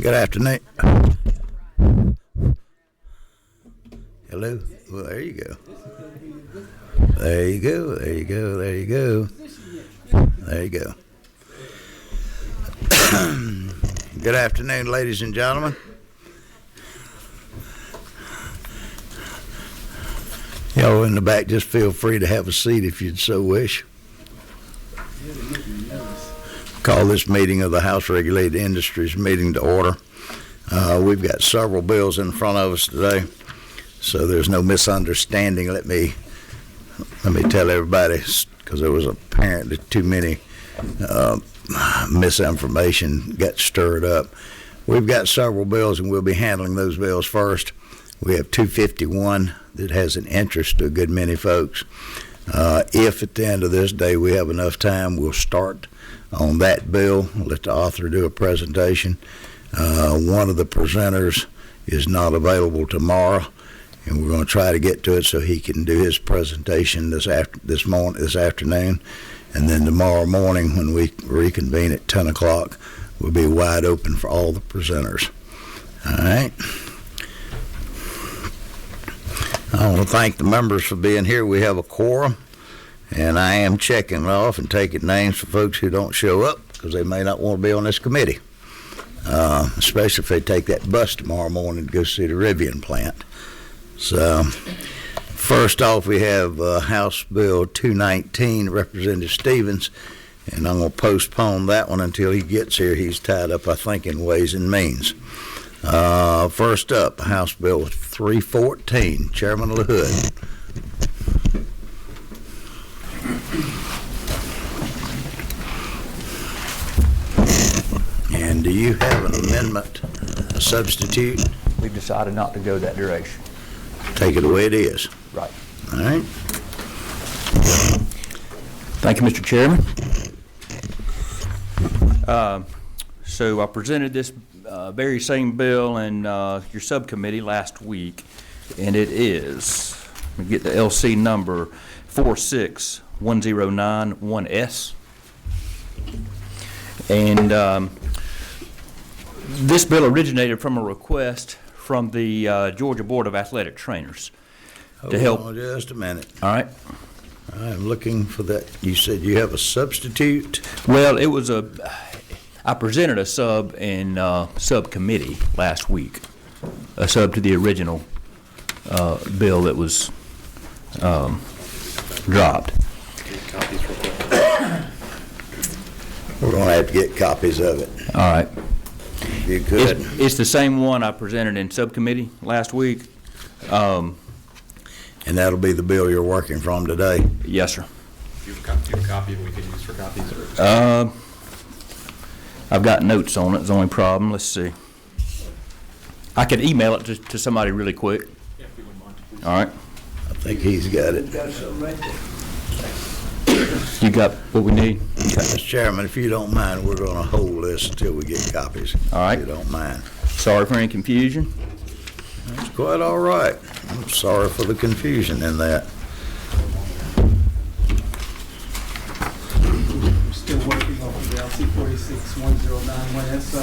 Good afternoon. Hello. Well, there you go. There you go. There you go. There you go. There you go. Good afternoon, ladies and gentlemen. Y'all in the back, just feel free to have a seat if you'd so wish. Call this meeting of the House Regulated Industries meeting to order. We've got several bills in front of us today, so there's no misunderstanding. Let me tell everybody, because there was apparently too many misinformation got stirred up. We've got several bills, and we'll be handling those bills first. We have 251 that has an interest to a good many folks. If at the end of this day we have enough time, we'll start on that bill. Let the author do a presentation. One of the presenters is not available tomorrow, and we're going to try to get to it so he can do his presentation this afternoon, and then tomorrow morning when we reconvene at 10 o'clock, we'll be wide open for all the presenters. All right. I want to thank the members for being here. We have a quorum, and I am checking off and taking names for folks who don't show up because they may not want to be on this committee, especially if they take that bus tomorrow morning to go see the Rivian plant. So, first off, we have House Bill 219, Representative Stevens, and I'm going to postpone that one until he gets here. He's tied up, I think, in Ways and Means. First up, House Bill 314, Chairman LaHood. And do you have an amendment, a substitute? We've decided not to go that direction. Take it the way it is. Right. All right. Thank you, Mr. Chairman. So I presented this very same bill in your subcommittee last week, and it is, let me get the LC number, 46109-1S. And this bill originated from a request from the Georgia Board of Athletic Trainers to help. Hold on just a minute. All right. I'm looking for that. You said you have a substitute? Well, it was I presented a sub in subcommittee last week, a sub to the original bill that was dropped. We're going to have to get copies of it. All right. If you could. It's the same one I presented in subcommittee last week. And that'll be the bill you're working from today? Yes, sir. Do you have a copy we can use for copies? I've got notes on it. It's the only problem. Let's see. I could email it to somebody really quick. Yeah, if you wouldn't mind. All right. I think he's got it. You got what we need? Okay. Mr. Chairman, if you don't mind, we're going to hold this until we get copies. All right. If you don't mind. Sorry for any confusion. That's quite all right. I'm sorry for the confusion in that. We're still working off the LC 46109-1S.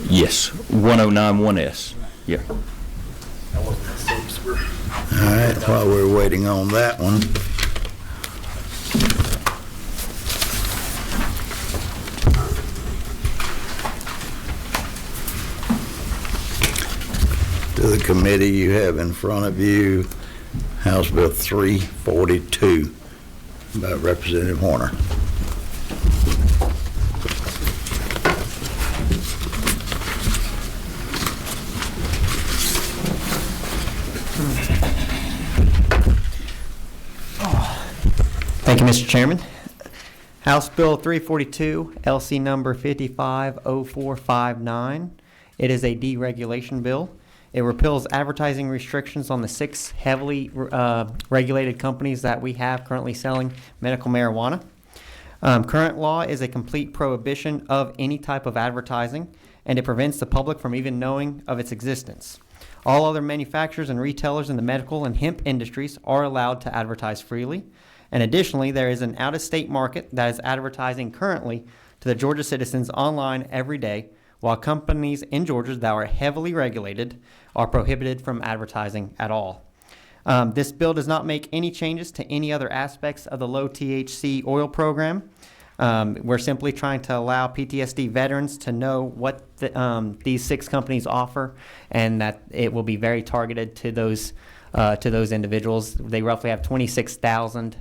Yes, 1091S. Yeah. That wasn't the subs. All right, while we're waiting on that one. To the committee, you have in front of you House Bill 342 by Representative Horner. Thank you, Mr. Chairman. House Bill 342, LC number 550459. It is a deregulation bill. It repeals advertising restrictions on the 6 heavily regulated companies that we have currently selling medical marijuana. Current law is a complete prohibition of any type of advertising, and it prevents the public from even knowing of its existence. All other manufacturers and retailers in the medical and hemp industries are allowed to advertise freely. And additionally, there is an out-of-state market that is advertising currently to the Georgia citizens online every day, while companies in Georgia that are heavily regulated are prohibited from advertising at all. This bill does not make any changes to any other aspects of the low THC oil program. We're simply trying to allow PTSD veterans to know what these 6 companies offer, and that it will be very targeted to those individuals. They roughly have 26,000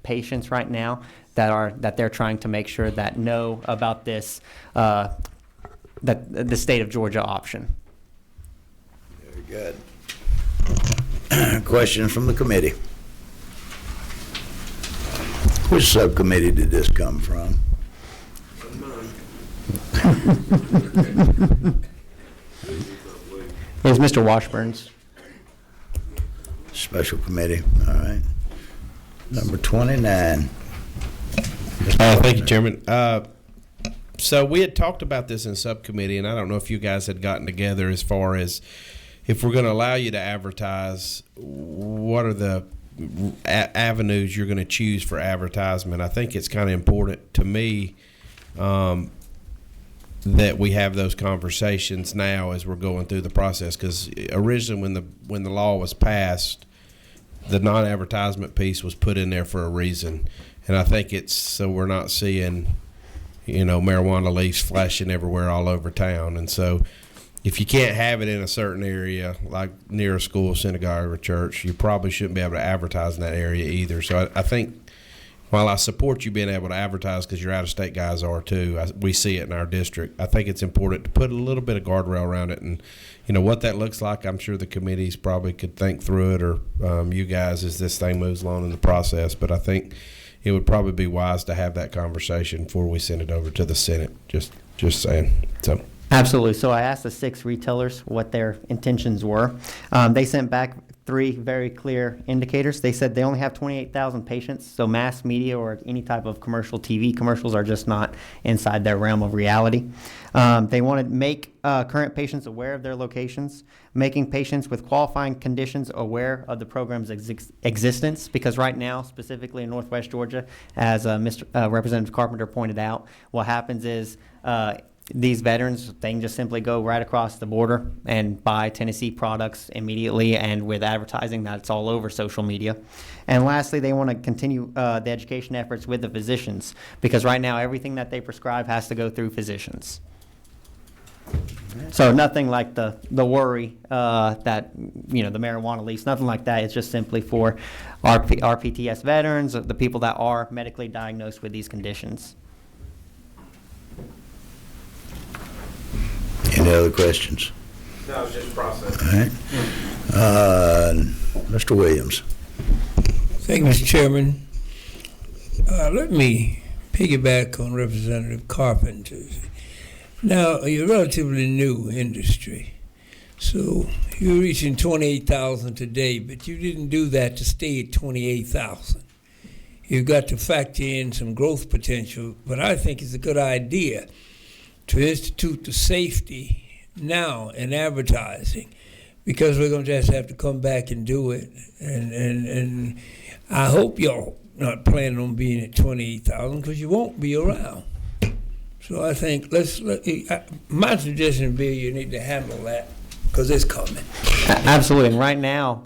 patients right now that they're trying to make sure that know about this, that the state of Georgia option. Very good. Questions from the committee? Which subcommittee did this come from? It was Mr. Washburn's. Special committee, all right. Number 29. Thank you, Chairman. So we had talked about this in subcommittee, and I don't know if you guys had gotten together as far as if we're going to allow you to advertise, what are the avenues you're going to choose for advertisement. I think it's kind of important to me that we have those conversations now as we're going through the process, because originally when the law was passed, the non-advertisement piece was put in there for a reason, and I think it's so we're not seeing marijuana leaves flashing everywhere all over town. And so if you can't have it in a certain area, like near a school, synagogue, or church, you probably shouldn't be able to advertise in that area either. So I think while I support you being able to advertise, because your out-of-state guys are too, we see it in our district, I think it's important to put a little bit of guardrail around it. And, what that looks like, I'm sure the committees probably could think through it, or you guys as this thing moves along in the process. But I think it would probably be wise to have that conversation before we send it over to the Senate. Just saying. So. Absolutely. So I asked the 6 retailers what their intentions were. They sent back 3 very clear indicators. They said they only have 28,000 patients, so mass media or any type of commercial TV commercials are just not inside their realm of reality. They want to make current patients aware of their locations, making patients with qualifying conditions aware of the program's existence, because right now, specifically in Northwest Georgia, as Representative Carpenter pointed out, what happens is these veterans, they can just simply go right across the border and buy Tennessee products immediately, and with advertising that's all over social media. And lastly, they want to continue the education efforts with the physicians, because right now everything that they prescribe has to go through physicians. So nothing like the worry that, the marijuana lease, nothing like that. It's just simply for our PTS veterans, the people that are medically diagnosed with these conditions. Any other questions? No, it's just process. All right. Mr. Williams. Thank you, Mr. Chairman. Let me piggyback on Representative Carpenter's. Now, you're a relatively new industry, so you're reaching 28,000 today, but you didn't do that to stay at 28,000. You've got to factor in some growth potential, but I think it's a good idea to institute the safety now in advertising, because we're going to just have to come back and do it. And I hope y'all not planning on being at 28,000, because you won't be around. So I think my suggestion would be you need to handle that, because it's coming. Absolutely. And right now,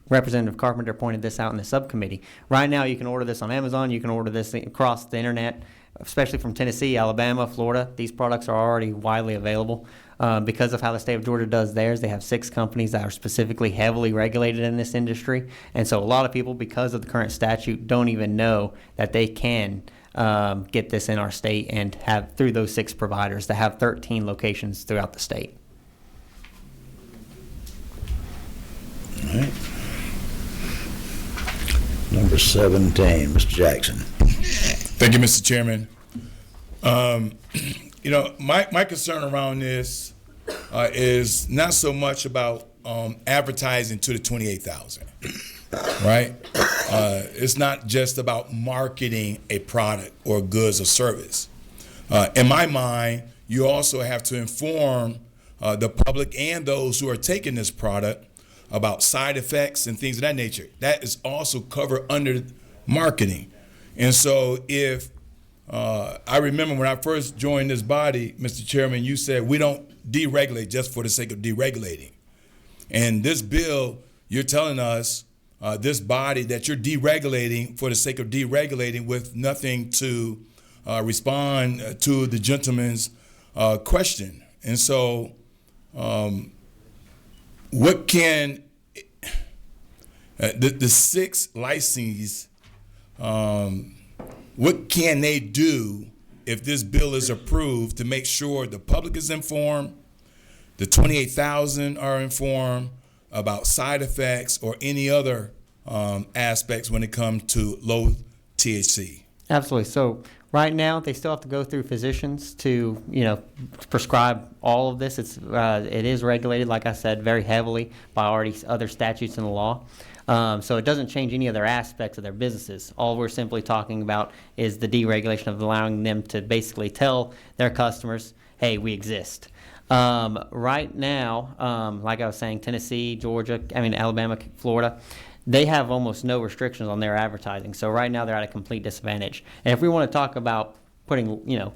Representative Carpenter pointed this out in the subcommittee. Right now, you can order this on Amazon. You can order this across the internet, especially from Tennessee, Alabama, Florida. These products are already widely available. Because of how the state of Georgia does theirs, they have 6 companies that are specifically heavily regulated in this industry. And so a lot of people, because of the current statute, don't even know that they can get this in our state, and have through those 6 providers that have 13 locations throughout the state. All right. Number 17, Mr. Jackson. Thank you, Mr. Chairman. My concern around this is not so much about advertising to the 28,000, right? It's not just about marketing a product or goods or service. In my mind, you also have to inform the public and those who are taking this product about side effects and things of that nature. That is also covered under marketing. And so if I remember when I first joined this body, Mr. Chairman, you said we don't deregulate just for the sake of deregulating. And this bill, you're telling us, this body, that you're deregulating for the sake of deregulating with nothing to respond to the gentleman's question. And so what can the 6 licensees, what can they do if this bill is approved to make sure the public is informed, the 28,000 are informed about side effects or any other aspects when it comes to low THC? Absolutely. So right now, they still have to go through physicians to, prescribe all of this. It is regulated, like I said, very heavily by already other statutes in the law. So it doesn't change any other aspects of their businesses. All we're simply talking about is the deregulation of allowing them to basically tell their customers, hey, we exist. Right now, like I was saying, Tennessee, Georgia, Alabama, Florida, they have almost no restrictions on their advertising. So right now they're at a complete disadvantage. And if we want to talk about putting,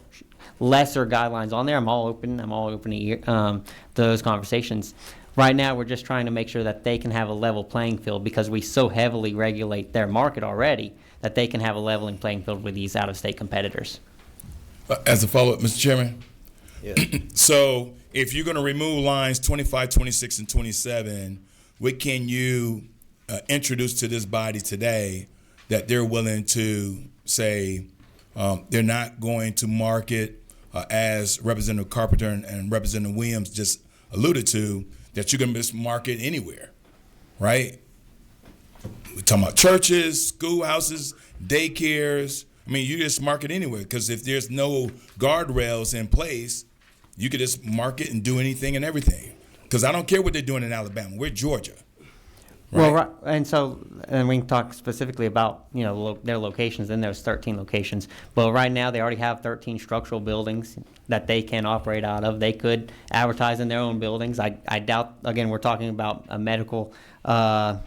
lesser guidelines on there, I'm all open to those conversations. Right now we're just trying to make sure that they can have a level playing field, because we so heavily regulate their market already that they can have a leveling playing field with these out-of-state competitors. As a follow-up, Mr. Chairman? Yes. So if you're going to remove lines 25, 26, and 27, what can you introduce to this body today that they're willing to say they're not going to market, as Representative Carpenter and Representative Williams just alluded to, that you're going to just market anywhere, right? We're talking about churches, schoolhouses, daycares. You just market anywhere, because if there's no guardrails in place, you could just market and do anything and everything. Because I don't care what they're doing in Alabama. We're Georgia. Right? Well, right, and we can talk specifically about their locations. And there's 13 locations, but right now they already have 13 structural buildings that they can operate out of. They could advertise in their own buildings. I doubt. Again, we're talking about a medical and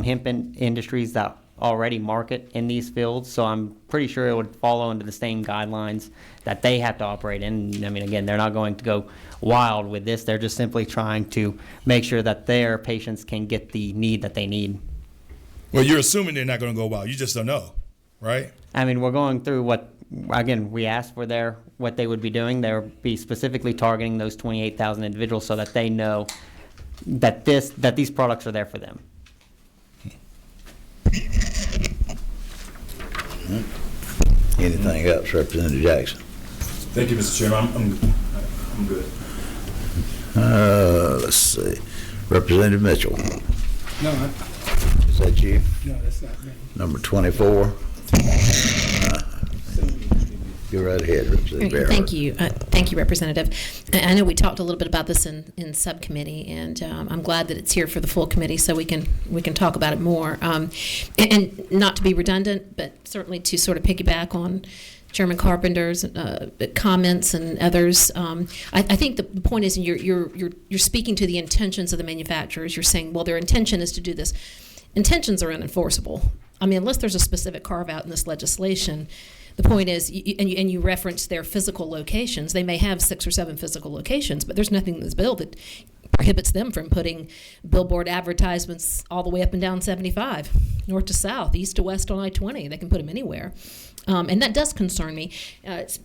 hemp industries that already market in these fields. So I'm pretty sure it would fall under the same guidelines that they have to operate in. Again, they're not going to go wild with this. They're just simply trying to make sure that their patients can get the need that they need. Well, you're assuming they're not going to go wild. You just don't know, right? We're going through we asked for what they would be doing. They would be specifically targeting those 28,000 individuals so that they know that these products are there for them. Anything else, Representative Jackson? Thank you, Mr. Chairman. I'm good. Let's see. Representative Mitchell, No, is that you? no, that's not me. Number 24. Go right ahead, Representative Barrett. Thank you. Thank you, Representative. I know we talked a little bit about this in subcommittee, and I'm glad that it's here for the full committee so we can talk about it more. And not to be redundant, but certainly to sort of piggyback on Chairman Carpenter's comments and others. I think the point is you're speaking to the intentions of the manufacturers. You're saying, well, their intention is to do this. Intentions are unenforceable. Unless there's a specific carve out in this legislation. The point is, and you reference their physical locations. They may have 6 or 7 physical locations, but there's nothing in this bill that prohibits them from putting billboard advertisements all the way up and down 75, north to south, east to west on I-20. They can put them anywhere. And that does concern me.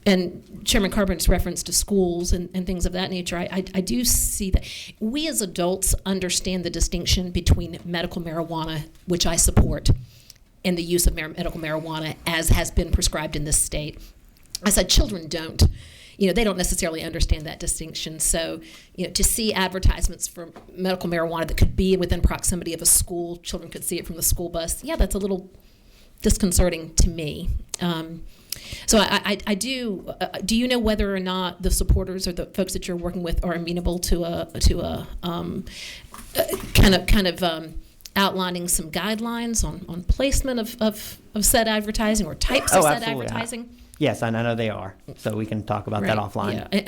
And Chairman Carpenter's reference to schools and things of that nature, I do see that. We as adults understand the distinction between medical marijuana, which I support, and the use of medical marijuana as has been prescribed in this state. I said children don't. They don't necessarily understand that distinction. So, to see advertisements for medical marijuana that could be within proximity of a school, children could see it from the school bus. Yeah, that's a little disconcerting to me. So I do. Do you know whether or not the supporters or the folks that you're working with are amenable to a kind of outlining some guidelines on placement of said advertising or types of said absolutely. advertising? Yes, and I know they are. So we can talk about that offline. Yeah,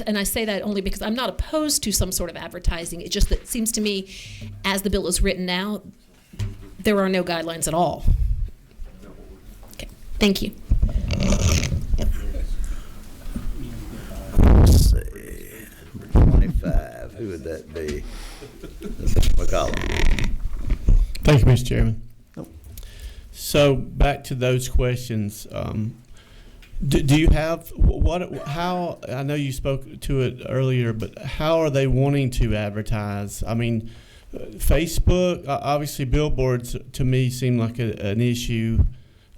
and I say that only because I'm not opposed to some sort of advertising. It just that it seems to me, as the bill is written now, there are no guidelines at all. Okay. Thank you. Let's see, number 25, who would that be? Mr. McCollum. Thank you, Mr. Chairman. So back to those questions. Do you have how, I know you spoke to it earlier, but how are they wanting to advertise? I mean, Facebook, obviously billboards to me seem like an issue.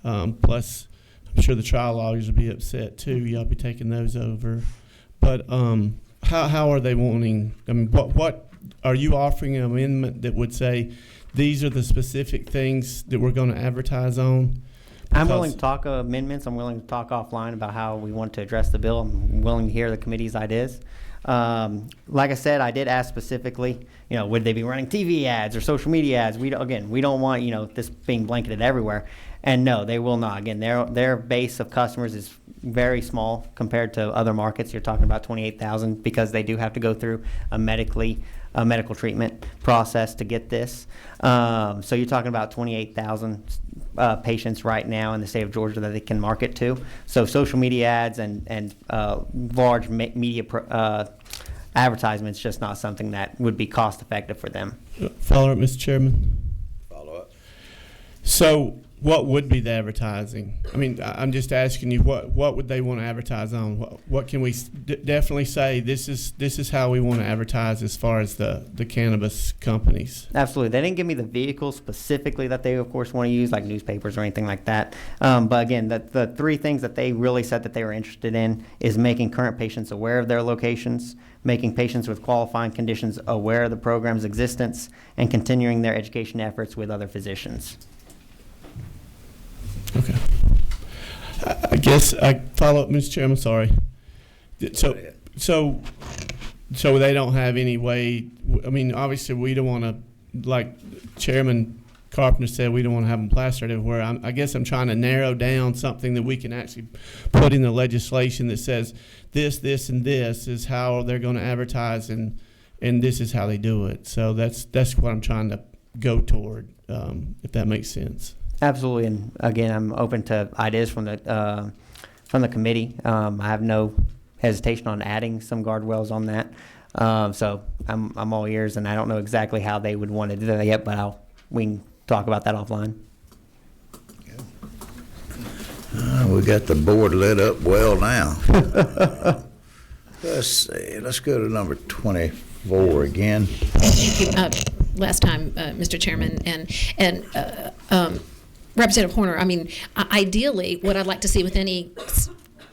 Plus, I'm sure the trial lawyers will be upset too. Y'all be taking those over. But how are they wanting, I mean, what are you offering an amendment that would say these are the specific things that we're going to advertise on? I'm willing to talk amendments. I'm willing to talk offline about how we want to address the bill. I'm willing to hear the committee's ideas. Like I said, I did ask specifically, would they be running TV ads or social media ads? We don't want, this being blanketed everywhere. And no, they will not. Again, their base of customers is very small compared to other markets. You're talking about 28,000 because they do have to go through a medical treatment process to get this. So you're talking about 28,000 patients right now in the state of Georgia that they can market to. So social media ads and large media advertisements just not something that would be cost effective for them. Follow up, Mr. Chairman. Follow up. So what would be the advertising? I mean, I'm just asking you, what would they want to advertise on? What can we definitely say? This is how we want to advertise as far as the cannabis companies. Absolutely. They didn't give me the vehicles specifically that they, of course, want to use, like newspapers or anything like that. But again, the three things that they really said that they were interested in is making current patients aware of their locations, making patients with qualifying conditions aware of the program's existence, and continuing their education efforts with other physicians. Okay. I guess I follow up, Mr. Chairman. Sorry. So they don't have any way. I mean, obviously, we don't want to, like Chairman Carpenter said, we don't want to have them plastered everywhere. I guess I'm trying to narrow down something that we can actually put in the legislation that says this, and this is how they're going to advertise, and this is how they do it. So that's what I'm trying to go toward, if that makes sense. Absolutely, and again, I'm open to ideas from the committee. I have no hesitation on adding some guardrails on that. So I'm all ears, and I don't know exactly how they would want to do that yet, but we can talk about that offline. We got the board lit up well now. Let's see. Let's go to number 24 again. Thank you. Last time, Mr. Chairman, and Representative Horner, I mean, ideally, what I'd like to see with any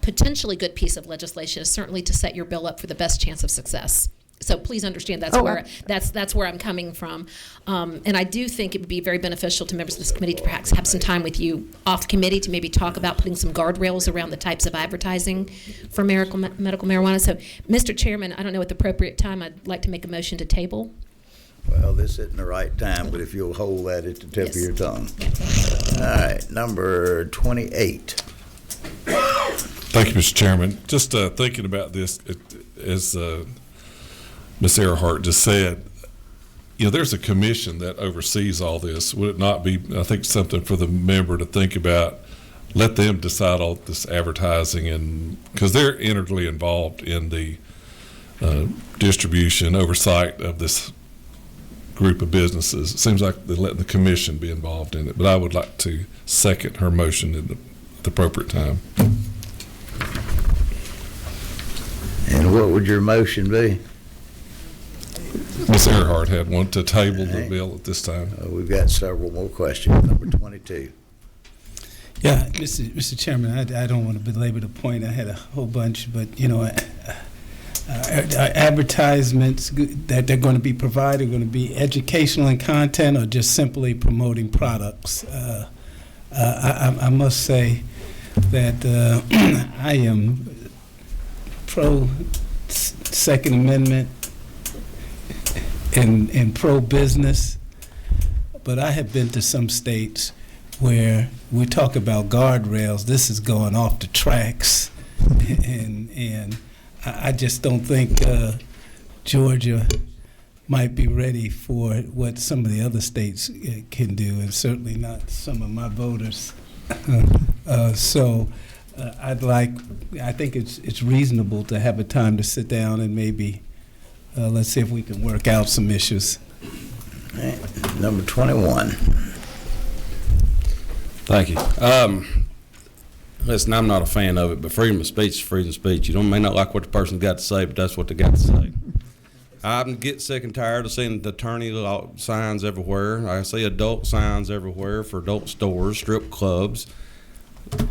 potentially good piece of legislation is certainly to set your bill up for the best chance of success. So please understand that's where I'm coming from. And I do think it would be very beneficial to members of this committee to perhaps have some time with you off committee to maybe talk about putting some guardrails around the types of advertising for medical marijuana. So, Mr. Chairman, I don't know at the appropriate time, I'd like to make a motion to table. Well, this isn't the right time, but if you'll hold that at the tip of your tongue. All right, number 28. Thank you, Mr. Chairman. Just thinking about this, as Ms. Earhart just said, there's a commission that oversees all this. Would it not be, I think, something for the member to think about? Let them decide all this advertising, and because they're integrally involved in the distribution, oversight of this group of businesses. It seems like they're letting the commission be involved in it, but I would like to second her motion at the appropriate time. And what would your motion be? Ms. Earhart had one to table the bill at this time. We've got several more questions. Number 22. Yeah, Mr. Chairman, I don't want to belabor the point. I had a whole bunch, but advertisements that they're going to be provided, going to be educational in content or just simply promoting products. I must say that I am pro Second Amendment and pro business, but I have been to some states where we talk about guardrails. This is going off the tracks, and I just don't think Georgia might be ready for what some of the other states can do, and certainly not some of my voters. I think it's reasonable to have a time to sit down and maybe, let's see if we can work out some issues. All right, number 21. Thank you. Listen, I'm not a fan of it, but freedom of speech is freedom of speech. You may not like what the person's got to say, but that's what they got to say. I get sick and tired of seeing the attorney signs everywhere. I see adult signs everywhere for adult stores, strip clubs,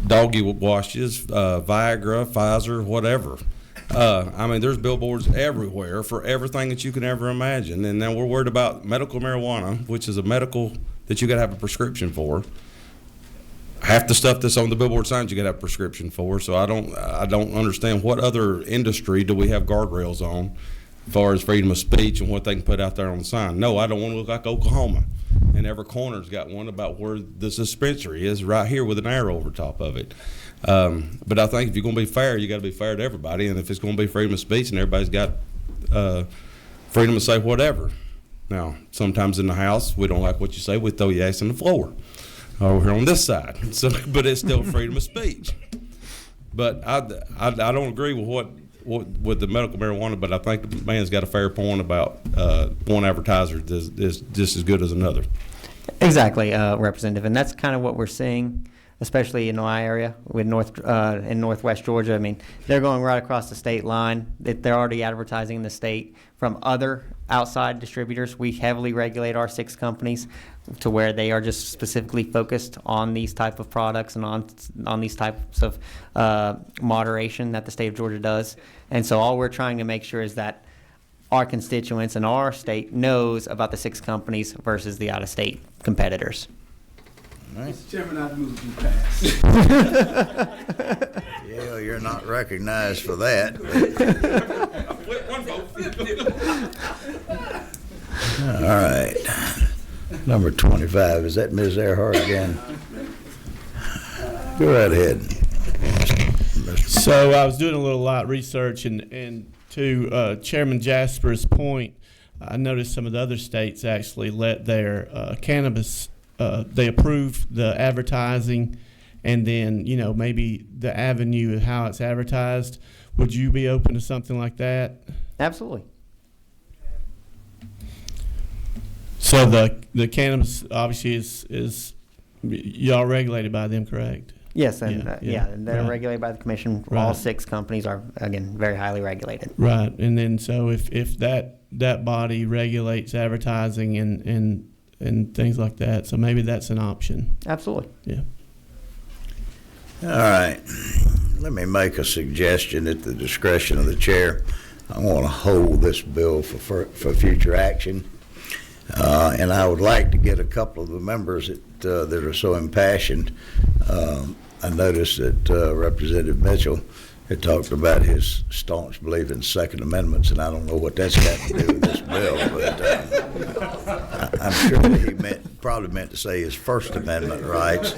doggy washes, Viagra, Pfizer, whatever. There's billboards everywhere for everything that you can ever imagine. And then we're worried about medical marijuana, which is a medical that you got to have a prescription for. Half the stuff that's on the billboard signs you got to have a prescription for. So I don't understand what other industry do we have guardrails on as far as freedom of speech and what they can put out there on the sign. No, I don't want to look like Oklahoma. And every corner's got one about where the dispensary is right here with an arrow over top of it. But I think if you're going to be fair, you got to be fair to everybody. And if it's going to be freedom of speech and everybody's got freedom to say whatever. Now, sometimes in the House, we don't like what you say, we throw your ass on the floor over here on this side. So, but it's still freedom of speech. But I don't agree with what with the medical marijuana, but I think the man's got a fair point about one advertiser is just as good as another. Exactly, Representative, and that's kind of what we're seeing, especially in my area with in Northwest Georgia. I mean, they're going right across the state line. They're already advertising in the state from other outside distributors. We heavily regulate our 6 companies to where they are just specifically focused on these type of products and on these types of moderation that the state of Georgia does. And so all we're trying to make sure is that our constituents in our state knows about the 6 companies versus the out-of-state competitors. Right. Mr. Chairman, I move to pass. Yeah, you're not recognized for that. All right. Number 25, is that Ms. Earhart again? Go right ahead. So I was doing a little light research, and to Chairman Jasper's point, I noticed some of the other states actually let their cannabis, they approved the advertising, and then, maybe the avenue of how it's advertised. Would you be open to something like that? Absolutely. So the cannabis obviously is y'all regulated by them, correct? Yes, and they're right. regulated by the commission. Right. All 6 companies are, again, very highly regulated. Right, and then so if that body regulates advertising and things like that, so maybe that's an option. Absolutely. Yeah. All right. Let me make a suggestion at the discretion of the chair. I want to hold this bill for future action. And I would like to get a couple of the members that are so impassioned. I noticed that Representative Mitchell had talked about his staunch belief in Second Amendments, and I don't know what that's got to do with this bill, but I'm sure that he probably meant to say his First Amendment rights.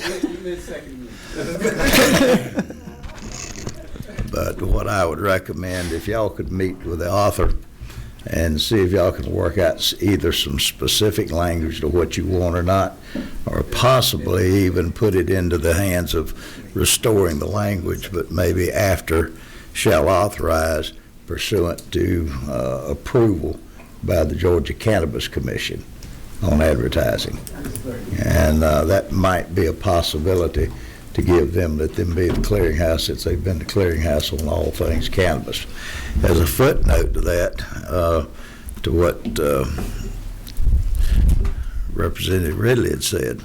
But what I would recommend, if y'all could meet with the author and see if y'all can work out either some specific language to what you want or not, or possibly even put it into the hands of restoring the language, but maybe after shall authorize pursuant to approval by the Georgia Cannabis Commission on advertising. And that might be a possibility to give them, let them be the clearinghouse, since they've been the clearinghouse on all things cannabis. As a footnote to that, to what Representative Ridley had said,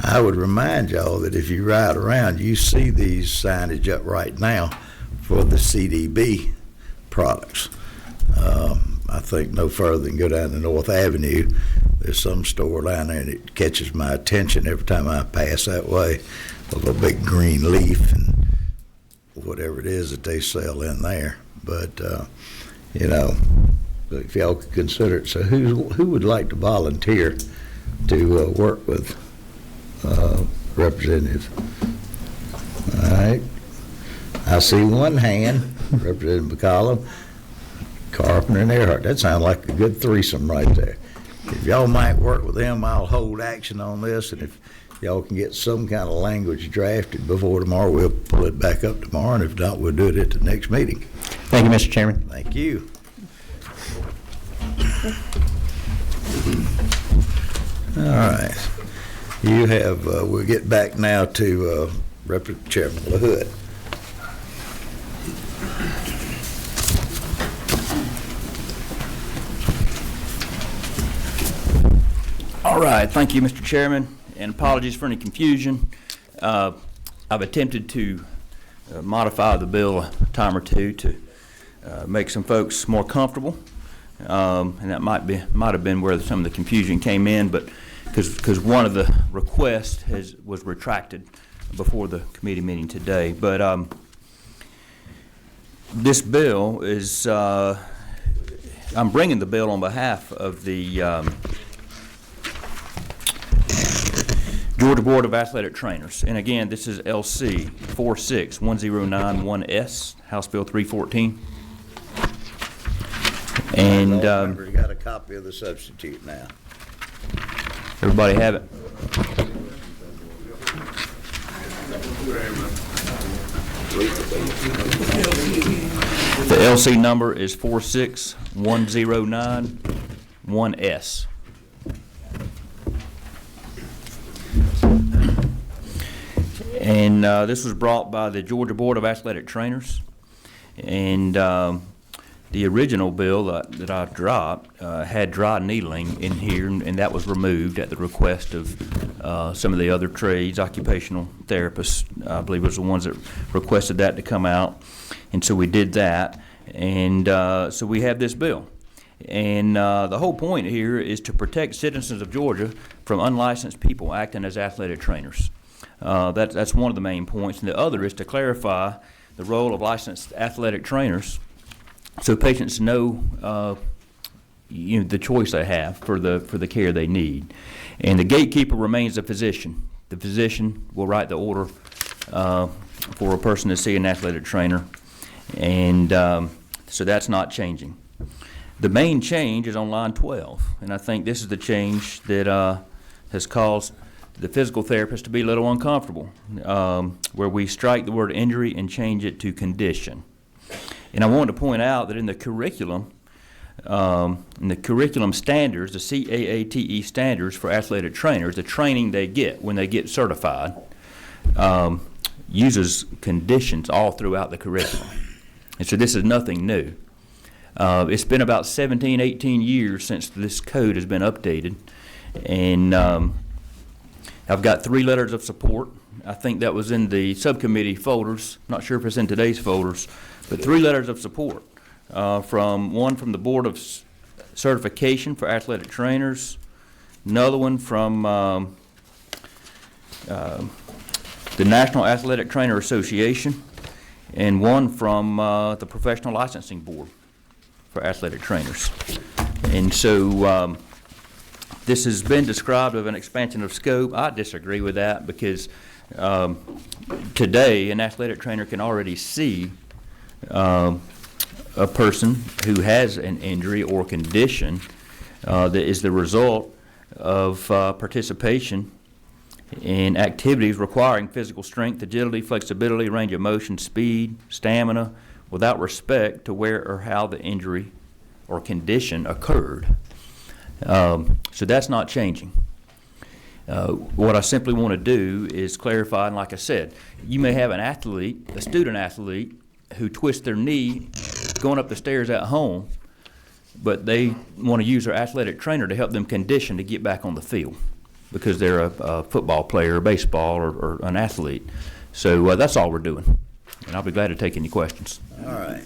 I would remind y'all that if you ride around, you see these signage up right now for the CDB products. I think no further than go down to North Avenue. There's some store down there, and it catches my attention every time I pass that way. A little big green leaf and whatever it is that they sell in there. But, if y'all could consider it. So who would like to volunteer to work with Representative? All right. I see one hand, Representative McCollum, Carpenter, and Earhart. That sounds like a good threesome right there. If y'all might work with them, I'll hold action on this, and if y'all can get some kind of language drafted before tomorrow. We'll pull it back up tomorrow, and if not, we'll do it at the next meeting. Thank you, Mr. Chairman. Thank you. All right. You have, we'll get back now to Chairman LaHood. All right, thank you, Mr. Chairman, and apologies for any confusion. I've attempted to modify the bill a time or two to make some folks more comfortable, and that might have been where some of the confusion came in, but because one of the requests was retracted before the committee meeting today. But this bill is, I'm bringing the bill on behalf of the Georgia Board of Athletic Trainers. And again, this is LC 46109-1S, House Bill 314. And We got a copy of the substitute now. everybody have it? The LC number is 46109-1S. And this was brought by the Georgia Board of Athletic Trainers. And the original bill that I dropped had dry needling in here, and that was removed at the request of some of the other trades, occupational therapists, I believe was the ones that requested that to come out. And so we did that. And so we have this bill. And the whole point here is to protect citizens of Georgia from unlicensed people acting as athletic trainers. That's one of the main points. And the other is to clarify the role of licensed athletic trainers so patients know the choice they have for the care they need. And the gatekeeper remains the physician. The physician will write the order for a person to see an athletic trainer. And so that's not changing. The main change is on line 12, and I think this is the change that has caused the physical therapist to be a little uncomfortable, where we strike the word injury and change it to condition. And I wanted to point out that in the curriculum standards, the CAATE standards for athletic trainers, the training they get when they get certified, uses conditions all throughout the curriculum. And so this is nothing new. It's been about 17, 18 years since this code has been updated. And I've got 3 letters of support. I think that was in the subcommittee folders. Not sure if it's in today's folders, but 3 letters of support. One from the Board of Certification for Athletic Trainers, another one from the National Athletic Trainer Association, and one from the Professional Licensing Board for Athletic Trainers. And so this has been described as an expansion of scope. I disagree with that because today an athletic trainer can already see a person who has an injury or condition that is the result of participation in activities requiring physical strength, agility, flexibility, range of motion, speed, stamina, without respect to where or how the injury or condition occurred. So that's not changing. What I simply want to do is clarify, and like I said, you may have an athlete, a student athlete, who twists their knee going up the stairs at home, but they want to use their athletic trainer to help them condition to get back on the field because they're a football player, or baseball, or an athlete. So that's all we're doing, and I'll be glad to take any questions. All right.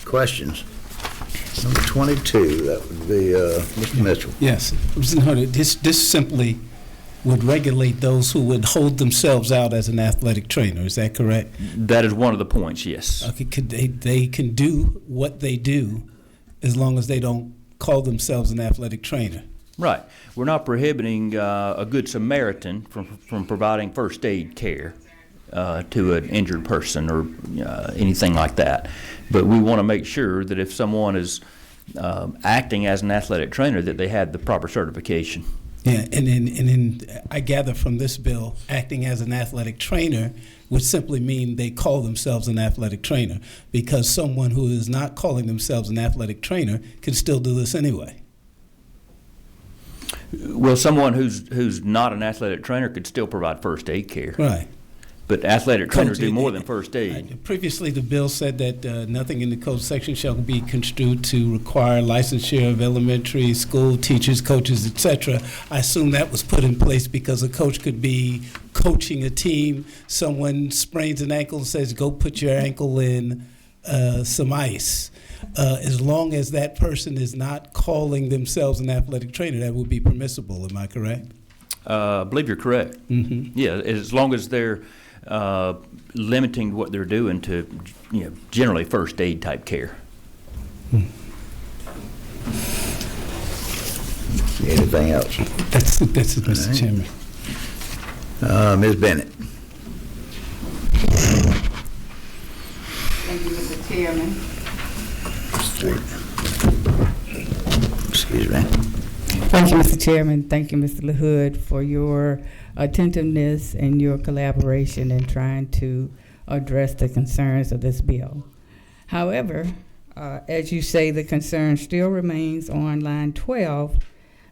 Questions? Number 22, that would be Mr. Mitchell. Yes. Mr. Hunter, this simply would regulate those who would hold themselves out as an athletic trainer. Is that correct? That is one of the points, yes. Okay. They can do what they do as long as they don't call themselves an athletic trainer. Right. We're not prohibiting a good Samaritan from providing first aid care to an injured person or anything like that. But we want to make sure that if someone is acting as an athletic trainer, that they have the proper certification. Yeah, and then I gather from this bill, acting as an athletic trainer would simply mean they call themselves an athletic trainer, because someone who is not calling themselves an athletic trainer can still do this anyway. Well, someone who's not an athletic trainer could still provide first aid care. Right. But athletic trainers do Coach, more than first aid. Previously, the bill said that nothing in the code section shall be construed to require licensure of elementary school teachers, coaches, etc. I assume that was put in place because a coach could be coaching a team. Someone sprains an ankle and says, go put your ankle in some ice. As long as that person is not calling themselves an athletic trainer, that would be permissible. Am I correct? I believe you're correct. Mm-hmm. Yeah, as long as they're limiting what they're doing to, generally first aid type care. Anything else? That's it, Mr. Right. Chairman. Ms. Bennett. Thank you, Mr. Chairman. Excuse me. Thank you, Mr. Chairman. Thank you, Mr. LaHood, for your attentiveness and your collaboration in trying to address the concerns of this bill. However, as you say, the concern still remains on line 12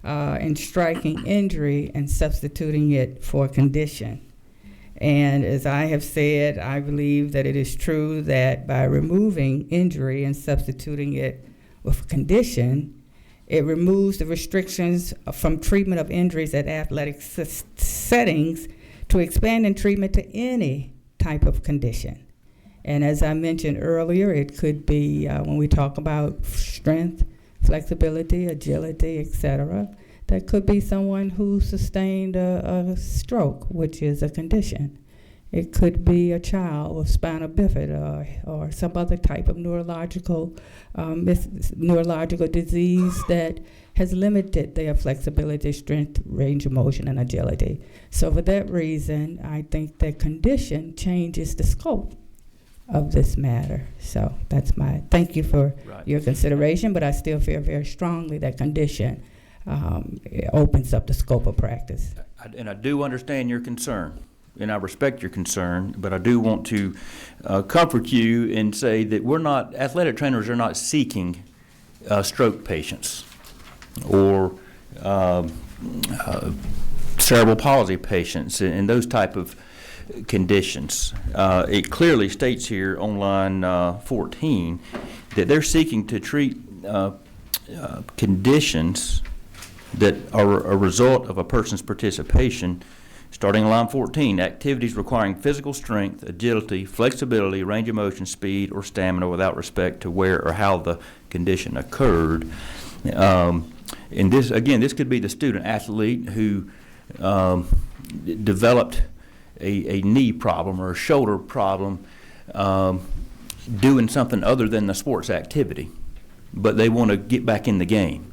in striking injury and substituting it for condition. And as I have said, I believe that it is true that by removing injury and substituting it with condition, it removes the restrictions from treatment of injuries at athletic settings to expanding treatment to any type of condition. And as I mentioned earlier, it could be when we talk about strength, flexibility, agility, etc., that could be someone who sustained a stroke, which is a condition. It could be a child with spinal bifida or some other type of neurological disease that has limited their flexibility, strength, range of motion, and agility. So for that reason, I think that condition changes the scope of this matter. So that's my thank you for your consideration, but I still feel very strongly that condition opens up the scope of practice. And I do understand your concern, and I respect your concern, but I do want to comfort you and say that athletic trainers are not seeking stroke patients or cerebral palsy patients and those type of conditions. It clearly states here on line 14 that they're seeking to treat conditions that are a result of a person's participation. Starting on line 14, activities requiring physical strength, agility, flexibility, range of motion, speed, or stamina without respect to where or how the condition occurred. And this could be the student athlete who developed a knee problem or a shoulder problem doing something other than the sports activity, but they want to get back in the game.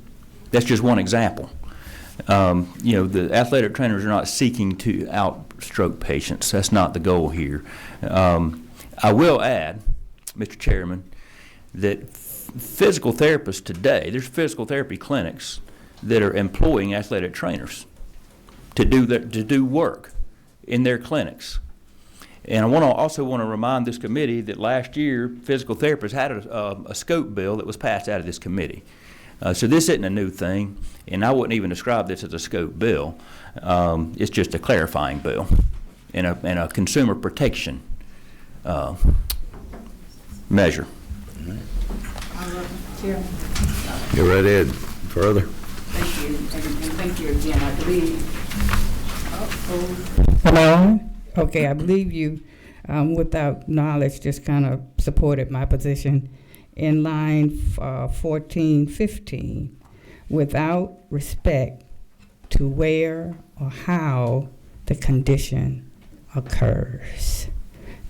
That's just one example. The athletic trainers are not seeking to outstroke patients. That's not the goal here. I will add, Mr. Chairman, that physical therapists today, there's physical therapy clinics that are employing athletic trainers to do work in their clinics. And I also want to remind this committee that last year physical therapists had a scope bill that was passed out of this committee. So this isn't a new thing, and I wouldn't even describe this as a scope bill. It's just a clarifying bill and a consumer protection measure. Chairman. Go right ahead. Further. Thank you, and thank you again. I believe. Hello. Okay, I believe you, without knowledge, just kind of supported my position in line 1415, without respect to where or how the condition occurs.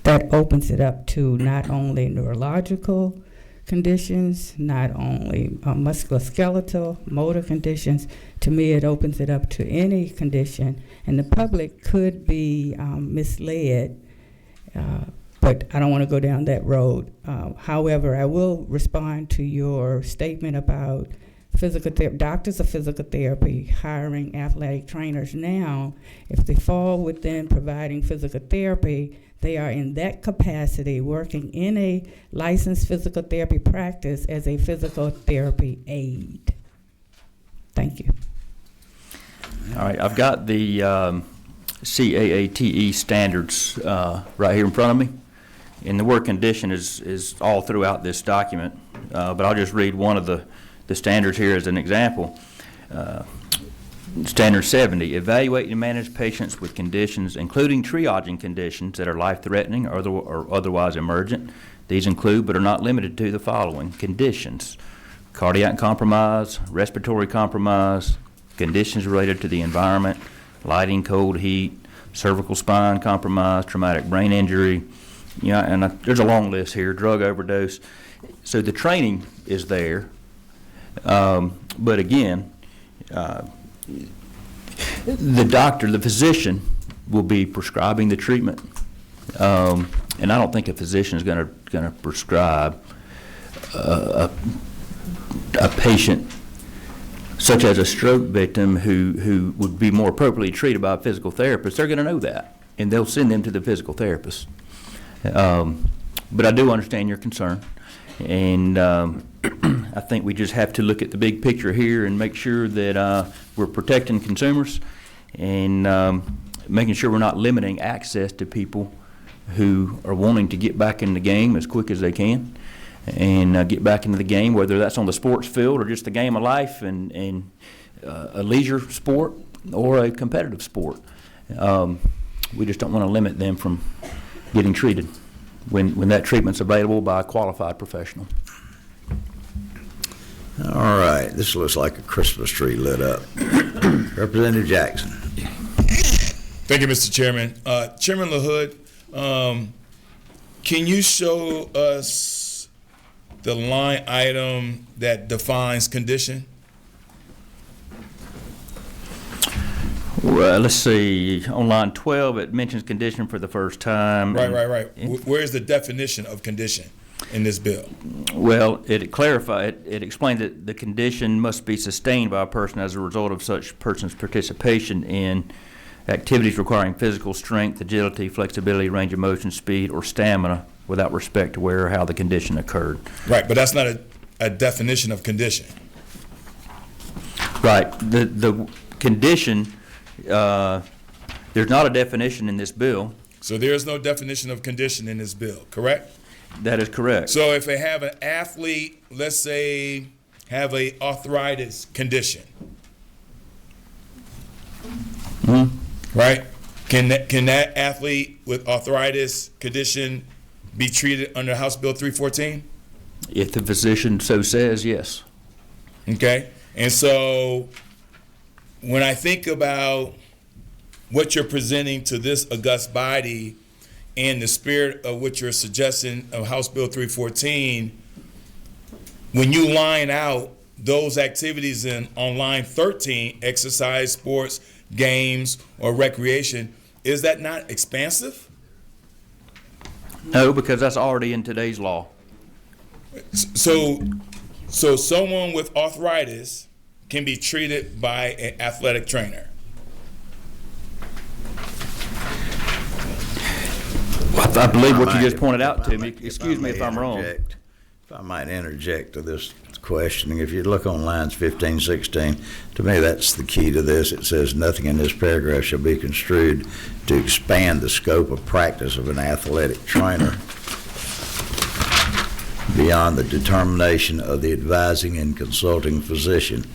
That opens it up to not only neurological conditions, not only musculoskeletal, motor conditions. To me, it opens it up to any condition, and the public could be misled, but I don't want to go down that road. However, I will respond to your statement about doctors of physical therapy hiring athletic trainers now. If they fall within providing physical therapy, they are in that capacity working in a licensed physical therapy practice as a physical therapy aide. Thank you. All right, I've got the CAATE standards right here in front of me, and the work condition is all throughout this document, but I'll just read one of the standards here as an example. Standard 70, evaluate and manage patients with conditions, including triaging conditions that are life-threatening or otherwise emergent. These include, but are not limited to, the following conditions: cardiac compromise, respiratory compromise, conditions related to the environment, lighting, cold, heat, cervical spine compromise, traumatic brain injury, and there's a long list here, drug overdose. So the training is there, but again, the doctor, the physician, will be prescribing the treatment, and I don't think a physician is going to prescribe a patient such as a stroke victim who would be more appropriately treated by a physical therapist. They're going to know that, and they'll send them to the physical therapist. But I do understand your concern, and I think we just have to look at the big picture here and make sure that we're protecting consumers and making sure we're not limiting access to people who are wanting to get back in the game as quick as they can and get back into the game, whether that's on the sports field or just the game of life and a leisure sport or a competitive sport. We just don't want to limit them from getting treated when that treatment's available by a qualified professional. All right, this looks like a Christmas tree lit up. Representative Jackson. Thank you, Mr. Chairman. Chairman LaHood, can you show us the line item that defines condition? Well, let's see. On line 12, it mentions condition for the first time. Right. Where's the definition of condition in this bill? Well, it explained that the condition must be sustained by a person as a result of such person's participation in activities requiring physical strength, agility, flexibility, range of motion, speed, or stamina without respect to where or how the condition occurred. Right, but that's not a definition of condition. Right. The condition, there's not a definition in this bill. So there is no definition of condition in this bill, correct? That is correct. So if they have an athlete, let's say, have a arthritis condition, right? Can that athlete with arthritis condition be treated under House Bill 314? If the physician so says, yes. Okay. And so when I think about what you're presenting to this august body and the spirit of what you're suggesting of House Bill 314, when you line out those activities on line 13, exercise, sports, games, or recreation, is that not expansive? No, because that's already in today's law. So someone with arthritis can be treated by an athletic trainer. I believe what you just pointed out to me. Excuse me if I'm wrong. If I might interject to this questioning, if you look on lines 15, 16, to me that's the key to this. It says nothing in this paragraph shall be construed to expand the scope of practice of an athletic trainer beyond the determination of the advising and consulting physician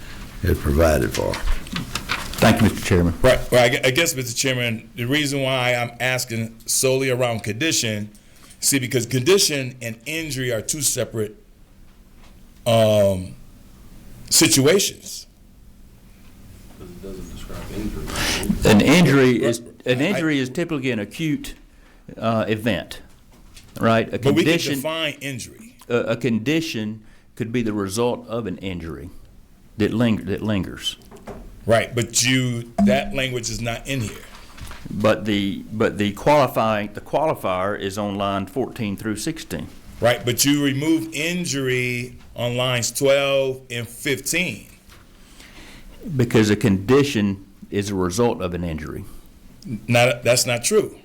is provided for. Thank you, Mr. Chairman. Right. Well, I guess, Mr. Chairman, the reason why I'm asking solely around condition, see, because condition and injury are two separate situations. But it doesn't describe injury. An injury is typically an acute event, right? But we can define injury. A condition could be the result of an injury that lingers. Right, but that language is not in here. But the qualifier is on line 14 through 16. right? But you remove injury on lines 12 and 15. Because a condition is a result of an injury. That's not true.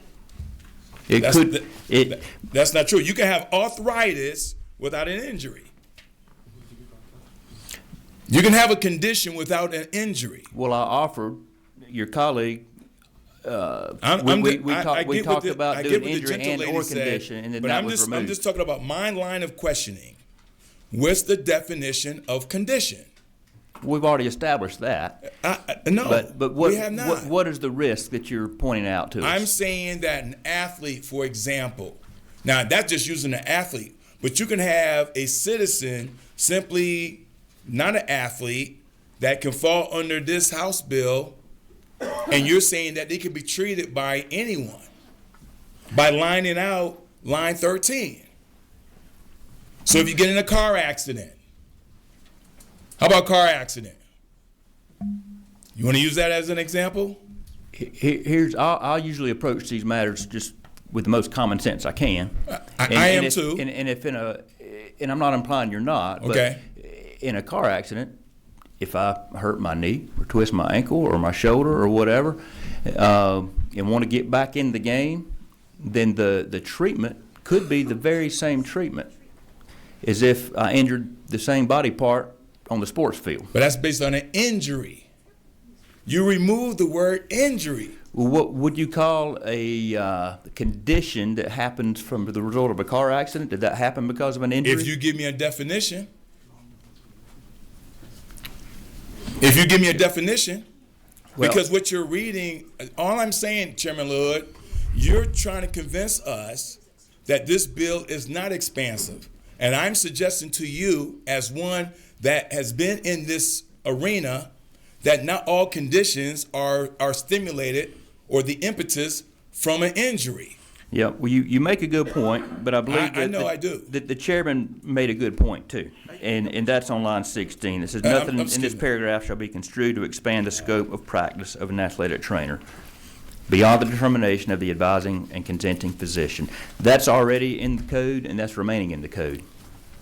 That's not true. You can have arthritis without an injury. You can have a condition without an injury. Well, I offered your colleague. We talked about doing injury and or condition, and then that was removed. I'm just talking about my line of questioning. What's the definition of condition? We've already established that. No, but we have not. What is the risk that you're pointing out to us? I'm saying that an athlete, for example, now that's just using an athlete, but you can have a citizen, simply not an athlete, that can fall under this House bill, and you're saying that they can be treated by anyone by lining out line 13. So if you get in a car accident, how about car accident? You want to use that as an example? I'll usually approach these matters just with the most common sense I can. I am too. And I'm not implying you're not. Okay. But in a car accident, if I hurt my knee or twist my ankle or my shoulder or whatever, and want to get back in the game, then the treatment could be the very same treatment as if I injured the same body part on the sports field. But that's based on an injury. You remove the word injury. Well, what would you call a condition that happens from the result of a car accident? Did that happen because of an injury? If you give me a definition. Because what you're reading, all I'm saying, Chairman Lloyd, you're trying to convince us that this bill is not expansive. And I'm suggesting to you, as one that has been in this arena, that not all conditions are stimulated or the impetus from an injury. Yeah, well, you make a good point, but I believe that the chairman made a good point too, and that's on line 16. It says nothing in this paragraph shall be construed to expand the scope of practice of an athletic trainer beyond the determination of the advising and consenting physician. That's already in the code, and that's remaining in the code.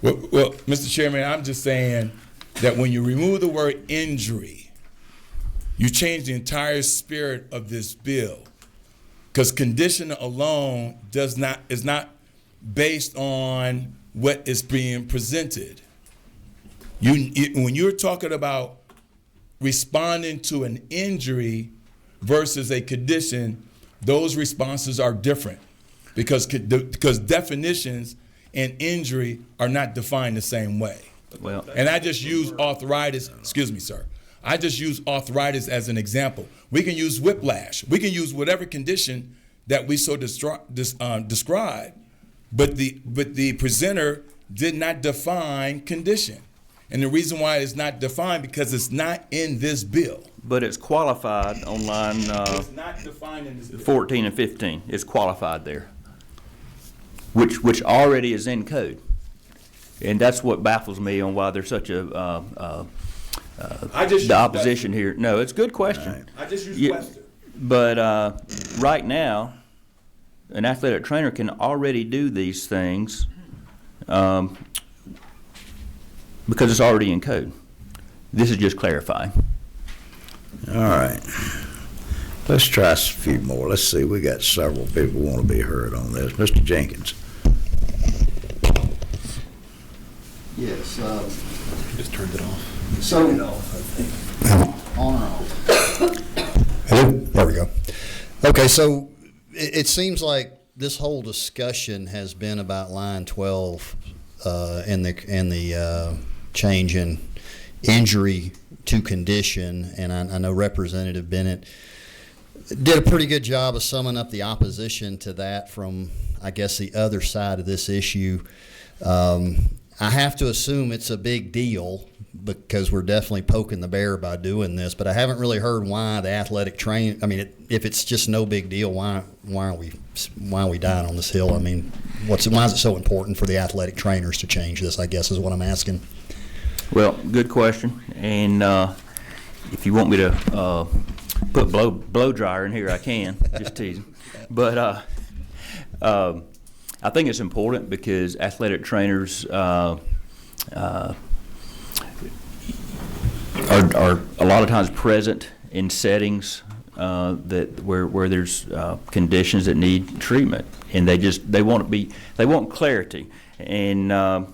Well, Mr. Chairman, I'm just saying that when you remove the word injury, you change the entire spirit of this bill. Because condition alone is not based on what is being presented. When you're talking about responding to an injury versus a condition, those responses are different because definitions and injury are not defined the same way. Well, and I just use arthritis. Excuse me, sir. I just use arthritis as an example. We can use whiplash. We can use whatever condition that we so describe, but the presenter did not define condition. And the reason why it's not defined because it's not in this bill. But it's qualified on line it's not defined in this bill. 14 and 15. It's qualified there, which already is in code. And that's what baffles me on why there's such the opposition here. No, it's a good question. Right. I just use question. But right now, an athletic trainer can already do these things because it's already in code. This is just clarifying. All right. Let's try a few more. Let's see. We got several people who want to be heard on this. Mr. Jenkins. Yes. Just turned it off. So, on and off. Hello? There we go. Okay, so it seems like this whole discussion has been about line 12 and the change in injury to condition, and I know Representative Bennett did a pretty good job of summing up the opposition to that from, I guess, the other side of this issue. I have to assume it's a big deal because we're definitely poking the bear by doing this, but I haven't really heard why the athletic train. I mean, if it's just no big deal, why are we dying on this hill? I mean, why is it so important for the athletic trainers to change this? I guess is what I'm asking. Well, good question, and if you want me to put blow dryer in here, I can. Just teasing, but I think it's important because athletic trainers are a lot of times present in settings where there's conditions that need treatment, and they want clarity. And I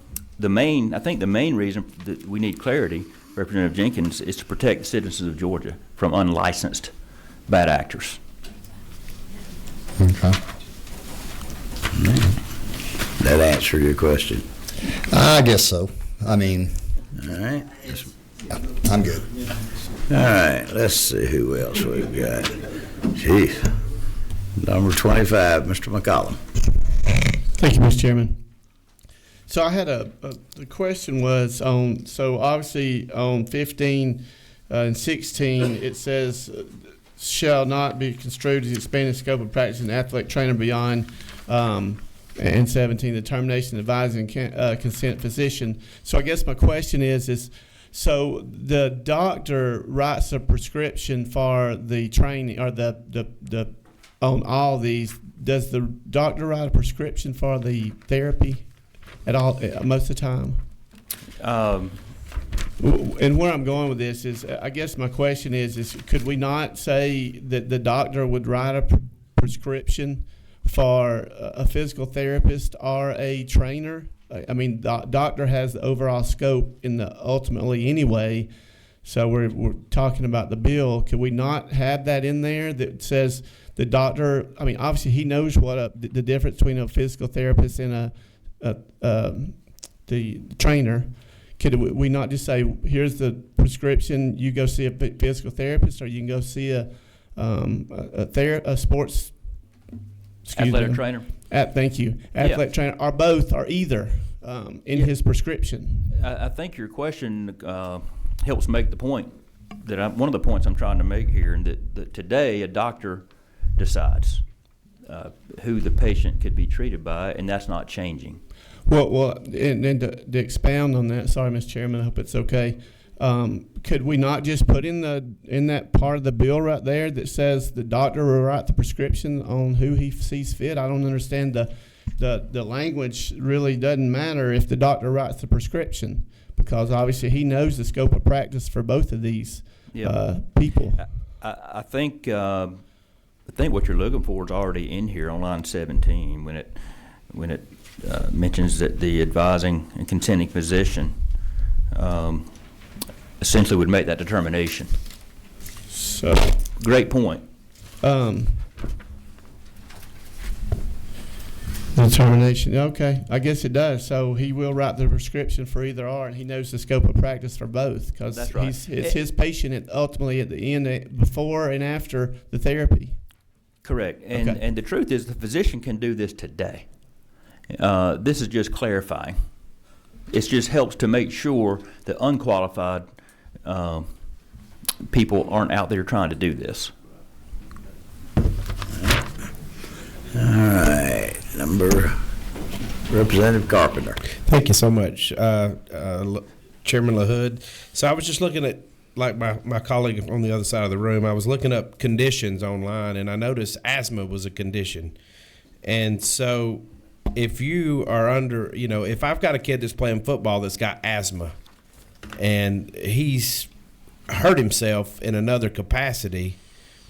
think the main reason that we need clarity, Representative Jenkins, is to protect the citizens of Georgia from unlicensed bad actors. Okay. That answer your question? I guess so. I mean, all right. Yeah, I'm good. All right, let's see who else we've got. Chief, number 25, Mr. McCollum. Thank you, Mr. Chairman. So I had the question was on, so obviously on 15 and 16, it says shall not be construed as expanding scope of practice in athletic trainer beyond, and 17, the termination, advising, consent physician. So I guess my question is so the doctor writes a prescription for the training or the on all these. Does the doctor write a prescription for the therapy at all most of the time? And where I'm going with this is, I guess my question is could we not say that the doctor would write a prescription for a physical therapist or a trainer? I mean, the doctor has the overall scope in the ultimately anyway. So we're talking about the bill. Could we not have that in there that says the doctor? I mean, obviously he knows what the difference between a physical therapist and the trainer. Could we not just say, here's the prescription, you go see a physical therapist, or you can go see a sports athletic trainer. Thank you. Athletic trainer, or both, or either in his prescription. I think your question helps make the point that one of the points I'm trying to make here, and that today a doctor decides who the patient could be treated by, and that's not changing. Well, and to expound on that, sorry, Mr. Chairman, I hope it's okay. Could we not just put in that part of the bill right there that says the doctor will write the prescription on who he sees fit? I don't understand the language. Really doesn't matter if the doctor writes the prescription, because obviously he knows the scope of practice for both of these people. I think what you're looking for is already in here on line 17 when it mentions that the advising and consenting physician essentially would make that determination. So, great point. Determination. Okay, I guess it does. So he will write the prescription for either or, and he knows the scope of practice for both, because right. It's his patient ultimately at the end, before and after the therapy. Correct. And the truth is, the physician can do this today. This is just clarifying. It just helps to make sure that unqualified people aren't out there trying to do this. All right, Representative Carpenter. Thank you so much, Chairman LaHood. So I was just looking at, like my colleague on the other side of the room, I was looking up conditions online, and I noticed asthma was a condition. And so if you are if I've got a kid that's playing football that's got asthma and he's hurt himself in another capacity,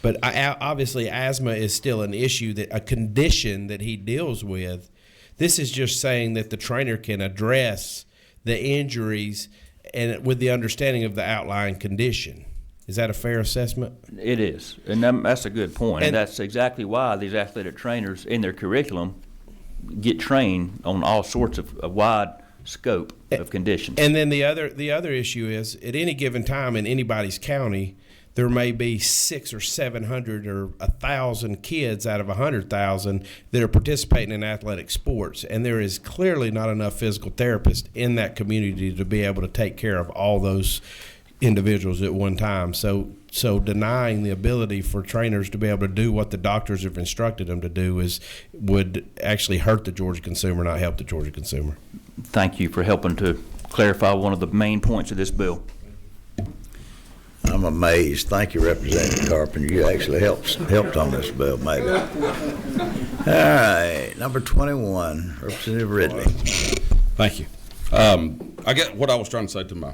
but obviously asthma is still an issue, a condition that he deals with. This is just saying that the trainer can address the injuries and with the understanding of the outlying condition. Is that a fair assessment? It is, and that's a good point. And that's exactly why these athletic trainers in their curriculum get trained on all sorts of a wide scope of conditions. And then the other issue is, at any given time in anybody's county, there may be 600 or 700 or 1,000 kids out of 100,000 that are participating in athletic sports, and there is clearly not enough physical therapists in that community to be able to take care of all those individuals at one time. So denying the ability for trainers to be able to do what the doctors have instructed them to do would actually hurt the Georgia consumer, not help the Georgia consumer. Thank you for helping to clarify one of the main points of this bill. I'm I'm amazed. Thank you, Representative Carpenter. You actually helped on this bill, maybe. All right, number 21, Representative Ridley. Thank you. I get what I was trying to say to my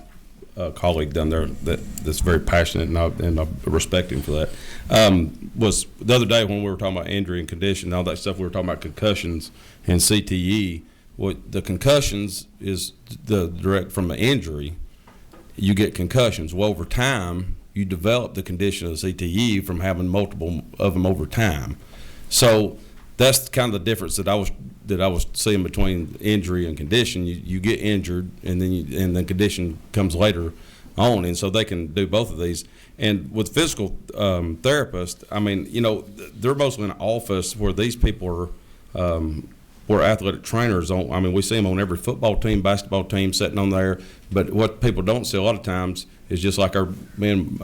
colleague down there that's very passionate, and I respect him for that. Was the other day when we were talking about injury and condition and all that stuff, we were talking about concussions and CTE. What the concussions is the direct from an injury, you get concussions. Well, over time, you develop the condition of CTE from having multiple of them over time. So that's kind of the difference that I was seeing between injury and condition. You get injured, and then condition comes later on, and so they can do both of these. And with physical therapists, I mean, they're mostly in an office where these people are. Where athletic trainers on, I mean, we see them on every football team, basketball team sitting on there. But what people don't see a lot of times is just like our man,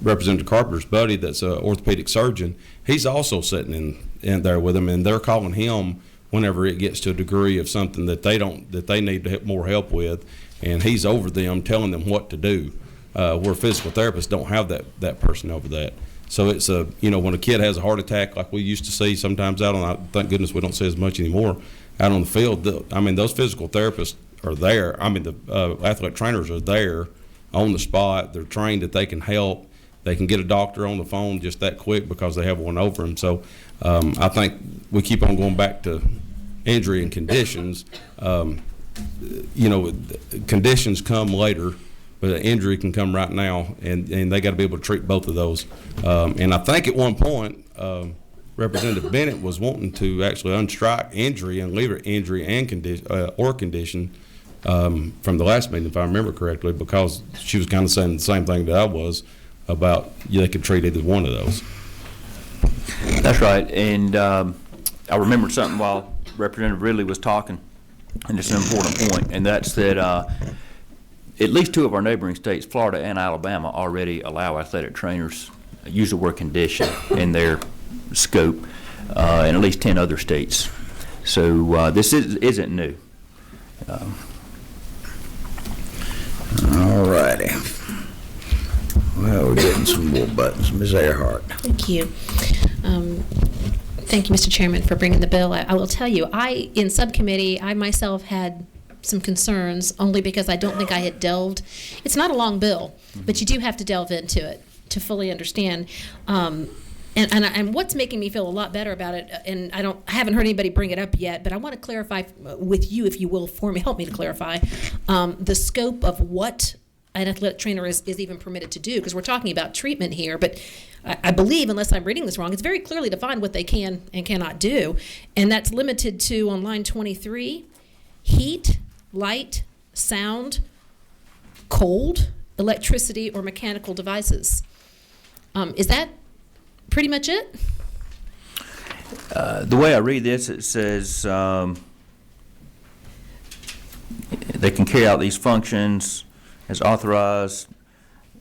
Representative Carpenter's buddy, that's an orthopedic surgeon. He's also sitting in there with them, and they're calling him whenever it gets to a degree of something that they need to have more help with, and he's over them, telling them what to do. Where physical therapists don't have that person over that. So it's when a kid has a heart attack, like we used to see sometimes out on, thank goodness we don't see as much anymore, out on the field. Those physical therapists are there. The athletic trainers are there on the spot. They're trained that they can help. They can get a doctor on the phone just that quick because they have one over them. So I think we keep on going back to injury and conditions. Conditions come later, but an injury can come right now, and they got to be able to treat both of those. And I think at one point, Representative Bennett was wanting to actually unstrike injury and leave it injury and condition from the last meeting, if I remember correctly, because she was kind of saying the same thing that I was about. They could treat either one of those. That's right, and I remembered something while Representative Ridley was talking, and it's an important point, and that's that. At least two of our neighboring states, Florida and Alabama, already allow athletic trainers use the word condition in their scope, and at least 10 other states. So this isn't new. All righty. Well, we're getting some more buttons. Ms. Earhart. Thank you. Thank you, Mr. Chairman, for bringing the bill. I will tell you, in subcommittee, I myself had some concerns, only because I don't think I had delved. It's not a long bill, but you do have to delve into it to fully understand. And what's making me feel a lot better about it, and I haven't heard anybody bring it up yet, but I want to clarify with you, if you will, for me, help me to clarify the scope of what an athletic trainer is even permitted to do, because we're talking about treatment here, but I believe, unless I'm reading this wrong, it's very clearly defined what they can and cannot do, and that's limited to, on line 23, heat, light, sound, cold, electricity, or mechanical devices. Is that pretty much it? The way I read this, it says they can carry out these functions as authorized,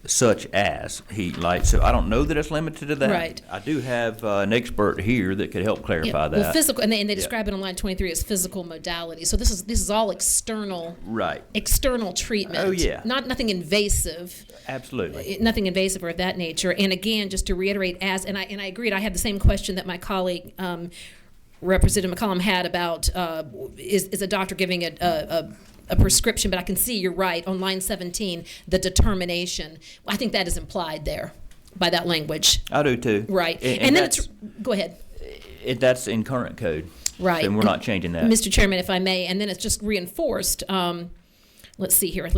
such as heat, light. So I don't know that it's limited to that. Right. I do have an expert here that could help clarify that. Well, physical, and they describe it on line 23 as physical modality. So this is all external. Right. External treatment. Oh, yeah. Nothing invasive. Absolutely. Nothing invasive or of that nature. And again, just to reiterate, and I agreed. I had the same question that my colleague, Representative McCollum, had about is a doctor giving a prescription, but I can see you're right on line 17, the determination. I think that is implied there by that language. I do too. Right. And then go ahead. That's in current code. Right. And we're not changing that. Mr. Chairman, if I may, and then it's just reinforced. Let's see here.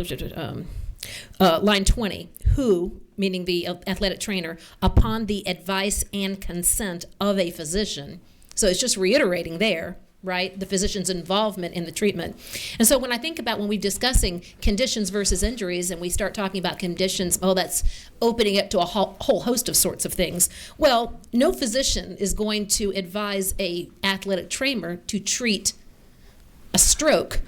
Line 20, who, meaning the athletic trainer, upon the advice and consent of a physician. So it's just reiterating there, right, the physician's involvement in the treatment. And so when I think about when we're discussing conditions versus injuries and we start talking about conditions, that's opening up to a whole host of sorts of things. Well, no physician is going to advise a athletic trainer to treat a stroke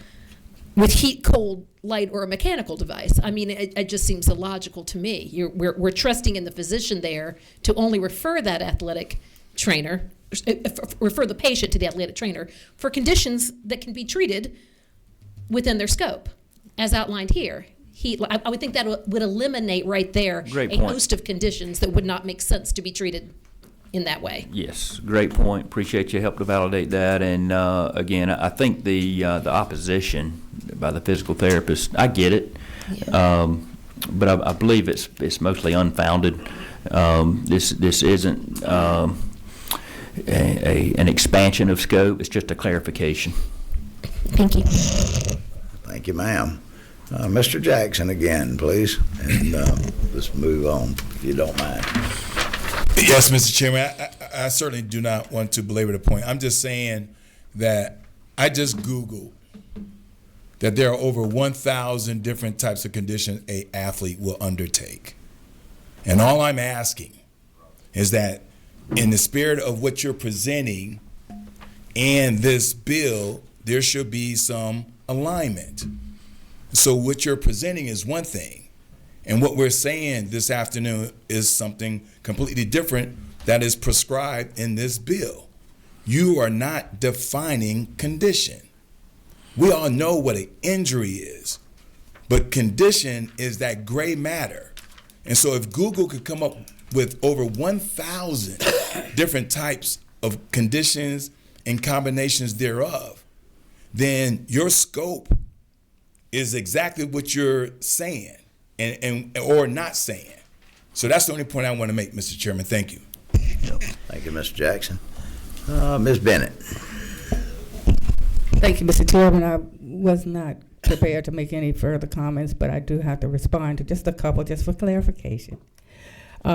with heat, cold, light, or a mechanical device. I mean, it just seems illogical to me. We're trusting in the physician there to only refer that athletic trainer, refer the patient to the athletic trainer for conditions that can be treated within their scope, as outlined here. heat. I would think that would eliminate right there Great a point. host of conditions that would not make sense to be treated in that way. Yes, great point. Appreciate you help to validate that. And again, I think the opposition by the physical therapist, I get it, but I believe it's mostly unfounded. This isn't an expansion of scope. It's just a clarification. Thank you. Thank you, ma'am. Mr. Jackson again, please, and let's move on, if you don't mind. Yes, Mr. Chairman, I certainly do not want to belabor the point. I'm just saying that I just Googled that there are over 1,000 different types of conditions an athlete will undertake. And all I'm asking is that in the spirit of what you're presenting and this bill, there should be some alignment. So what you're presenting is one thing, and what we're saying this afternoon is something completely different that is prescribed in this bill. You are not defining condition. We all know what an injury is, but condition is that gray matter. And so if Google could come up with over 1,000 different types of conditions and combinations thereof, then your scope is exactly what you're saying and or not saying. So that's the only point I want to make, Mr. Chairman. Thank you. Thank you, Mr. Jackson. Ms. Bennett. Thank you, Mr. Chairman. I was not prepared to make any further comments, but I do have to respond to just a couple, just for clarification.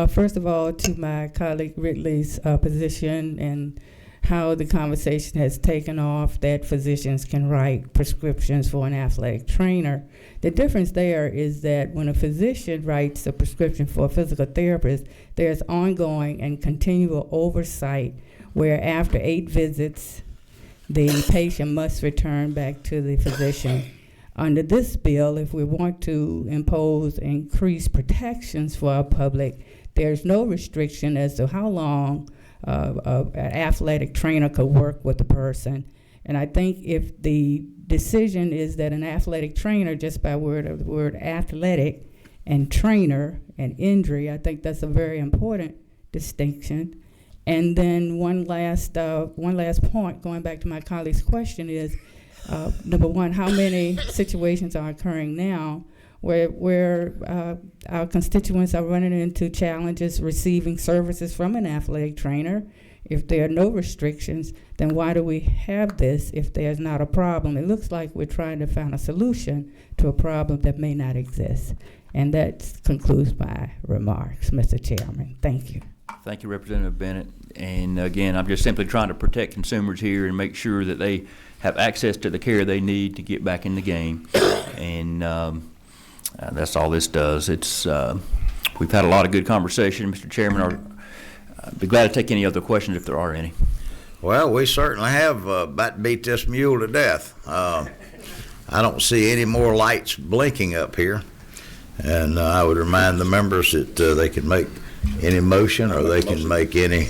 First of all, to my colleague Ridley's position and how the conversation has taken off that physicians can write prescriptions for an athletic trainer. The difference there is that when a physician writes a prescription for a physical therapist, there's ongoing and continual oversight where after 8 visits, the patient must return back to the physician. Under this bill, if we want to impose increased protections for our public, there's no restriction as to how long an athletic trainer could work with the person. And I think if the decision is that an athletic trainer, just by the word athletic and trainer and injury, I think that's a very important distinction. And then one last point, going back to my colleague's question, is number one, how many situations are occurring now where our constituents are running into challenges receiving services from an athletic trainer? If there are no restrictions, then why do we have this if there's not a problem? It looks like we're trying to find a solution to a problem that may not exist. And that concludes my remarks, Mr. Chairman. Thank you. Thank you, Representative Bennett. And again, I'm just simply trying to protect consumers here and make sure that they have access to the care they need to get back in the game. And that's all this does. It's we've had a lot of good conversation, Mr. Chairman. I'd be glad to take any other questions if there are any. Well, we certainly have about to beat this mule to death. I don't see any more lights blinking up here. And I would remind the members that they can make any motion or they can make any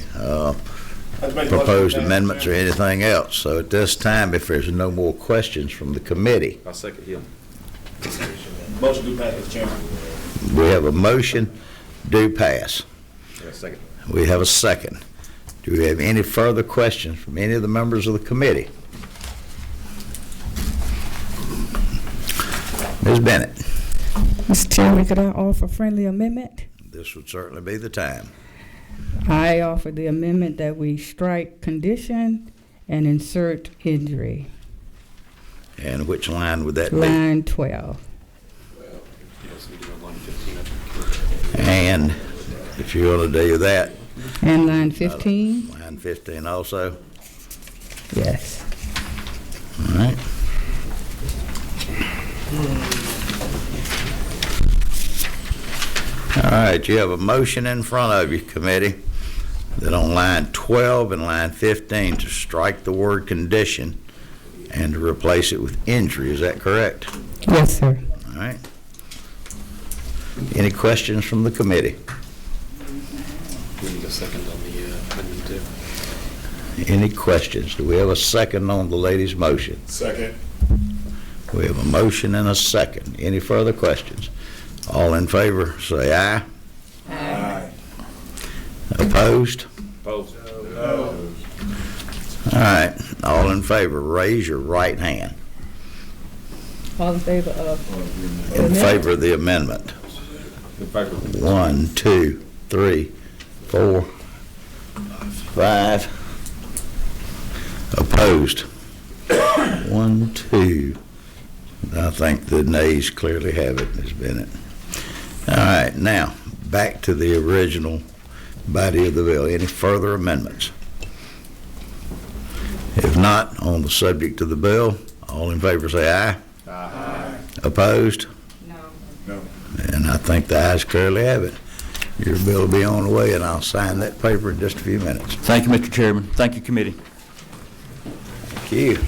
proposed amendments or anything else. So at this time, if there's no more questions from the committee. I'll second him. Motion do pass, Mr. Chairman. We have a motion, do pass. Yeah, second. We have a second. Do we have any further questions from any of the members of the committee? Ms. Bennett. Mr. Chairman, could I offer a friendly amendment? This would certainly be the time. I offer the amendment that we strike condition and insert injury. And which line would that be? Line 12. And if you want to do that. And line 15? Line 15 also? Yes. All right. All right, you have a motion in front of you, committee, that on line 12 and line 15 to strike the word condition and to replace it with injury. Is that correct? Yes, sir. All right. Any questions from the committee? We need a second on the amendment too. Any questions? Do we have a second on the lady's motion? Second. We have a motion and a second. Any further questions? All in favor, say aye. Aye. Opposed? Opposed. All right, all in favor, raise your right hand. All in favor of? In favor of the amendment. In favor. 1, 2, 3, 4, 5. Opposed? 1, 2. I think the nays clearly have it, Ms. Bennett. All right, now, back to the original body of the bill. Any further amendments? If not, on the subject of the bill, all in favor say aye. Aye. Opposed? No. And I think the ayes clearly have it. Your bill will be on the way, and I'll sign that paper in just a few minutes. Thank you, Mr. Chairman. Thank you, committee. Thank you.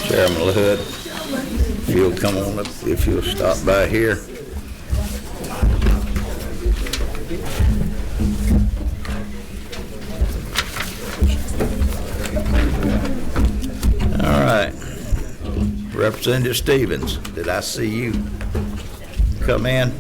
Chairman LaHood, if you'll come on up, if you'll stop by here. All right. Representative Stevens, did I see you come in?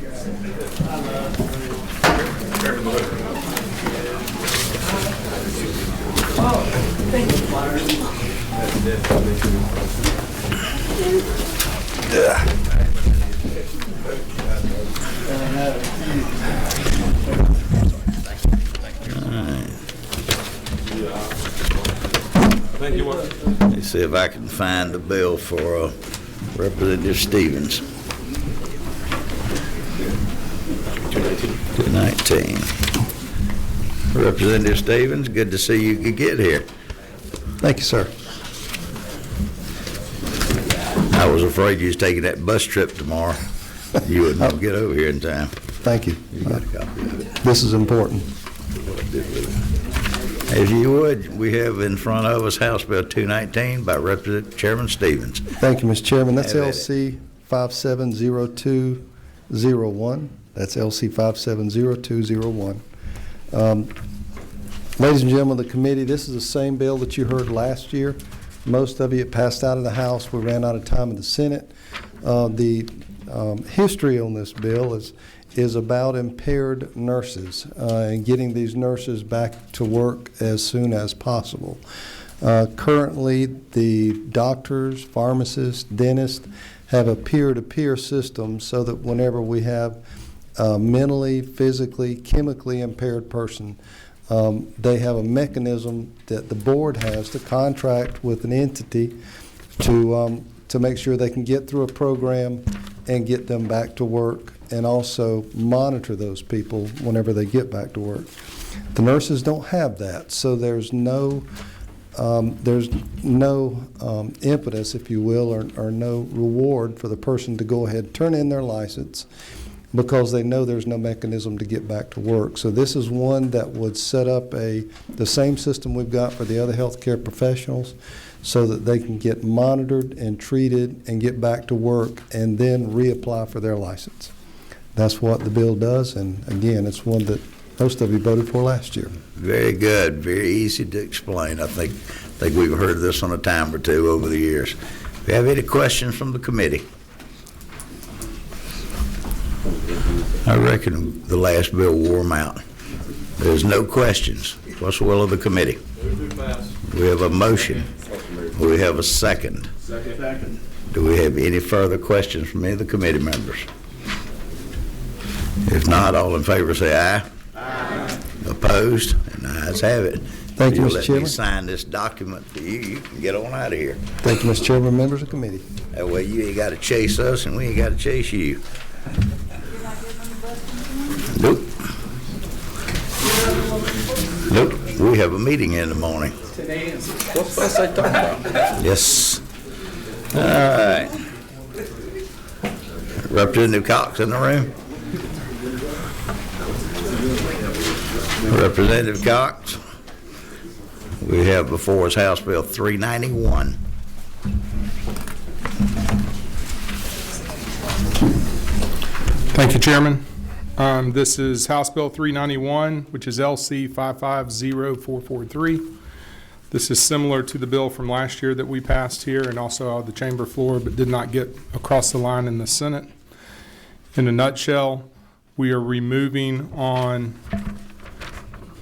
Let's see if I can find the bill for Representative Stevens. 219. Representative Stevens, good to see you could get here. Thank you, sir. I was afraid you was taking that bus trip tomorrow. You wouldn't get over here in time. Thank you. You got a copy of it. This is important. As you would, we have in front of us House Bill 219 by Representative Chairman Stevens. Thank you, Mr. Chairman. That's Have at it. LC 570201. That's LC 570201. Ladies and gentlemen of the committee, this is the same bill that you heard last year. Most of it passed out of the House. We ran out of time in the Senate. The history on this bill is about impaired nurses and getting these nurses back to work as soon as possible. Currently, the doctors, pharmacists, dentists have a peer-to-peer system so that whenever we have a mentally, physically, chemically impaired person, they have a mechanism that the board has to contract with an entity to make sure they can get through a program and get them back to work, and also monitor those people whenever they get back to work. The nurses don't have that, so there's no impetus, if you will, or no reward for the person to go ahead and turn in their license, because they know there's no mechanism to get back to work. So this is one that would set up the same system we've got for the other healthcare professionals, so that they can get monitored and treated and get back to work and then reapply for their license. That's what the bill does, and again, it's one that most of you voted for last year. Very good, very easy to explain. I think we've heard this one a time or two over the years. Do you have any questions from the committee? I reckon the last bill wore them out. There's no questions. What's the will of the committee? We have a motion. We have a second. Second. Do we have any further questions from any of the committee members? If not, all in favor say aye. Aye. Opposed? And the ayes have it. Thank you, You'll Mr. let me Chairman. sign this document for you. You can get on out of here. Thank you, Mr. Chairman, members of the committee. That way you ain't got to chase us and we ain't got to chase you. Nope. Nope. We have a meeting in the morning. What's else I talking about? Yes. All right. Representative Cox in the room? Representative Cox? We have before us House Bill 391. Thank you, Chairman. This is House Bill 391, which is LC 550443. This is similar to the bill from last year that we passed here and also on the chamber floor, but did not get across the line in the Senate. In a nutshell, we are removing on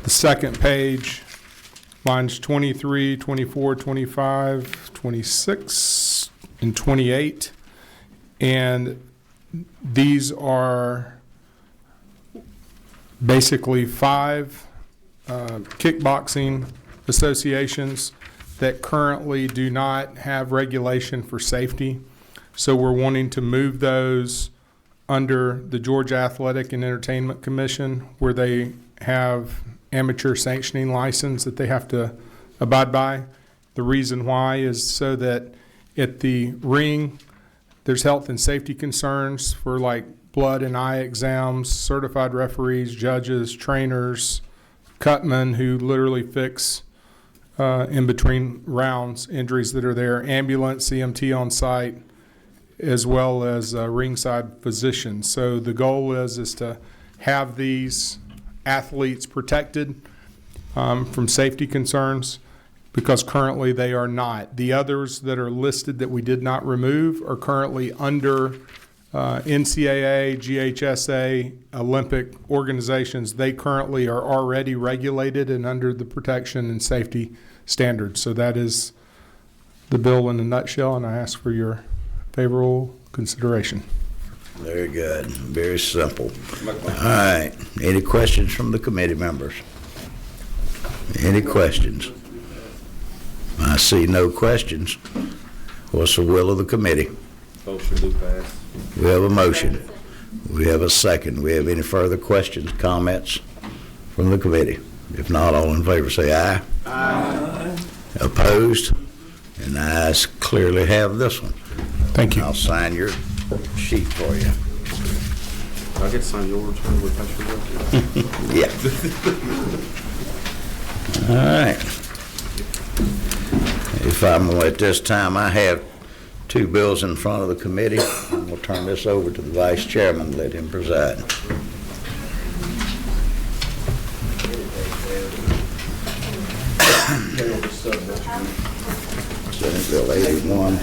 the second page lines 23, 24, 25, 26, and 28. And these are basically 5 kickboxing associations that currently do not have regulation for safety. So we're wanting to move those under the Georgia Athletic and Entertainment Commission, where they have amateur sanctioning license that they have to abide by. The reason why is so that at the ring, there's health and safety concerns for like blood and eye exams, certified referees, judges, trainers, cutmen who literally fix in between rounds injuries that are there, ambulance, CMT on site, as well as ringside physicians. So the goal is to have these athletes protected from safety concerns, because currently they are not. The others that are listed that we did not remove are currently under NCAA, GHSA, Olympic organizations. They currently are already regulated and under the protection and safety standards. So that is the bill in a nutshell, and I ask for your favorable consideration. Very good. Very simple. All right. Any questions from the committee members? Any questions? I see no questions. What's the will of the committee? Motion to pass. We have a motion. We have a second. We have any further questions, comments from the committee? If not, all in favor say aye. Aye. Opposed? And ayes clearly have this one. Thank you. I'll sign your sheet for you. I get to sign yours. Yeah. All right. If I'm at this time, I have 2 bills in front of the committee. We'll turn this over to the vice chairman and let him preside. Senate Bill 81.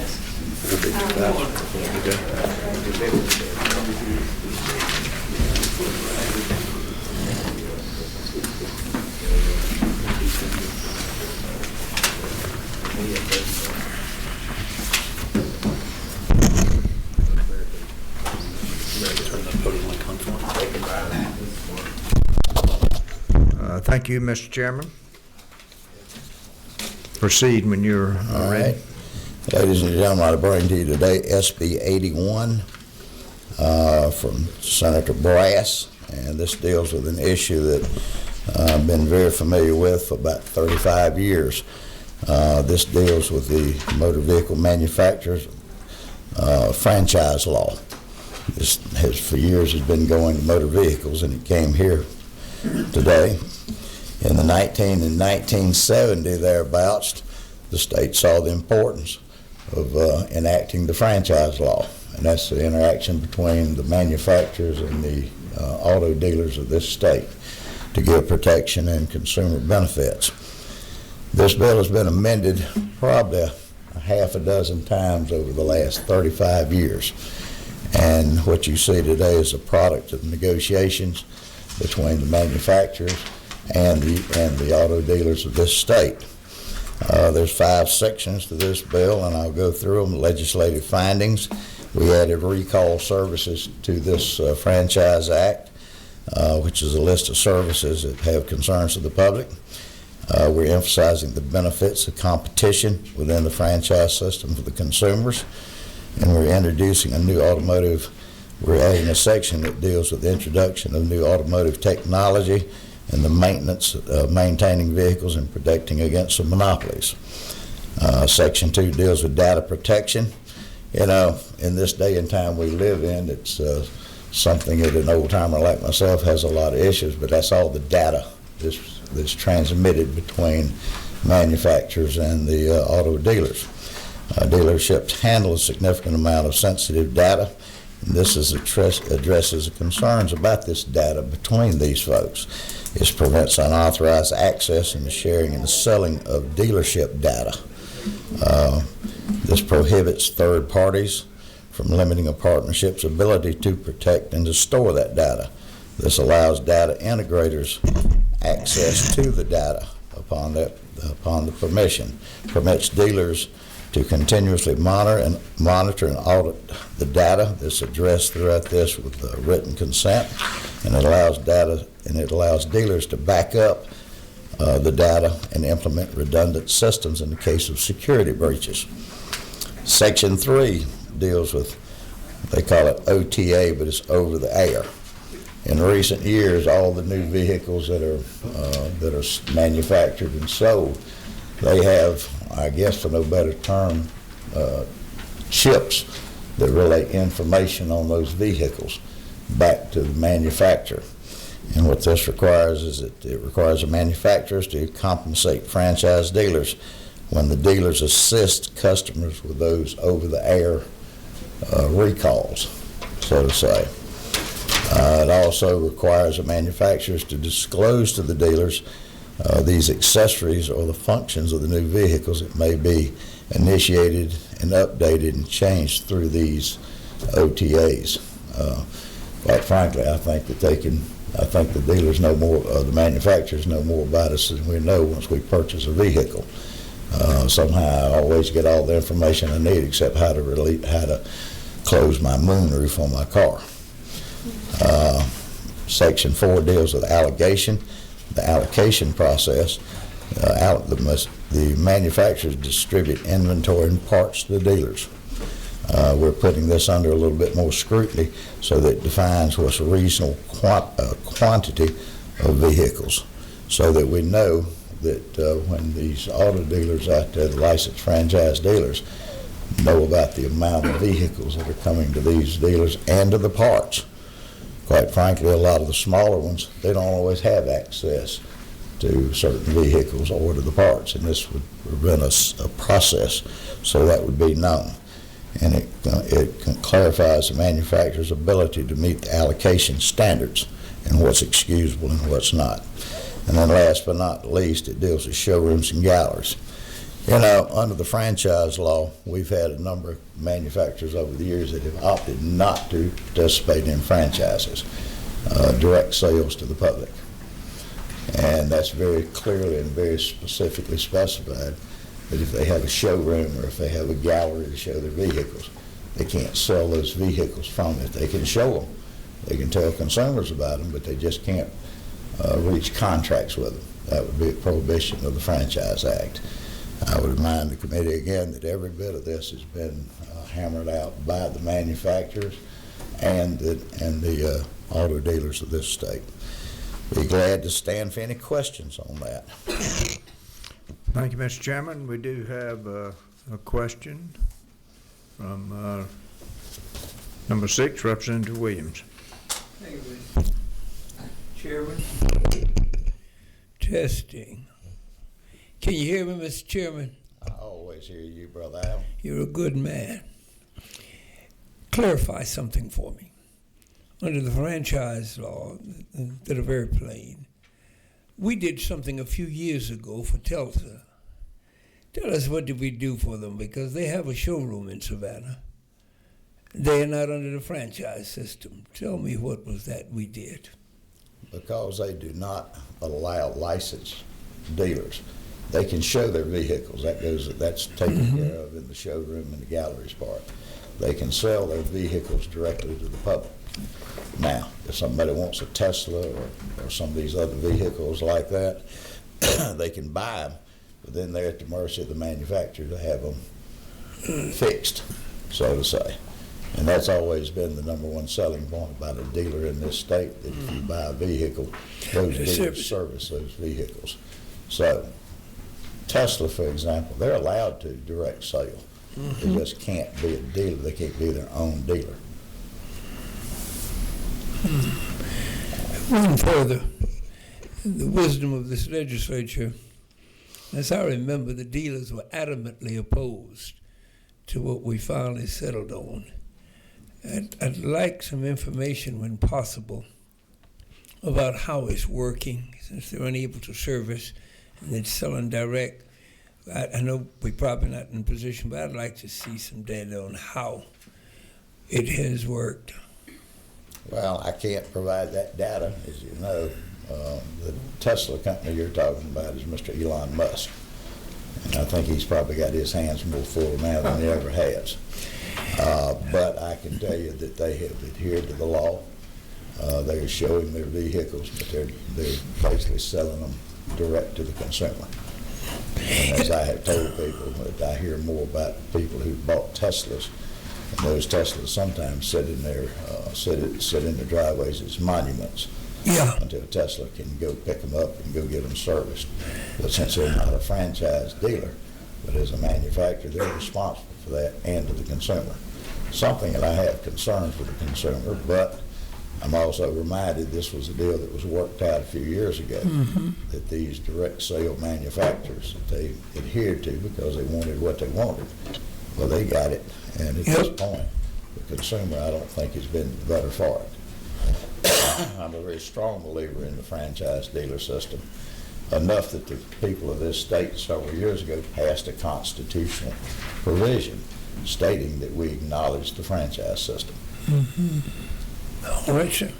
Thank you, Mr. Chairman. Proceed when you're ready. Ladies and gentlemen, I bring to you today SB 81 from Senator Brass, and this deals with an issue that I've been very familiar with for about 35 years. This deals with the motor vehicle manufacturers franchise law. This has for years has been going to motor vehicles, and it came here today. In the 1970 thereabouts, the state saw the importance of enacting the franchise law, and that's the interaction between the manufacturers and the auto dealers of this state to give protection and consumer benefits. This bill has been amended probably a half a dozen times over the last 35 years, and what you see today is a product of negotiations between the manufacturers and the auto dealers of this state. There's 5 sections to this bill, and I'll go through them. Legislative findings. We added recall services to this Franchise Act, which is a list of services that have concerns to the public. We're emphasizing the benefits of competition within the franchise system for the consumers, and we're introducing a new we're adding a section that deals with the introduction of new automotive technology and the maintenance of maintaining vehicles and protecting against the monopolies. Section 2 deals with data protection. You know, in this day and time we live in, it's something that an old timer like myself has a lot of issues, but that's all the data that's transmitted between manufacturers and the auto dealers. Dealerships handle a significant amount of sensitive data, And this addresses the concerns about this data between these folks. It prevents unauthorized access and the sharing and the selling of dealership data. This prohibits third parties from limiting a partnership's ability to protect and to store that data. This allows data integrators access to the data upon the permission, permits dealers to continuously monitor and audit the data that's addressed throughout this with written consent, and it allows dealers to back up the data and implement redundant systems in the case of security breaches. Section 3 deals with, they call it OTA, but it's over the air. In recent years, all the new vehicles that are manufactured and sold, they have, I guess for no better term, chips that relay information on those vehicles back to the manufacturer. And what this requires is that it requires the manufacturers to compensate franchise dealers when the dealers assist customers with those over-the-air recalls, so to say. It also requires the manufacturers to disclose to the dealers these accessories or the functions of the new vehicles that may be initiated and updated and changed through these OTAs. Quite frankly, I think the dealers know more, the manufacturers know more about us than we know once we purchase a vehicle. Somehow I always get all the information I need except how to close my moonroof on my car. Section 4 deals with allocation. The allocation process, the manufacturers distribute inventory and parts to the dealers. We're putting this under a little bit more scrutiny so that it defines what's a reasonable quantity of vehicles, so that we know that when these auto dealers out there, the licensed franchise dealers, know about the amount of vehicles that are coming to these dealers and to the parts. Quite frankly, a lot of the smaller ones, they don't always have access to certain vehicles or to the parts, and this would prevent a process so that would be known. And it clarifies the manufacturer's ability to meet the allocation standards and what's excusable and what's not. And then last but not least, it deals with showrooms and galleries. You know, under the franchise law, we've had a number of manufacturers over the years that have opted not to participate in franchises, direct sales to the public. And that's very clearly and very specifically specified that if they have a showroom or if they have a gallery to show their vehicles, they can't sell those vehicles from it. They can show them. They can tell consumers about them, but they just can't reach contracts with them. That would be a prohibition of the Franchise Act. I would remind the committee again that every bit of this has been hammered out by the manufacturers and the auto dealers of this state. Be glad to stand for any questions on that. Thank you, Mr. Chairman. We do have a question from number 6, Representative Williams. Thank you, Mr. Chairman. Testing. Can you hear me, Mr. Chairman? I always hear you, Brother Al. You're a good man. Clarify something for me. Under the franchise law, that are very plain, we did something a few years ago for Telsa. Tell us, what did we do for them? Because they have a showroom in Savannah. They are not under the franchise system. Tell me, what was that we did? Because they do not allow licensed dealers. They can show their vehicles. That's taken care of in the showroom and the galleries part. They can sell their vehicles directly to the public. Now, if somebody wants a Tesla or some of these other vehicles like that, they can buy them, but then they're at the mercy of the manufacturer to have them fixed, so to say. And that's always been the number one selling point about a dealer in this state, that if you buy a vehicle, those dealers service those vehicles. So, Tesla, for example, they're allowed to direct sale. They just can't be a dealer. They can't be their own dealer. One further, the wisdom of this legislature, as I remember, the dealers were adamantly opposed to what we finally settled on. I'd like some information when possible about how it's working, since they're unable to service and it's selling direct. I know we're probably not in a position, but I'd like to see some data on how it has worked. Well, I can't provide that data. As you know, the Tesla company you're talking about is Mr. Elon Musk. And I think he's probably got his hands more full now than he ever has. But I can tell you that they have adhered to the law. They're showing their vehicles, but they're basically selling them direct to the consumer. And as I have told people, that I hear more about people who bought Teslas, and those Teslas sometimes sit in their driveways as monuments. Yeah. Until Tesla can go pick them up and go get them serviced. But since they're not a franchise dealer, but as a manufacturer, they're responsible for that and to the consumer. Something that I have concerns with the consumer, but I'm also reminded this was a deal that was worked out a few years ago, that these direct sale manufacturers that they adhered to because they wanted what they wanted. Well, they got it, and at this point, the consumer, I don't think, has been better for it. I'm a very strong believer in the franchise dealer system, enough that the people of this state several years ago passed a constitutional provision stating that we acknowledge the franchise system. All right, sir.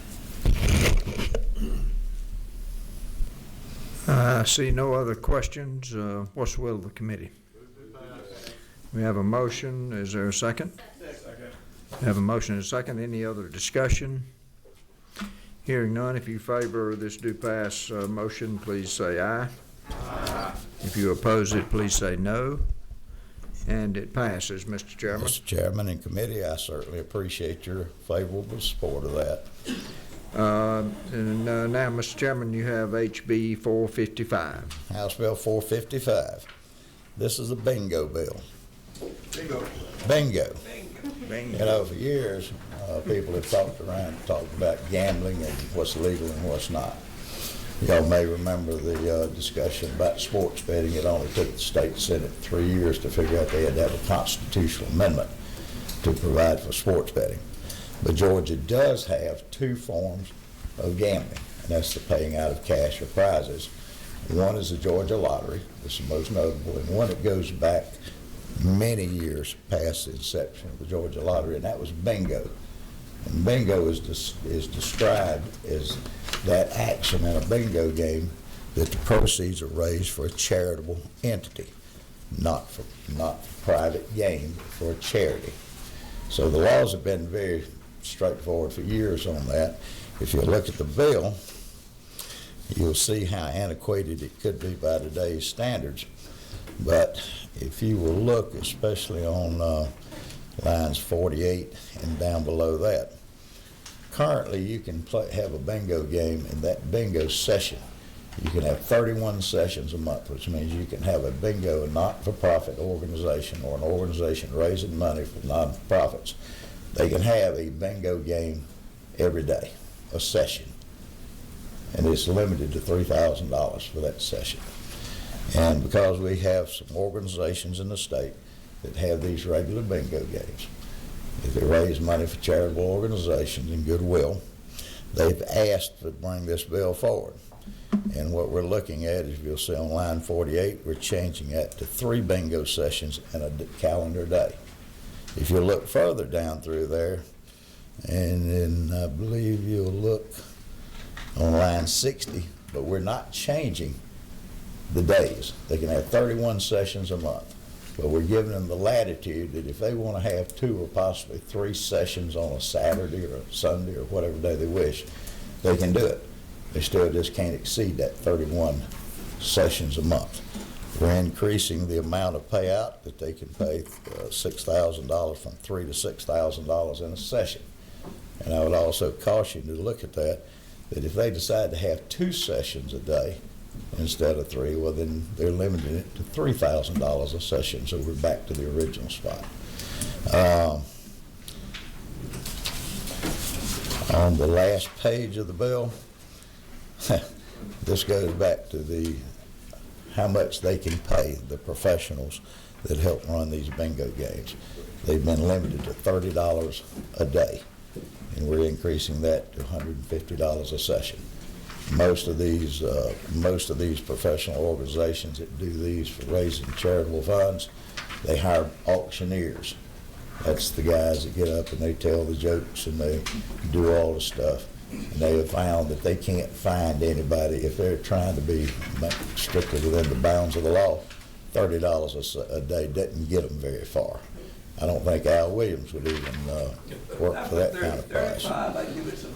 I see no other questions. What's the will of the committee? We have a motion. Is there a second? Second. We have a motion and a second. Any other discussion? Hearing none, if you favor this do pass motion, please say aye. Aye. If you oppose it, please say no. And it passes, Mr. Chairman. Mr. Chairman and committee, I certainly appreciate your favorable support of that. Now, Mr. Chairman, you have HB 455. House Bill 455. This is a bingo bill. Bingo. Bingo. Bingo. You know, for years, people have talked about gambling and what's legal and what's not. Y'all may remember the discussion about sports betting. It only took the state Senate 3 years to figure out they had to have a constitutional amendment to provide for sports betting. But Georgia does have two forms of gambling, and that's the paying out of cash or prizes. One is the Georgia lottery, that's the most notable, and one that goes back many years past the inception of the Georgia lottery, and that was bingo. And bingo is described as that action in a bingo game that the proceeds are raised for a charitable entity, not for private gain, but for a charity. So the laws have been very straightforward for years on that. If you look at the bill, you'll see how antiquated it could be by today's standards. But if you will look, especially on lines 48 and down below that, currently you can have a bingo game in that bingo session. You can have 31 sessions a month, which means you can have a bingo not-for-profit organization or an organization raising money for non-profits. They can have a bingo game every day, a session. And it's limited to $3,000 for that session. And because we have some organizations in the state that have these regular bingo games, if they raise money for charitable organizations and goodwill, they've asked to bring this bill forward. And what we're looking at, as you'll see on line 48, we're changing that to 3 bingo sessions in a calendar day. If you look further down through there, and then I believe you'll look on line 60, but we're not changing the days. They can have 31 sessions a month, but we're giving them the latitude that if they want to have 2 or possibly 3 sessions on a Saturday or a Sunday or whatever day they wish, they can do it. They still just can't exceed that 31 sessions a month. We're increasing the amount of payout that they can pay, $6,000 from $3,000 to $6,000 in a session. And I would also caution you to look at that if they decide to have 2 sessions a day instead of 3, well, then they're limiting it to $3,000 a session, so we're back to the original spot. On the last page of the bill, this goes back to how much they can pay the professionals that help run these bingo games. they've been limited to $30 a day, and we're increasing that to $150 a session. Most of these professional organizations that do these for raising charitable funds, they hire auctioneers. That's the guys that get up and they tell the jokes and they do all the stuff. And they have found that they can't find anybody, if they're trying to be strictly within the bounds of the law, $30 a day doesn't get them very far. I don't think Al Williams would even work for that kind of price.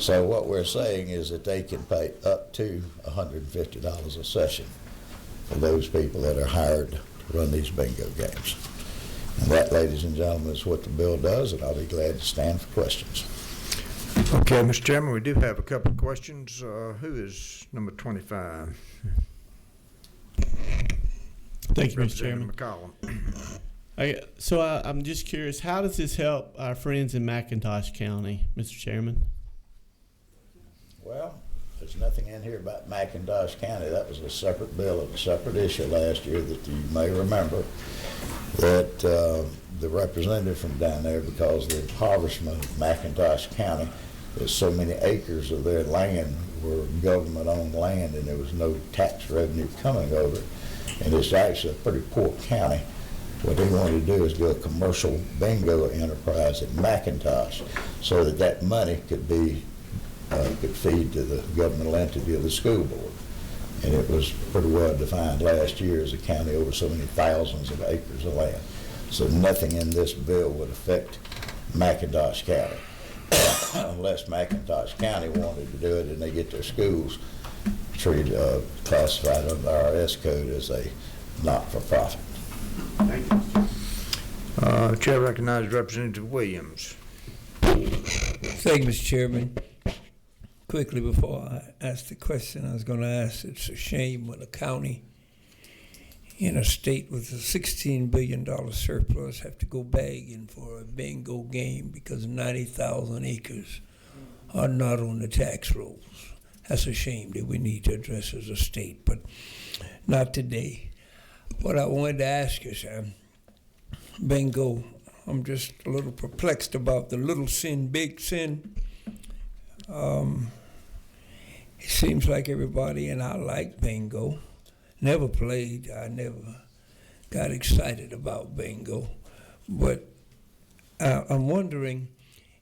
So what we're saying is that they can pay up to $150 a session for those people that are hired to run these bingo games. And that, ladies and gentlemen, is what the bill does, and I'll be glad to stand for questions. Okay, Mr. Chairman, we do have a couple of questions. Who is number 25? Thank you, Mr. Chairman. McCollum. I'm just curious, how does this help our friends in McIntosh County, Mr. Chairman? Well, there's nothing in here about McIntosh County. That was a separate bill and a separate issue last year that you may remember, that the representative from down there, because the impoverishment of McIntosh County, there's so many acres of their land were government-owned land, and there was no tax revenue coming over it. And it's actually a pretty poor county. What they wanted to do is do a commercial bingo enterprise at McIntosh, so that that money could be could feed to the governmental entity of the school board. And it was pretty well defined last year as a county over so many thousands of acres of land. So nothing in this bill would affect McIntosh County unless McIntosh County wanted to do it and they get their schools treated, classified under the IRS code as a not-for-profit. Thank you. Chair recognizes Representative Williams. Thank you, Mr. Chairman. Quickly, before I ask the question I was going to ask, it's a shame when a county in a state with a $16 billion surplus have to go begging for a bingo game because 90,000 acres are not on the tax rolls. That's a shame that we need to address as a state, but not today. What I wanted to ask is, bingo, I'm just a little perplexed about the little sin, big sin. It seems like everybody, and I like bingo, never played, I never got excited about bingo, but I'm wondering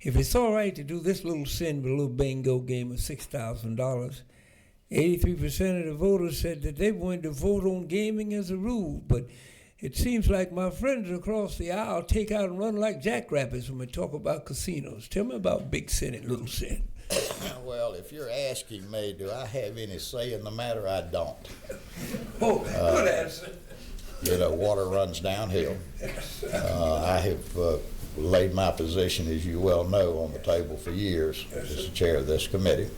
if it's all right to do this little sin with a little bingo game of $6,000. 83% of the voters said that they wanted to vote on gaming as a rule, but it seems like my friends across the aisle take out and run like jackrabbits when we talk about casinos. Tell me about big sin and little sin. Well, if you're asking me, do I have any say in the matter? I don't. Oh, good answer. You know, water runs downhill. I have laid my position, as you well know, on the table for years as the chair of this committee.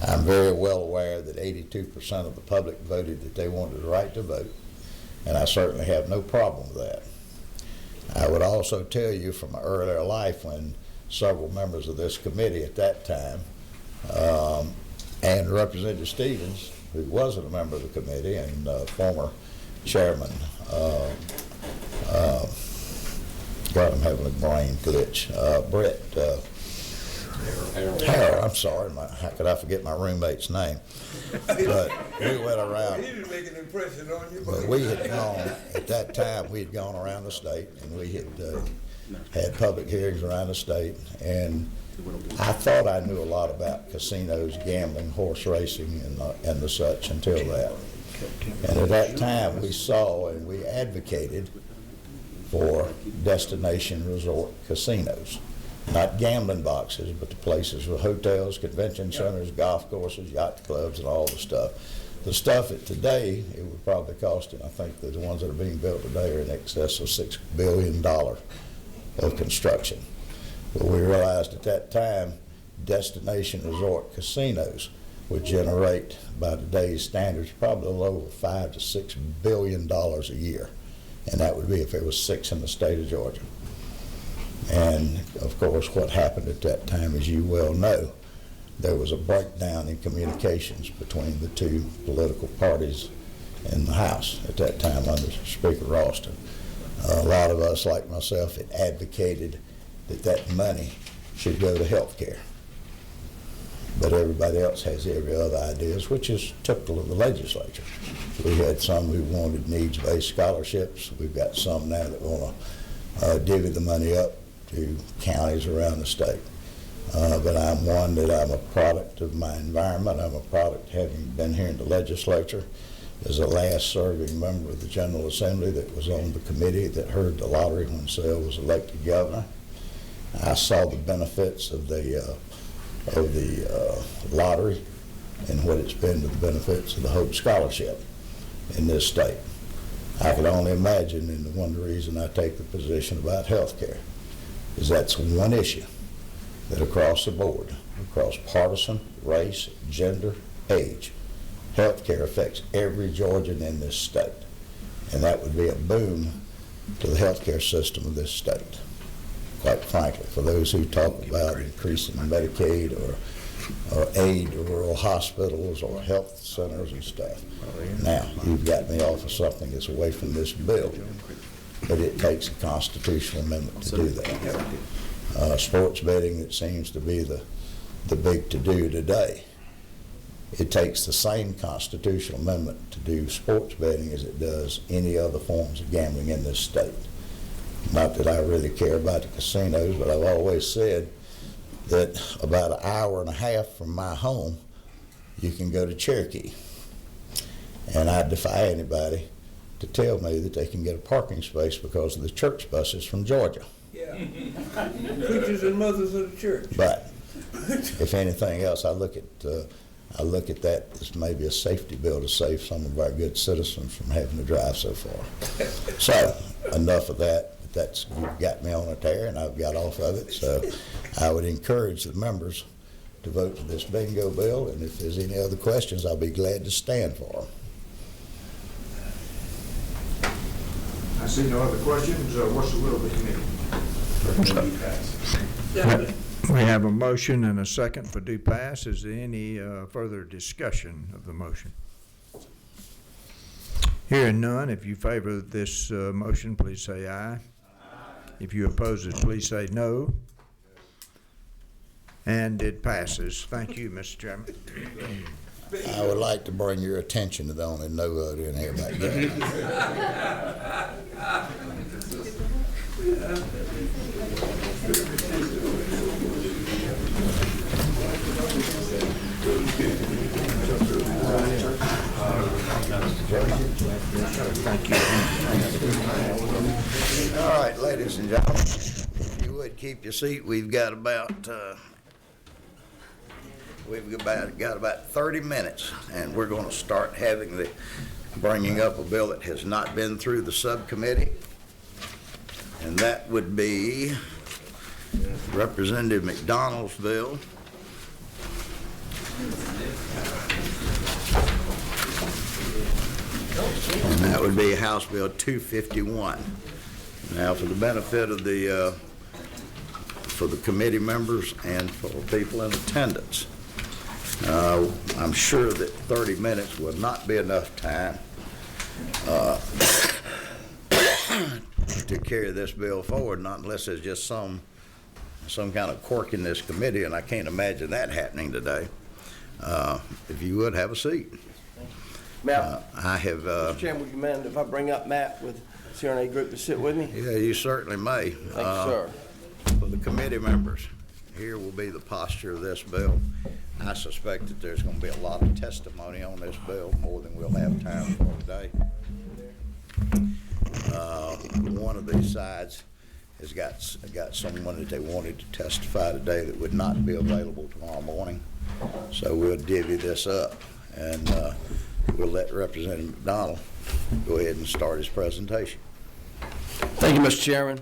I'm very well aware that 82% of the public voted that they wanted the right to vote, and I certainly have no problem with that. I would also tell you from my earlier life when several members of this committee at that time, and Representative Stevens, who wasn't a member of the committee, and former chairman, God, I'm having a brain glitch, Brett Harrell, I'm sorry, how could I forget my roommate's name? But we went around. He didn't make an impression on you. But we had gone, at that time, we had gone around the state, and we had had public hearings around the state, and I thought I knew a lot about casinos, gambling, horse racing, and the such until that. And at that time, we saw and we advocated for destination resort casinos. Not gambling boxes, but the places with hotels, convention centers, golf courses, yacht clubs, and all the stuff. The stuff that today, it would probably cost, and I think that the ones that are being built today are in excess of $6 billion of construction. But we realized at that time, destination resort casinos would generate, by today's standards, probably a little over $5 to $6 billion a year. And that would be if there was 6 in the state of Georgia. And of course, what happened at that time, as you well know, there was a breakdown in communications between the two political parties in the House at that time under Speaker Ralston. A lot of us, like myself, had advocated that money should go to health care. But everybody else has every other ideas, which is typical of the legislature. We had some who wanted needs-based scholarships. We've got some now that want to divvy the money up to counties around the state. But I'm one that I'm a product of my environment. I'm a product having been here in the legislature as a last serving member of the General Assembly that was on the committee that heard the lottery when Sale was elected governor. I saw the benefits of the lottery and what it's been to the benefits of the Hope Scholarship in this state. I can only imagine, and one reason I take the position about health care is that's one issue that across the board, across partisan, race, gender, age, health care affects every Georgian in this state. And that would be a boom to the health care system of this state. Quite frankly, for those who talk about increasing Medicaid or aid to rural hospitals or health centers and stuff. Now, you've got me off of something that's away from this bill, but it takes a constitutional amendment to do that. Sports betting, it seems to be the big to-do today. It takes the same constitutional amendment to do sports betting as it does any other forms of gambling in this state. Not that I really care about the casinos, but I've always said that about an hour and a half from my home, you can go to Cherokee. And I defy anybody to tell me that they can get a parking space because of the church buses from Georgia. Yeah. Preachers and mothers of the church. But if anything else, I look at that as maybe a safety bill to save some of our good citizens from having to drive so far. So enough of that. You've got me on a tear, and I've got off of it. So I would encourage the members to vote for this bingo bill, and if there's any other questions, I'll be glad to stand for them. I see no other questions. What's the will of the committee? We have a motion and a second for due pass. Is there any further discussion of the motion? Hearing none, if you favor this motion, please say aye. If you oppose it, please say no. And it passes. Thank you, Mr. Chairman. I would like to bring your attention to the only no vote in here back there. Thank you. All right, ladies and gentlemen, if you would keep your seat, we've got about 30 minutes, and we're going to start having the bringing up a bill that has not been through the subcommittee, and that would be Representative McDonald's bill. And that would be House Bill 251. Now, for the benefit of for the committee members and for people in attendance, I'm sure that 30 minutes will not be enough time to carry this bill forward, not unless there's just some kind of quirk in this committee, and I can't imagine that happening today. If you would, have a seat. Matt, I have. Mr. Chairman, would you mind if I bring up Matt with the CRNA group to sit with me? Yeah, you certainly may. Thank you, sir. For the committee members, here will be the posture of this bill. I suspect that there's going to be a lot of testimony on this bill, more than we'll have time for today. One of these sides has got someone that they wanted to testify today that would not be available tomorrow morning. So we'll divvy this up, and we'll let Representative McDonald go ahead and start his presentation. Thank you, Mr. Chairman.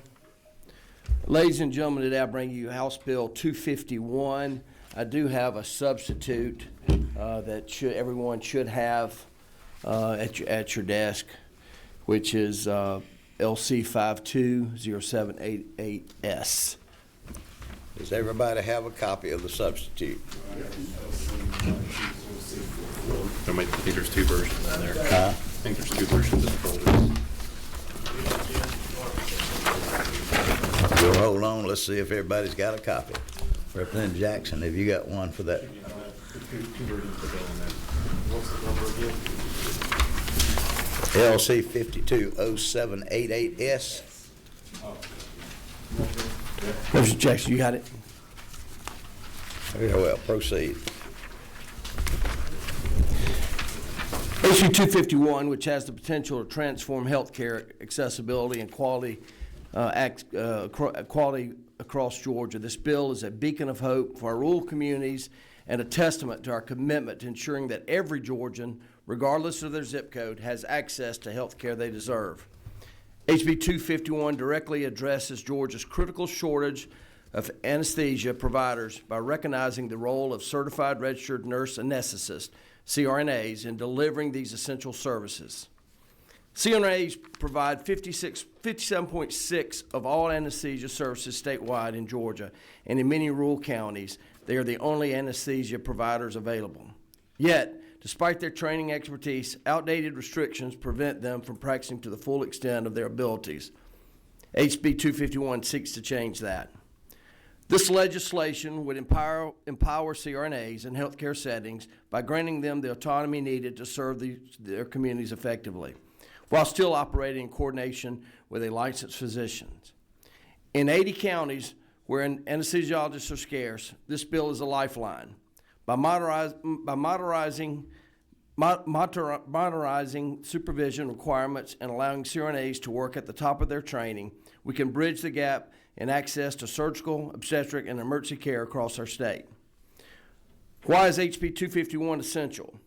Ladies and gentlemen, today I bring you House Bill 251. I do have a substitute that everyone should have at your desk, which is LC 520788S. Does everybody have a copy of the substitute? I think there's two versions in there. Huh? I think there's two versions of the folders. hold on, let's see if everybody's got a copy. Representative Jackson, have you got one for that? What's the number again? LC 520788S. Mr. Jackson, you got it? Very well, proceed. HB 251, which has the potential to transform healthcare accessibility and quality across Georgia. This bill is a beacon of hope for our rural communities and a testament to our commitment to ensuring that every Georgian, regardless of their zip code, has access to health care they deserve. HB 251 directly addresses Georgia's critical shortage of anesthesia providers by recognizing the role of certified registered nurse anesthetists, CRNAs, in delivering these essential services. CRNAs provide 57.6% of all anesthesia services statewide in Georgia, and in many rural counties, they are the only anesthesia providers available. Yet, despite their training expertise, outdated restrictions prevent them from practicing to the full extent of their abilities. HB 251 seeks to change that. This legislation would empower CRNAs in healthcare settings by granting them the autonomy needed to serve their communities effectively, while still operating in coordination with a licensed physician. In 80 counties where anesthesiologists are scarce, this bill is a lifeline. By modernizing supervision requirements and allowing CRNAs to work at the top of their training, we can bridge the gap in access to surgical, obstetric, and emergency care across our state. Why is HB 251 essential?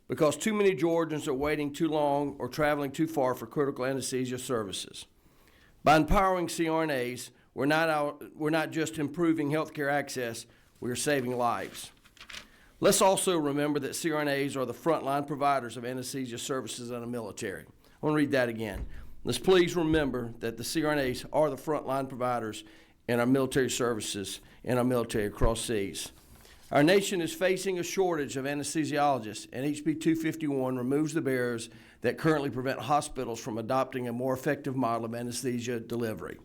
Because too many Georgians are waiting too long or traveling too far for critical anesthesia services. By empowering CRNAs, we're not just improving healthcare access, we are saving lives. Let's also remember that CRNAs are the frontline providers of anesthesia services in the military. I want to read that again. Let's please remember that the CRNAs are the frontline providers in our military services in our military across seas. Our nation is facing a shortage of anesthesiologists, and HB 251 removes the barriers that currently prevent hospitals from adopting a more effective model of anesthesia delivery.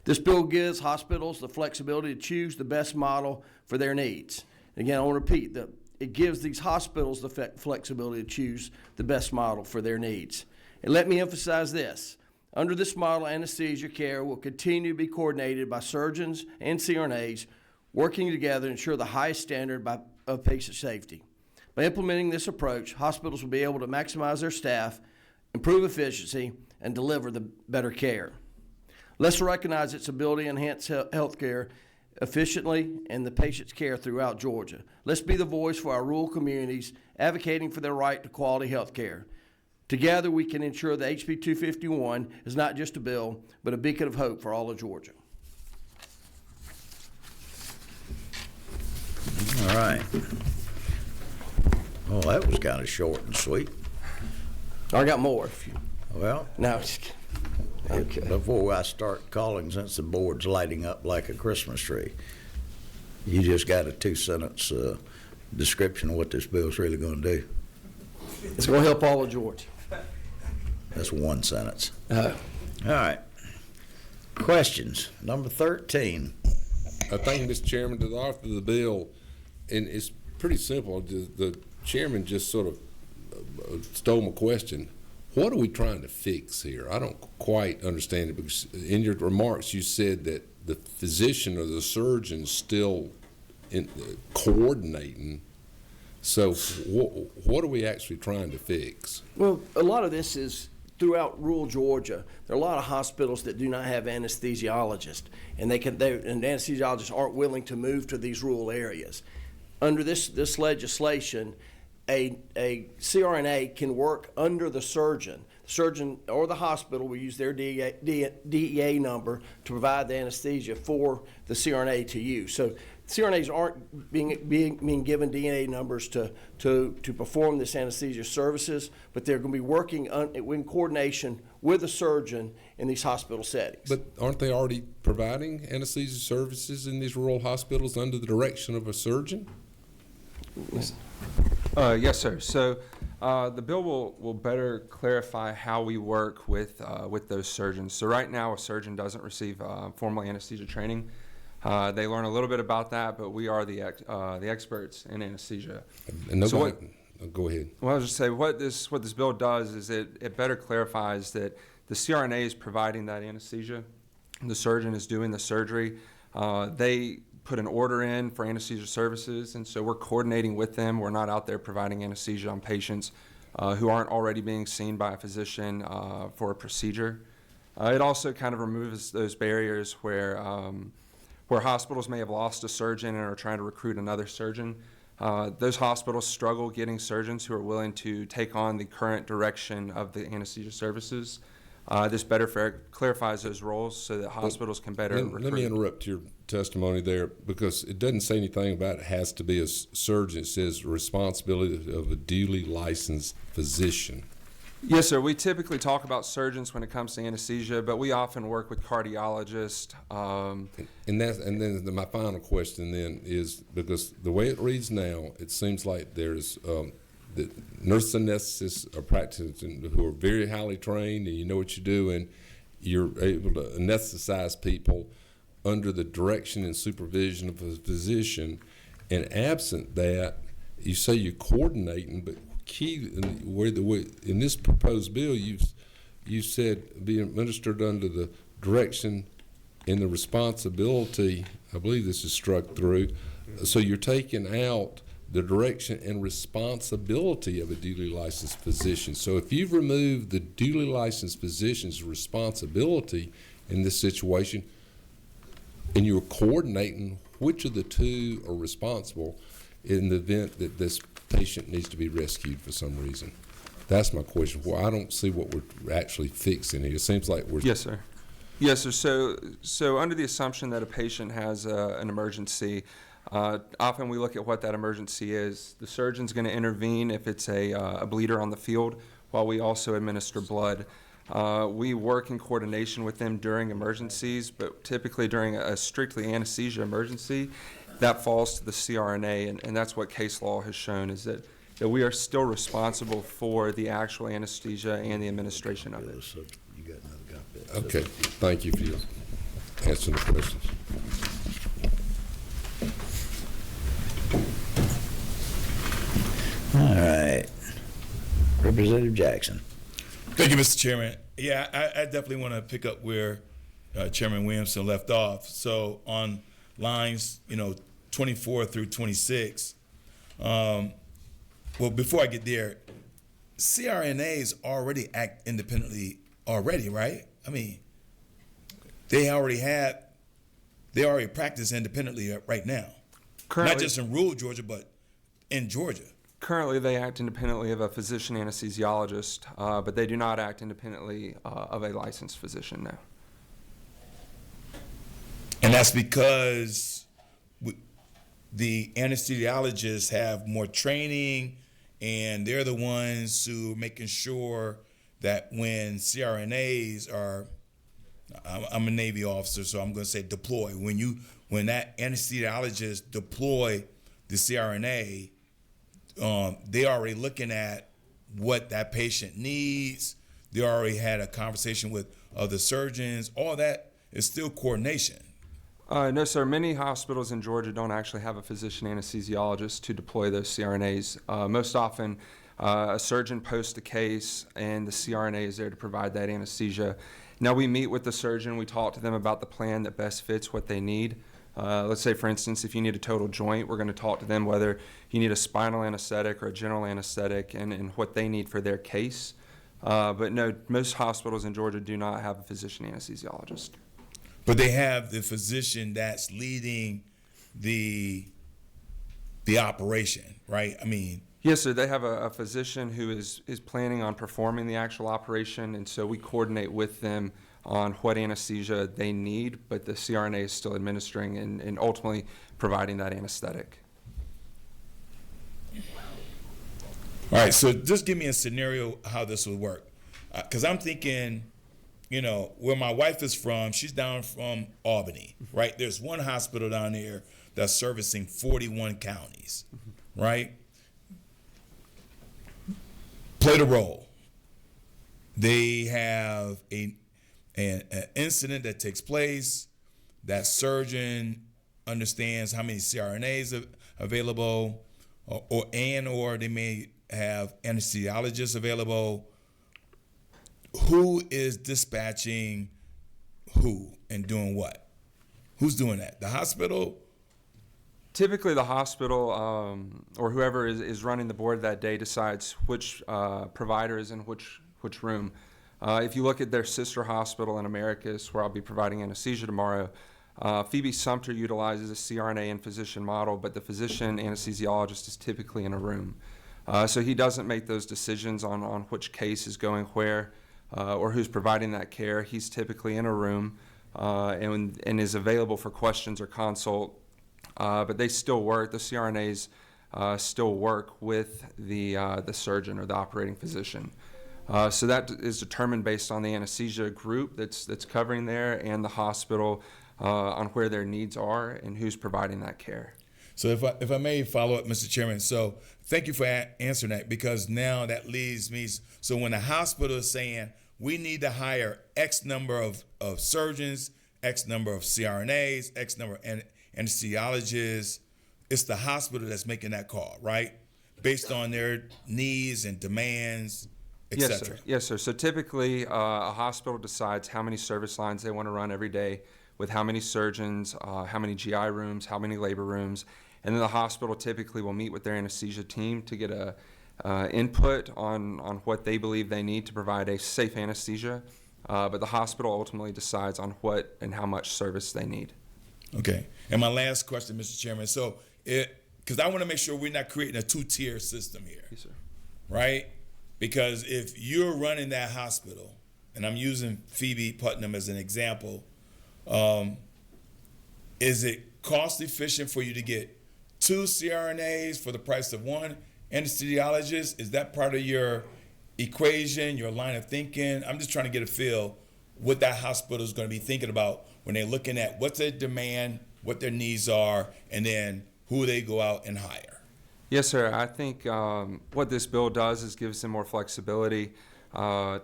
This bill gives hospitals the flexibility to choose the best model for their needs. Again, I want to repeat that it gives these hospitals the flexibility to choose the best model for their needs. And let me emphasize this. Under this model, anesthesia care will continue to be coordinated by surgeons and CRNAs working together to ensure the highest standard of patient safety. By implementing this approach, hospitals will be able to maximize their staff, improve efficiency, and deliver the better care. Let's recognize its ability to enhance health care efficiently and the patient's care throughout Georgia. Let's be the voice for our rural communities, advocating for their right to quality health care. Together, we can ensure that HB 251 is not just a bill, but a beacon of hope for all of Georgia. All right. Well, that was kind of short and sweet. I got more. Well, no, just kidding. Okay. Before I start calling, since the board's lighting up like a Christmas tree, you just got a 2-sentence description of what this bill's really going to do. It's going to help all of Georgia. That's 1 sentence. All right. Questions? Number 13. Thank you, Mr. Chairman. To the author of the bill, and it's pretty simple. The chairman just sort of stole my question. What are we trying to fix here? I don't quite understand it, because in your remarks you said that the physician or the surgeon still coordinating. So what are we actually trying to fix? Well, a lot of this is throughout rural Georgia. There are a lot of hospitals that do not have anesthesiologists, and anesthesiologists aren't willing to move to these rural areas. Under this legislation, a CRNA can work under the surgeon. The surgeon or the hospital will use their DEA number to provide the anesthesia for the CRNA to use. So CRNAs aren't being given DEA numbers to perform this anesthesia services, but they're going to be working in coordination with a surgeon in these hospital settings. But aren't they already providing anesthesia services in these rural hospitals under the direction of a surgeon? Yes, sir. So The bill will better clarify how we work with those surgeons. So right now, a surgeon doesn't receive formal anesthesia training. They learn a little bit about that, but we are the experts in anesthesia. And nobody, go ahead. Well, I was just say what this bill does is it better clarifies that the CRNA is providing that anesthesia. The surgeon is doing the surgery. They put an order in for anesthesia services, and so we're coordinating with them. We're not out there providing anesthesia on patients who aren't already being seen by a physician for a procedure. It also kind of removes those barriers where hospitals may have lost a surgeon and are trying to recruit another surgeon. Those hospitals struggle getting surgeons who are willing to take on the current direction of the anesthesia services. This better clarifies those roles so that hospitals can better recruit. Let me interrupt your testimony there, because it doesn't say anything about it has to be a surgeon. It says responsibility of a duly licensed physician. Yes, sir. We typically talk about surgeons when it comes to anesthesia, but we often work with cardiologists. And then my final question then is, because the way it reads now, it seems like there's the nurse anesthetists are practicing who are very highly trained, and you know what you're doing. You're able to anesthetize people under the direction and supervision of a physician, and absent that, you say you're coordinating, but in this proposed bill, you said be administered under the direction and the responsibility. I believe this is struck through. So you're taking out the direction and responsibility of a duly licensed physician. So if you've removed the duly licensed physician's responsibility in this situation, and you're coordinating which of the two are responsible in the event that this patient needs to be rescued for some reason. That's my question. Well, I don't see what we're actually fixing here. It seems like we're... Yes, sir. Yes, sir. So under the assumption that a patient has an emergency, often we look at what that emergency is. The surgeon's going to intervene if it's a bleeder on the field, while we also administer blood. We work in coordination with them during emergencies, but typically during a strictly anesthesia emergency, that falls to the CRNA, and that's what case law has shown, is that we are still responsible for the actual anesthesia and the administration of it. You got another copy. Okay, thank you for your answering the questions. All right. Representative Jackson. Thank you, Mr. Chairman. Yeah, I definitely want to pick up where Chairman Williamson left off. So on lines, 24 through 26, well, before I get there, CRNAs already act independently already, right? I mean, they already practice independently right now. Currently, not just in rural Georgia, but in Georgia. Currently, they act independently of a physician anesthesiologist, but they do not act independently of a licensed physician now. And that's because the anesthesiologists have more training, and they're the ones who are making sure that when CRNAs are, I'm a Navy officer, so I'm going to say deploy. When that anesthesiologist deploy the CRNA, they already looking at what that patient needs. They already had a conversation with other surgeons. All that is still coordination. No, sir. Many hospitals in Georgia don't actually have a physician anesthesiologist to deploy those CRNAs. Most often, a surgeon posts a case, and the CRNA is there to provide that anesthesia. Now, we meet with the surgeon. We talk to them about the plan that best fits what they need. Let's say, for instance, if you need a total joint, we're going to talk to them whether you need a spinal anesthetic or a general anesthetic and what they need for their case. But no, most hospitals in Georgia do not have a physician anesthesiologist. But they have the physician that's leading the operation, right? I mean... Yes, sir. They have a physician who is planning on performing the actual operation, and so we coordinate with them on what anesthesia they need, but the CRNA is still administering and ultimately providing that anesthetic. All right, so just give me a scenario how this would work. Because I'm thinking, where my wife is from, she's down from Albany, right? There's one hospital down there that's servicing 41 counties, right? played a role. They have an incident that takes place. That surgeon understands how many CRNAs are available, or they may have anesthesiologists available. Who is dispatching who and doing what? Who's doing that? The hospital? Typically, the hospital or whoever is running the board that day decides which provider is in which room. If you look at their sister hospital in Americus, where I'll be providing anesthesia tomorrow, Phoebe Sumter utilizes a CRNA and physician model, but the physician anesthesiologist is typically in a room. So he doesn't make those decisions on which case is going where or who's providing that care. He's typically in a room and is available for questions or consult. But they still work. The CRNAs still work with the surgeon or the operating physician. So that is determined based on the anesthesia group that's covering there and the hospital on where their needs are and who's providing that care. So if I may follow up, Mr. Chairman, so thank you for answering that, because now that leads me, so when the hospital is saying we need to hire X number of surgeons, X number of CRNAs, X number of anesthesiologists, it's the hospital that's making that call, right? Based on their needs and demands, et cetera. Yes, sir. So typically, a hospital decides how many service lines they want to run every day, with how many surgeons, how many GI rooms, how many labor rooms, and then the hospital typically will meet with their anesthesia team to get a input on what they believe they need to provide a safe anesthesia. But the hospital ultimately decides on what and how much service they need. Okay. And my last question, Mr. Chairman. So, because I want to make sure we're not creating a two-tier system here. Yes, sir. Right? Because if you're running that hospital, and I'm using Phoebe Putnam as an example, is it cost efficient for you to get 2 CRNAs for the price of 1 anesthesiologist? Is that part of your equation, your line of thinking? I'm just trying to get a feel what that hospital is going to be thinking about when they're looking at what's their demand, what their needs are, and then who they go out and hire. Yes, sir. I think what this bill does is gives them more flexibility.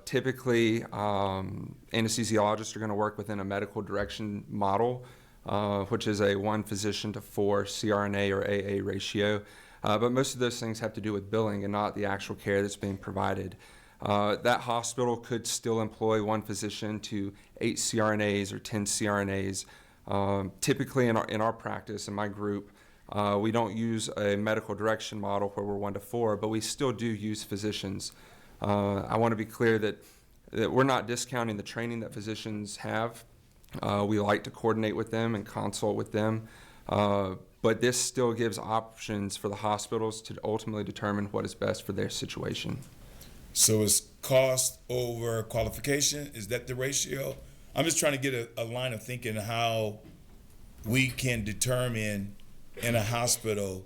Typically, anesthesiologists are going to work within a medical direction model, which is a 1 physician to 4 CRNA or AA ratio. But most of those things have to do with billing and not the actual care that's being provided. That hospital could still employ 1 physician to 8 CRNAs or 10 CRNAs. Typically in our practice, in my group, we don't use a medical direction model where we're 1 to 4, but we still do use physicians. I want to be clear that we're not discounting the training that physicians have. We like to coordinate with them and consult with them. But this still gives options for the hospitals to ultimately determine what is best for their situation. So is cost over qualification, is that the ratio? I'm just trying to get a line of thinking how we can determine in a hospital,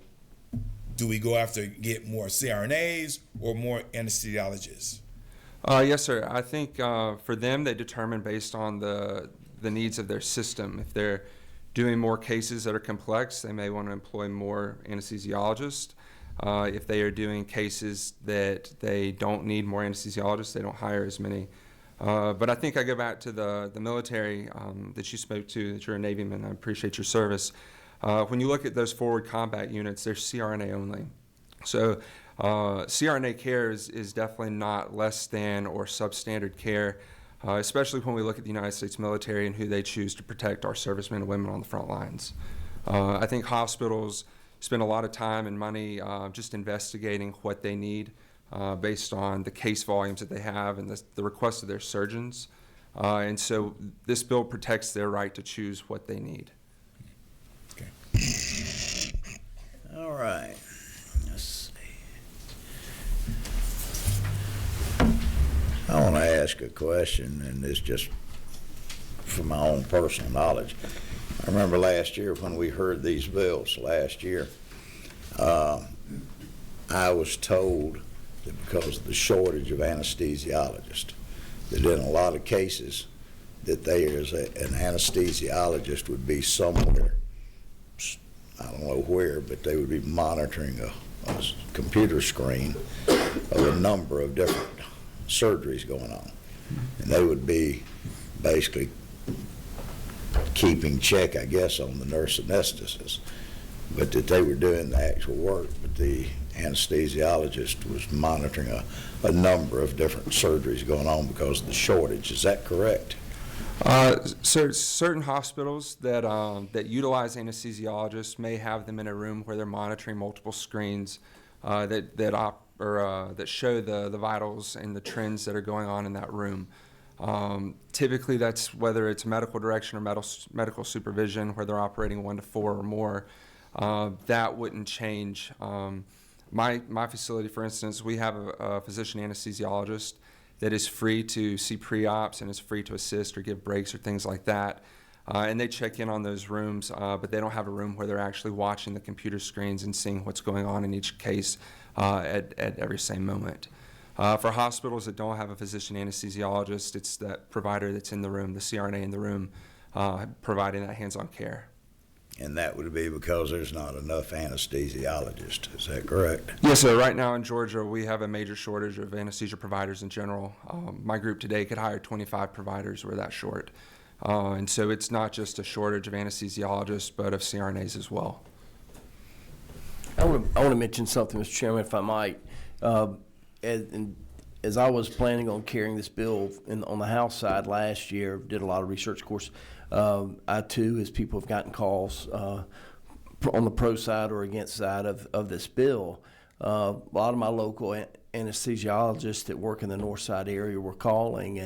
do we go after get more CRNAs or more anesthesiologists? Yes, sir. I think for them, they determine based on the needs of their system. If they're doing more cases that are complex, they may want to employ more anesthesiologists. If they are doing cases that they don't need more anesthesiologists, they don't hire as many. But I think I go back to the military that you spoke to, that you're a Navyman. I appreciate your service. When you look at those forward combat units, they're CRNA only. So CRNA care is definitely not less than or substandard care, especially when we look at the United States military and who they choose to protect our servicemen and women on the front lines. I think hospitals spend a lot of time and money just investigating what they need based on the case volumes that they have and the requests of their surgeons. And so this bill protects their right to choose what they need. Okay. All right. Let's see. I want to ask a question, and it's just from my own personal knowledge. I remember last year when we heard these bills last year, I was told that because of the shortage of anesthesiologists, that in a lot of cases that there's an anesthesiologist would be somewhere, I don't know where, but they would be monitoring a computer screen of a number of different surgeries going on. And they would be basically keeping check, I guess, on the nurse anesthetist, but that they were doing the actual work, but the anesthesiologist was monitoring a number of different surgeries going on because of the shortage. Is that correct? So certain hospitals that that utilize anesthesiologists may have them in a room where they're monitoring multiple screens that show the vitals and the trends that are going on in that room. Typically, that's whether it's medical direction or medical supervision, where they're operating 1 to 4 or more. That wouldn't change. My facility, for instance, we have a physician anesthesiologist that is free to see pre-ops and is free to assist or give breaks or things like that. And they check in on those rooms, but they don't have a room where they're actually watching the computer screens and seeing what's going on in each case at every same moment. For hospitals that don't have a physician anesthesiologist, it's that provider that's in the room, the CRNA in the room, providing that hands-on care. And that would be because there's not enough anesthesiologists. Is that correct? Yes, sir. Right now in Georgia, we have a major shortage of anesthesia providers in general. My group today could hire 25 providers. We're that short. And so it's not just a shortage of anesthesiologists, but of CRNAs as well. I want to mention something, Mr. Chairman, if I might. As I was planning on carrying this bill on the House side last year, did a lot of research, of course. I too, as people have gotten calls on the pro side or against side of this bill, a lot of my local anesthesiologists that work in the north side area were calling,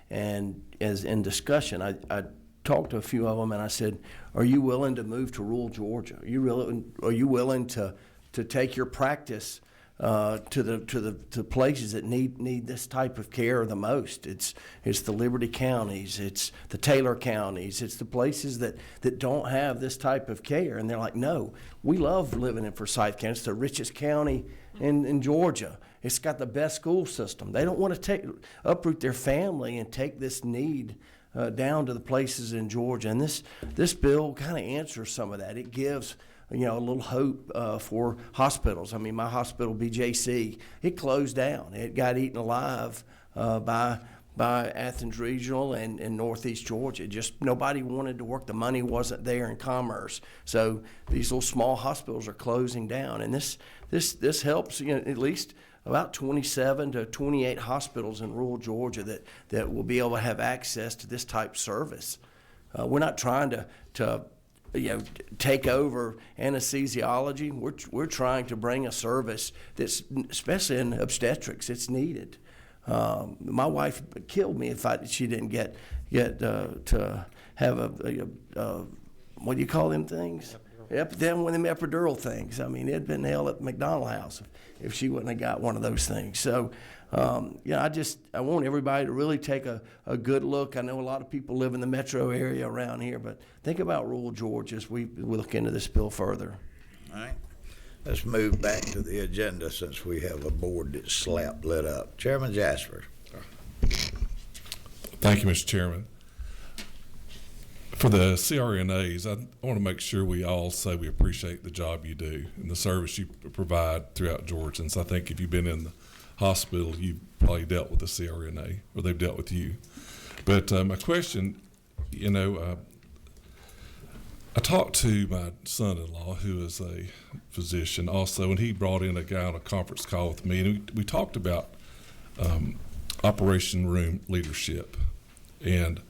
and as in discussion, I talked to a few of them and I said, "Are you willing to move to rural Georgia? Are you willing to take your practice to places that need this type of care the most?" It's the Liberty counties, it's the Taylor counties, it's the places that don't have this type of care. And they're like, "No, we love living in Forsyth County. It's the richest county in Georgia. It's got the best school system." They don't want to uproot their family and take this need down to the places in Georgia. And this bill kind of answers some of that. It gives a little hope for hospitals. I mean, my hospital, BJC, it closed down. It got eaten alive by Athens Regional and Northeast Georgia. Just nobody wanted to work. The money wasn't there in commerce. So these little small hospitals are closing down. And this helps at least about 27 to 28 hospitals in rural Georgia that will be able to have access to this type of service. We're not trying to take over anesthesiology. We're trying to bring a service that's, especially in obstetrics, it's needed. My wife killed me if she didn't get to have a what do you call them things? One of them epidural things. I mean, it'd been hell at McDonald House if she wouldn't have got one of those things. So, I want everybody to really take a good look. I know a lot of people live in the metro area around here, but think about rural Georgia as we look into this bill further. All right. Let's move back to the agenda since we have a board that's lit up. Chairman Jasper. Thank you, Mr. Chairman. For the CRNAs, I want to make sure we all say we appreciate the job you do and the service you provide throughout Georgia. And so I think if you've been in the hospital, you've probably dealt with the CRNA or they've dealt with you. But my question, I talked to my son-in-law, who is a physician also, and he brought in a guy on a conference call with me, and we talked about operation room leadership. And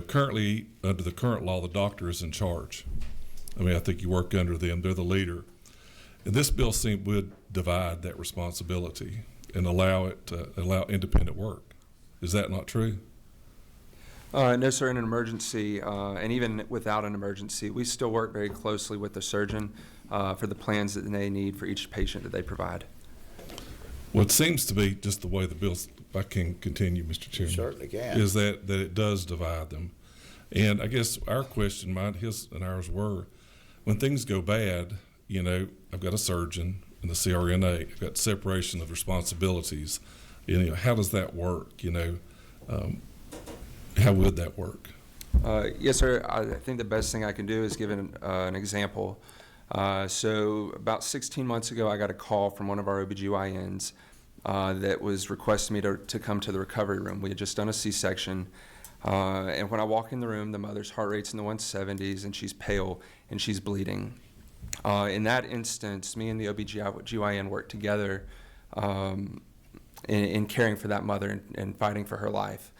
currently, under the current law, the doctor is in charge. I mean, I think you work under them. They're the leader. And this bill would divide that responsibility and allow independent work. Is that not true? No, sir. In an emergency, and even without an emergency, we still work very closely with the surgeon for the plans that they need for each patient that they provide. Well, it seems to be just the way the bill, if I can continue, Mr. Chairman. You certainly can. Is that it does divide them. And I guess our question, his and ours were, when things go bad, I've got a surgeon and the CRNA, I've got separation of responsibilities. How does that work? How would that work? Yes, sir. I think the best thing I can do is give an example. So about 16 months ago, I got a call from one of our OBGYNs that was requesting me to come to the recovery room. We had just done a C-section. And when I walk in the room, the mother's heart rate's in the 170s, and she's pale, and she's bleeding. In that instance, me and the OBGYN worked together in caring for that mother and fighting for her life.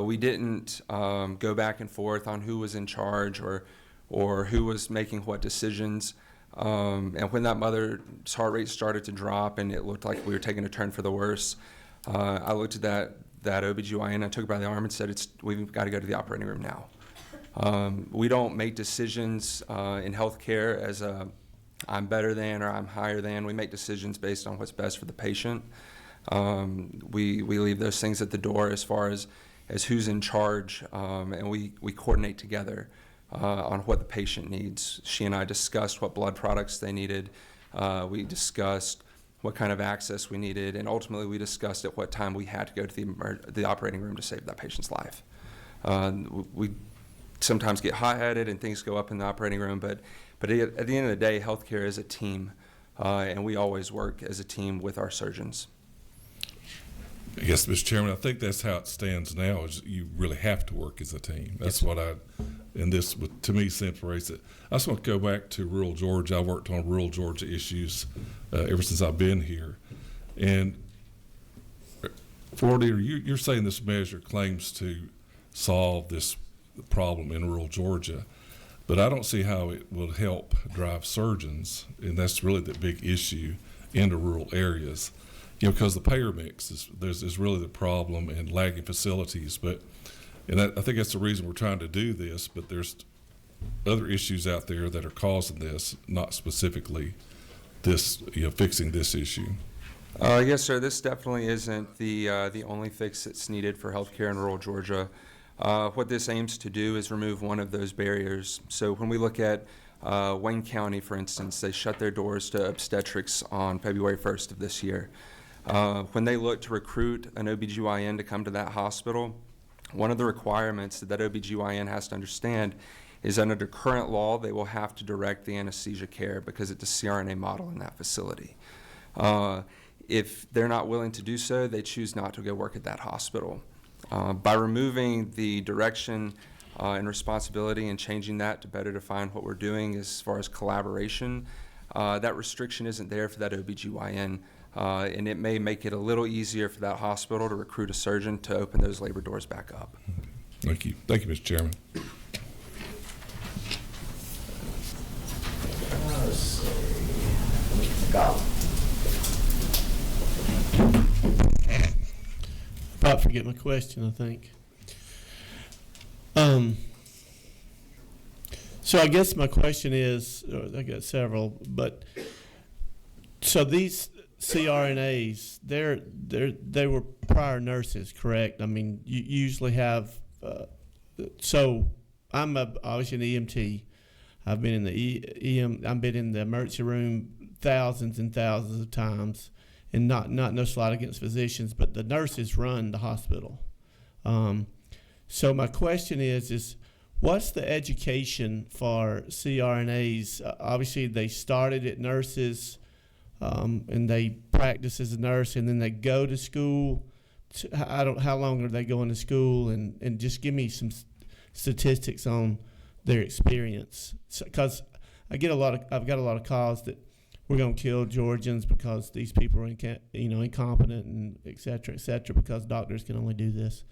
We didn't go back and forth on who was in charge or who was making what decisions. And when that mother's heart rate started to drop and it looked like we were taking a turn for the worse, I looked at that OBGYN, I took her by the arm and said, we've got to go to the operating room now. We don't make decisions in healthcare as I'm better than or I'm higher than. We make decisions based on what's best for the patient. We leave those things at the door as far as who's in charge, and we coordinate together on what the patient needs. She and I discussed what blood products they needed. We discussed what kind of access we needed, and ultimately we discussed at what time we had to go to the operating room to save that patient's life. We sometimes get hot-headed and things go up in the operating room, but at the end of the day, healthcare is a team, and we always work as a team with our surgeons. Yes, Mr. Chairman, I think that's how it stands now, is you really have to work as a team. That's what and this, to me, separates it. I just want to go back to rural Georgia. I worked on rural Georgia issues ever since I've been here. And Florida, you're saying this measure claims to solve this problem in rural Georgia, but I don't see how it will help drive surgeons, and that's really the big issue, into rural areas. Because the payer mix is really the problem, and lagging facilities. And I think that's the reason we're trying to do this. But there's other issues out there that are causing this, not specifically this, fixing this issue. Yes, sir. This definitely isn't the only fix that's needed for healthcare in rural Georgia. What this aims to do is remove one of those barriers. So when we look at Wayne County, for instance, they shut their doors to obstetrics on February 1st of this year. When they look to recruit an OBGYN to come to that hospital, one of the requirements that OBGYN has to understand is under the current law, they will have to direct the anesthesia care because it's a CRNA model in that facility. If they're not willing to do so, they choose not to go work at that hospital. By removing the direction and responsibility and changing that to better define what we're doing as far as collaboration, that restriction isn't there for that OBGYN. And it may make it a little easier for that hospital to recruit a surgeon to open those labor doors back up. Thank you. Thank you, Mr. Chairman. Let's see. Go. About forget my question, I think. So I guess my question is, I got several, but so these CRNAs, they were prior nurses, correct? I mean, you usually have. So I'm obviously an EMT. I've been in the I've been in the emergency room thousands and thousands of times, and not no slight against physicians, but the nurses run the hospital. So my question is what's the education for CRNAs? Obviously, they started at nurses. And they practice as a nurse, and then they go to school. How long are they going to school? And just give me some statistics on their experience, because I've got a lot of calls that we're going to kill Georgians because these people are incompetent and et cetera, because doctors can only do this.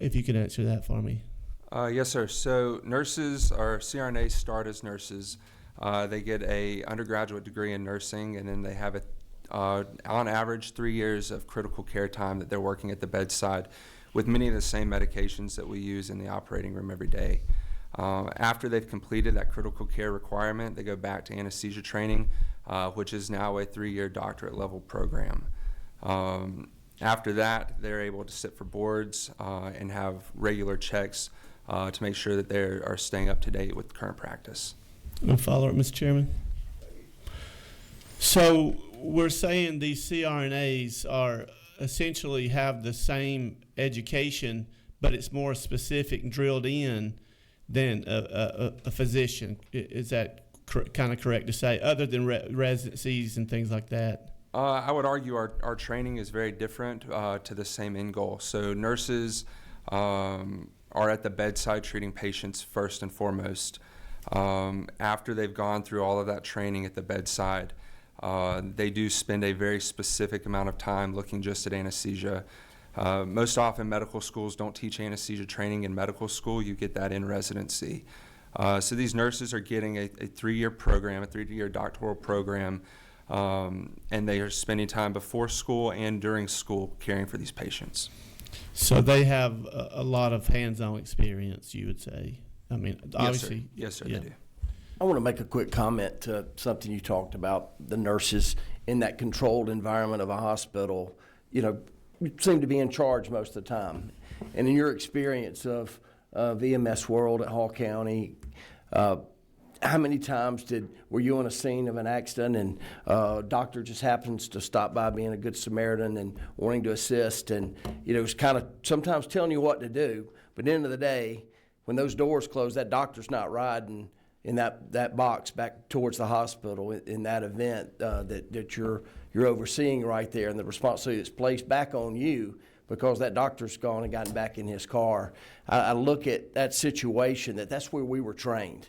If you could answer that for me. Yes, sir. So nurses or CRNAs start as nurses. They get a undergraduate degree in nursing, and then they have on average 3 years of critical care time that they're working at the bedside with many of the same medications that we use in the operating room every day. After they've completed that critical care requirement, they go back to anesthesia training, which is now a 3-year doctorate level program. After that, they're able to sit for boards and have regular checks to make sure that they are staying up to date with current practice. A follow-up, Mr. Chairman. So we're saying these CRNAs are essentially have the same education, but it's more specific and drilled in than a physician. Is that kind of correct to say, other than residencies and things like that? I would argue our training is very different to the same end goal. So nurses are at the bedside treating patients first and foremost. After they've gone through all of that training at the bedside, they do spend a very specific amount of time looking just at anesthesia. Most often medical schools don't teach anesthesia training in medical school. You get that in residency. So these nurses are getting a 3-year program, a 3-year doctoral program, and they are spending time before school and during school caring for these patients. So they have a lot of hands-on experience, you would say. I mean, obviously. Yes, sir, yeah. they do. I want to make a quick comment to something you talked about, the nurses in that controlled environment of a hospital. You know, you seem to be in charge most of the time. And in your experience of EMS world at Hall County, how many times were you on a scene of an accident and a doctor just happens to stop by being a good Samaritan and wanting to assist, and it's kind of sometimes telling you what to do, but at the end of the day, when those doors close, that doctor's not riding in that box back towards the hospital in that event that you're overseeing right there, and the responsibility that's placed back on you because that doctor's gone and gotten back in his car. I look at that situation that's where we were trained.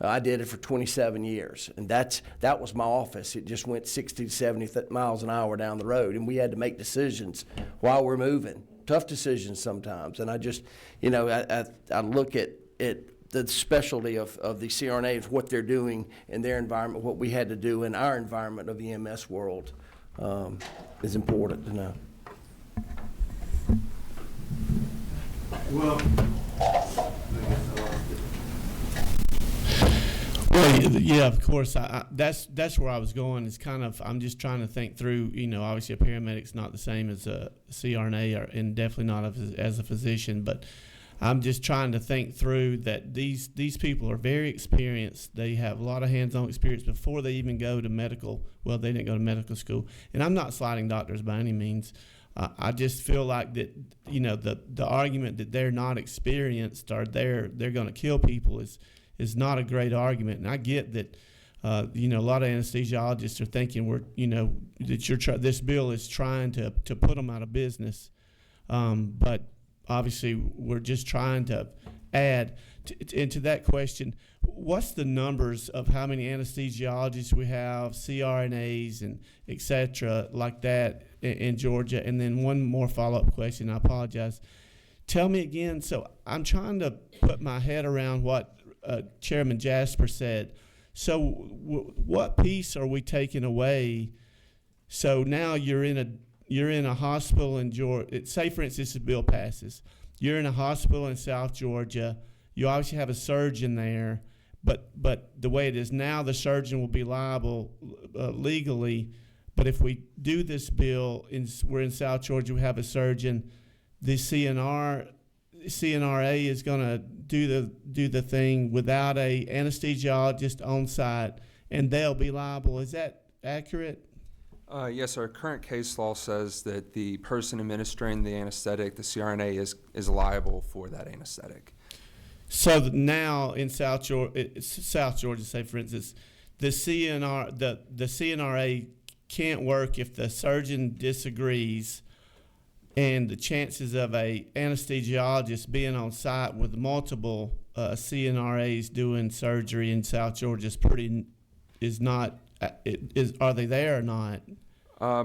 I did it for 27 years, and that was my office. It just went 60 to 70 miles an hour down the road, and we had to make decisions while we're moving, tough decisions sometimes. And I just, I look at the specialty of the CRNAs, what they're doing in their environment, what we had to do in our environment of the EMS world is important to know. Well, yeah, of course. That's where I was going. Is kind of I'm just trying to think through. Obviously a paramedic's not the same as a CRNA, and definitely not as a physician. But I'm just trying to think through that these people are very experienced. They have a lot of hands-on experience before they even go to medical. Well, they didn't go to medical school, and I'm not slighting doctors by any means. I just feel like that the argument that they're not experienced or they're going to kill people is not a great argument. And I get that a lot of anesthesiologists are thinking that this bill is trying to put them out of business, but obviously we're just trying to add into that question. What's the numbers of how many anesthesiologists we have, CRNAs and et cetera like that in Georgia? And then one more follow-up question, I apologize. Tell me again, so I'm trying to put my head around what Chairman Jasper said. So what piece are we taking away? So now you're in a hospital in Georgia. Say, for instance, the bill passes. You're in a hospital in South Georgia. You obviously have a surgeon there, but the way it is now, the surgeon will be liable legally. But if we do this bill, we're in South Georgia, we have a surgeon. The CNRA is going to do the thing without a anesthesiologist on site, and they'll be liable. Is that accurate? Yes, our current case law says that the person administering the anesthetic, the CRNA, is liable for that anesthetic. So now in South Georgia, say for instance, the CNRA can't work if the surgeon disagrees, and the chances of a anesthesiologist being on site with multiple CNRAs doing surgery in South Georgia are they there or not?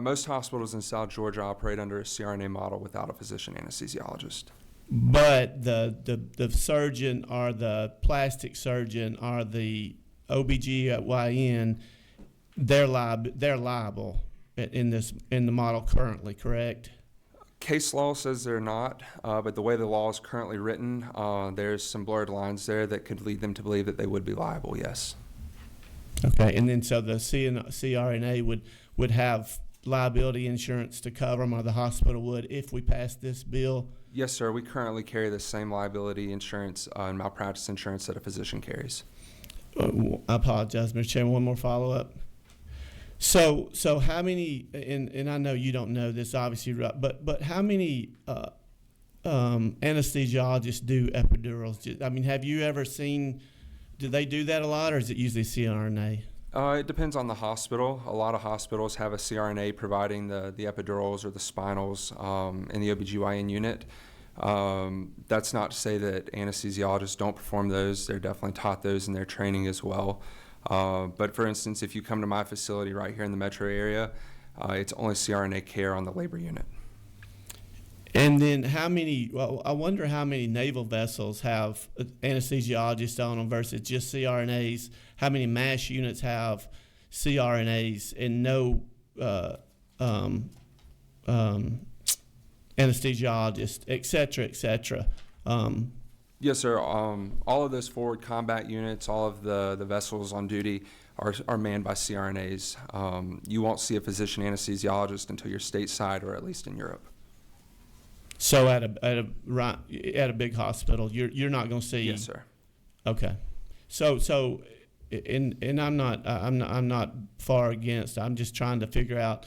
Most hospitals in South Georgia operate under a CRNA model without a physician anesthesiologist. But the surgeon or the plastic surgeon or the OBGYN, they're liable in the model currently, correct? Case law says they're not, but the way the law is currently written, there's some blurred lines there that could lead them to believe that they would be liable, yes. Okay, and then so the CRNA would have liability insurance to cover them, or the hospital would, if we pass this bill? Yes, sir. We currently carry the same liability insurance and malpractice insurance that a physician carries. I apologize, Mr. Chairman. One more follow-up. So how many, and I know you don't know this, obviously, but how many anesthesiologists do epidurals? I mean, have you ever seen, do they do that a lot, or is it usually CRNA? It depends on the hospital. A lot of hospitals have a CRNA providing the epidurals or the spinals in the OBGYN unit. That's not to say that anesthesiologists don't perform those. They're definitely taught those in their training as well. But for instance, if you come to my facility right here in the metro area, it's only CRNA care on the labor unit. And then I wonder how many naval vessels have anesthesiologists on them versus just CRNAs. How many MASH units have CRNAs and no anesthesiologists, et cetera, et cetera? Yes, sir. All of those forward combat units, all of the vessels on duty are manned by CRNAs. You won't see a physician anesthesiologist until you're stateside or at least in Europe. So at a big hospital, you're not going to see. Yes, sir. Okay. So and I'm not far against. I'm just trying to figure out.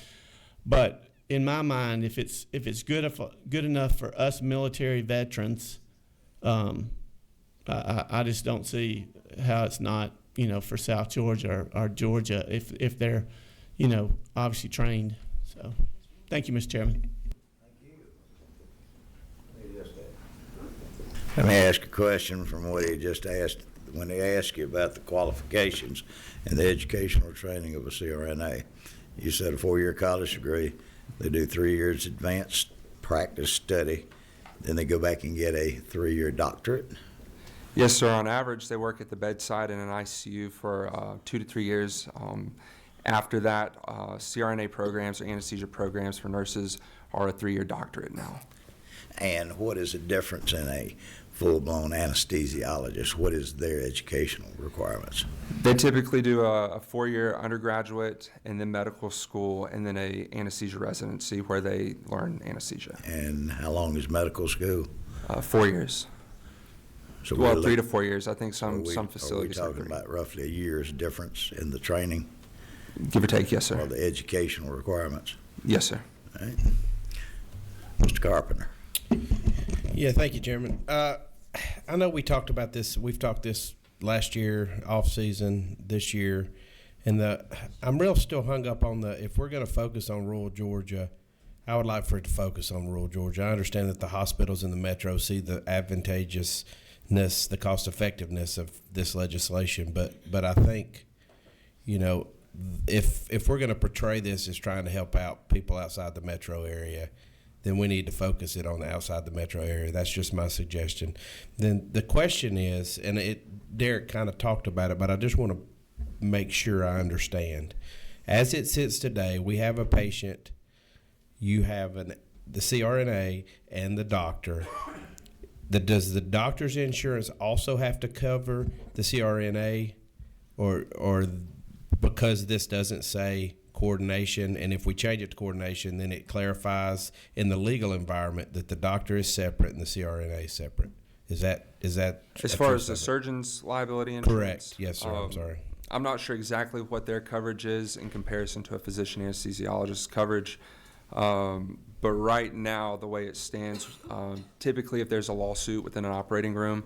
But in my mind, if it's good enough for us military veterans, I just don't see how it's not, for South Georgia or Georgia if they're, obviously trained. So, thank you, Mr. Chairman. Let me ask a question from what he just asked. When they ask you about the qualifications and the educational training of a CRNA, you said a 4-year college degree. They do 3 years advanced practice study. Then they go back and get a 3-year doctorate. Yes, sir. On average, they work at the bedside in an ICU for 2 to 3 years. After that, CRNA programs or anesthesia programs for nurses are a 3-year doctorate now. And what is the difference in a full-blown anesthesiologist? What is their educational requirements? They typically do a 4-year undergraduate and then medical school and then a anesthesia residency where they learn anesthesia. And how long is medical school? 4 years. So 3 to 4 years. I think some facilities. Are we talking about roughly a year's difference in the training? Give or take, yes, sir. Or the educational requirements? Yes, sir. All right. Mr. Carpenter. Yeah, thank you, Chairman. I know we talked about this. We've talked this last year, off season, this year, and I'm real still hung up on if we're going to focus on rural Georgia, I would like for it to focus on rural Georgia. I understand that the hospitals in the metro see the advantageousness, the cost effectiveness of this legislation, but I think, if we're going to portray this as trying to help out people outside the metro area, then we need to focus it on the outside the metro area. That's just my suggestion. Then the question is, and Derek kind of talked about it, but I just want to make sure I understand. As it sits today, we have a patient, you have the CRNA and the doctor. Does the doctor's insurance also have to cover the CRNA, or because this doesn't say coordination, and if we change it to coordination, then it clarifies in the legal environment that the doctor is separate and the CRNA is separate? Is that as far as the surgeon's liability insurance? Correct. Yes, sir. I'm sorry. I'm not sure exactly what their coverage is in comparison to a physician anesthesiologist's coverage. But right now, the way it stands, typically if there's a lawsuit within an operating room,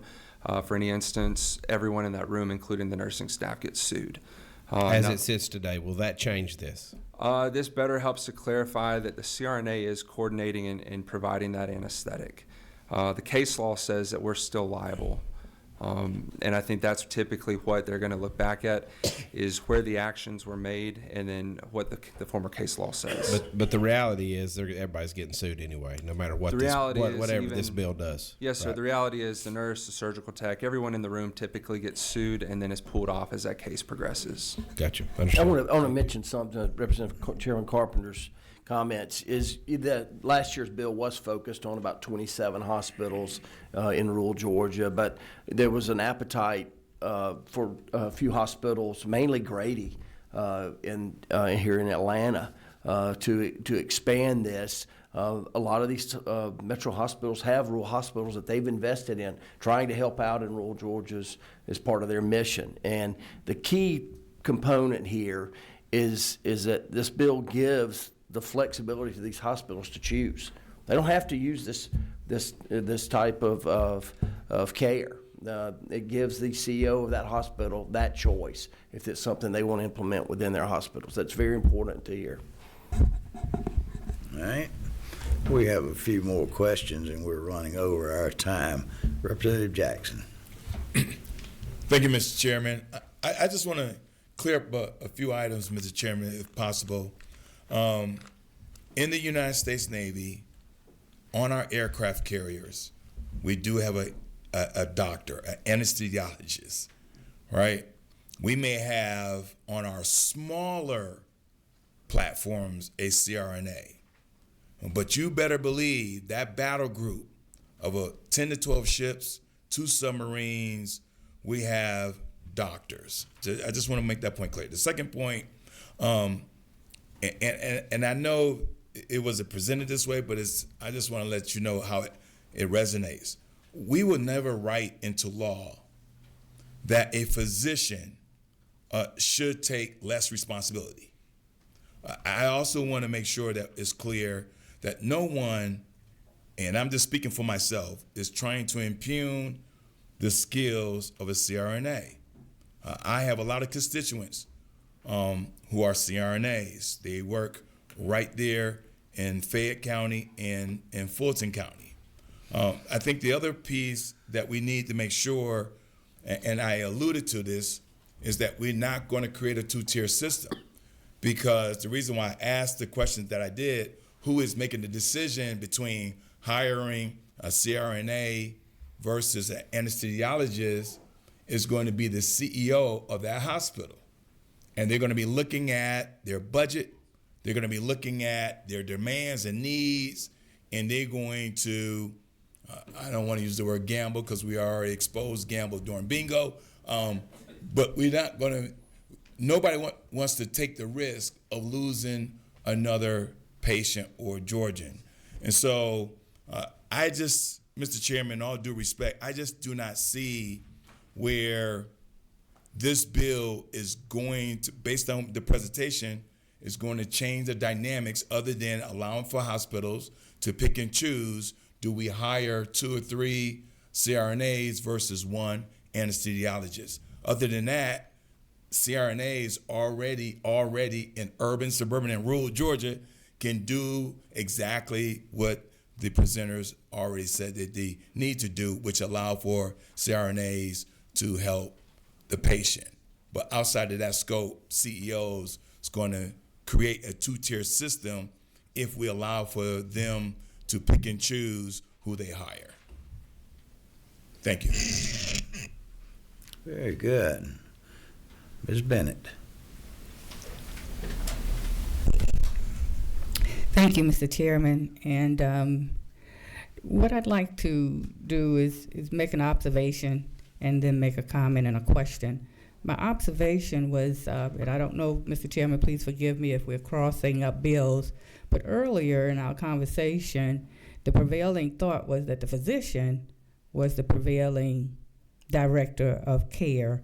for any instance, everyone in that room, including the nursing staff, gets sued. As it sits today, will that change this? This better helps to clarify that the CRNA is coordinating and providing that anesthetic. The case law says that we're still liable. And I think that's typically what they're going to look back at, is where the actions were made and then what the former case law says. But the reality is everybody's getting sued anyway, no matter what whatever this bill does. Yes, sir. Right. The reality is the nurse, the surgical tech, everyone in the room typically gets sued and then is pulled off as that case progresses. Gotcha. I want to mention something that Representative Chairman Carpenter's comments is that last year's bill was focused on about 27 hospitals in rural Georgia, but there was an appetite for a few hospitals, mainly Grady, here in Atlanta, to expand this. A lot of these metro hospitals have rural hospitals that they've invested in, trying to help out in rural Georgia as part of their mission. And the key component here is that this bill gives the flexibility to these hospitals to choose. They don't have to use this type of care. It gives the CEO of that hospital that choice if it's something they want to implement within their hospitals. That's very important to hear. All right. We have a few more questions, and we're running over our time. Representative Jackson. Thank you, Mr. Chairman. I just want to clear up a few items, Mr. Chairman, if possible. In the United States Navy, on our aircraft carriers, we do have a doctor, an anesthesiologist, right? We may have on our smaller platforms a CRNA, but you better believe that battle group of 10 to 12 ships, 2 submarines, we have doctors. I just want to make that point clear. The second point, and I know it wasn't presented this way, but I just want to let you know how it resonates. We would never write into law that a physician should take less responsibility. I also want to make sure that it's clear that no one, and I'm just speaking for myself, is trying to impugn the skills of a CRNA. I have a lot of constituents who are CRNAs. They work right there in Fayette County and in Fulton County. I think the other piece that we need to make sure, and I alluded to this, is that we're not going to create a two-tier system. Because the reason why I asked the questions that I did, who is making the decision between hiring a CRNA versus an anesthesiologist, is going to be the CEO of that hospital. And they're going to be looking at their budget, they're going to be looking at their demands and needs, and they're going to, I don't want to use the word gamble because we already exposed gamble during bingo, but we're not going to, nobody wants to take the risk of losing another patient or Georgian. And so I just, Mr. Chairman, all due respect, I just do not see where this bill is going to, based on the presentation, is going to change the dynamics other than allowing for hospitals to pick and choose. Do we hire 2 or 3 CRNAs versus 1 anesthesiologist? Other than that, CRNAs already in urban, suburban, and rural Georgia can do exactly what the presenters already said that they need to do, which allow for CRNAs to help the patient. But outside of that scope, CEOs is going to create a two-tier system if we allow for them to pick and choose who they hire. Thank you. Very good. Ms. Bennett. Thank you, Mr. Chairman. And what I'd like to do is make an observation and then make a comment and a question. My observation was, and I don't know, Mr. Chairman, please forgive me if we're crossing up bills, but earlier in our conversation, the prevailing thought was that the physician was the prevailing director of care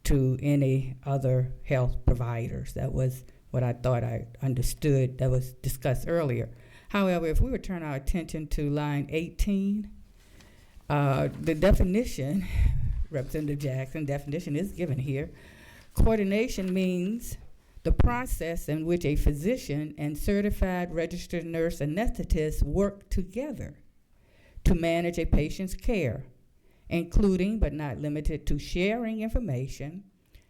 to any other health providers. That was what I thought I understood that was discussed earlier. However, if we would turn our attention to line 18, the definition, Representative Jackson, definition is given here. Coordination means the process in which a physician and certified registered nurse anesthetist work together to manage a patient's care, including but not limited to sharing information,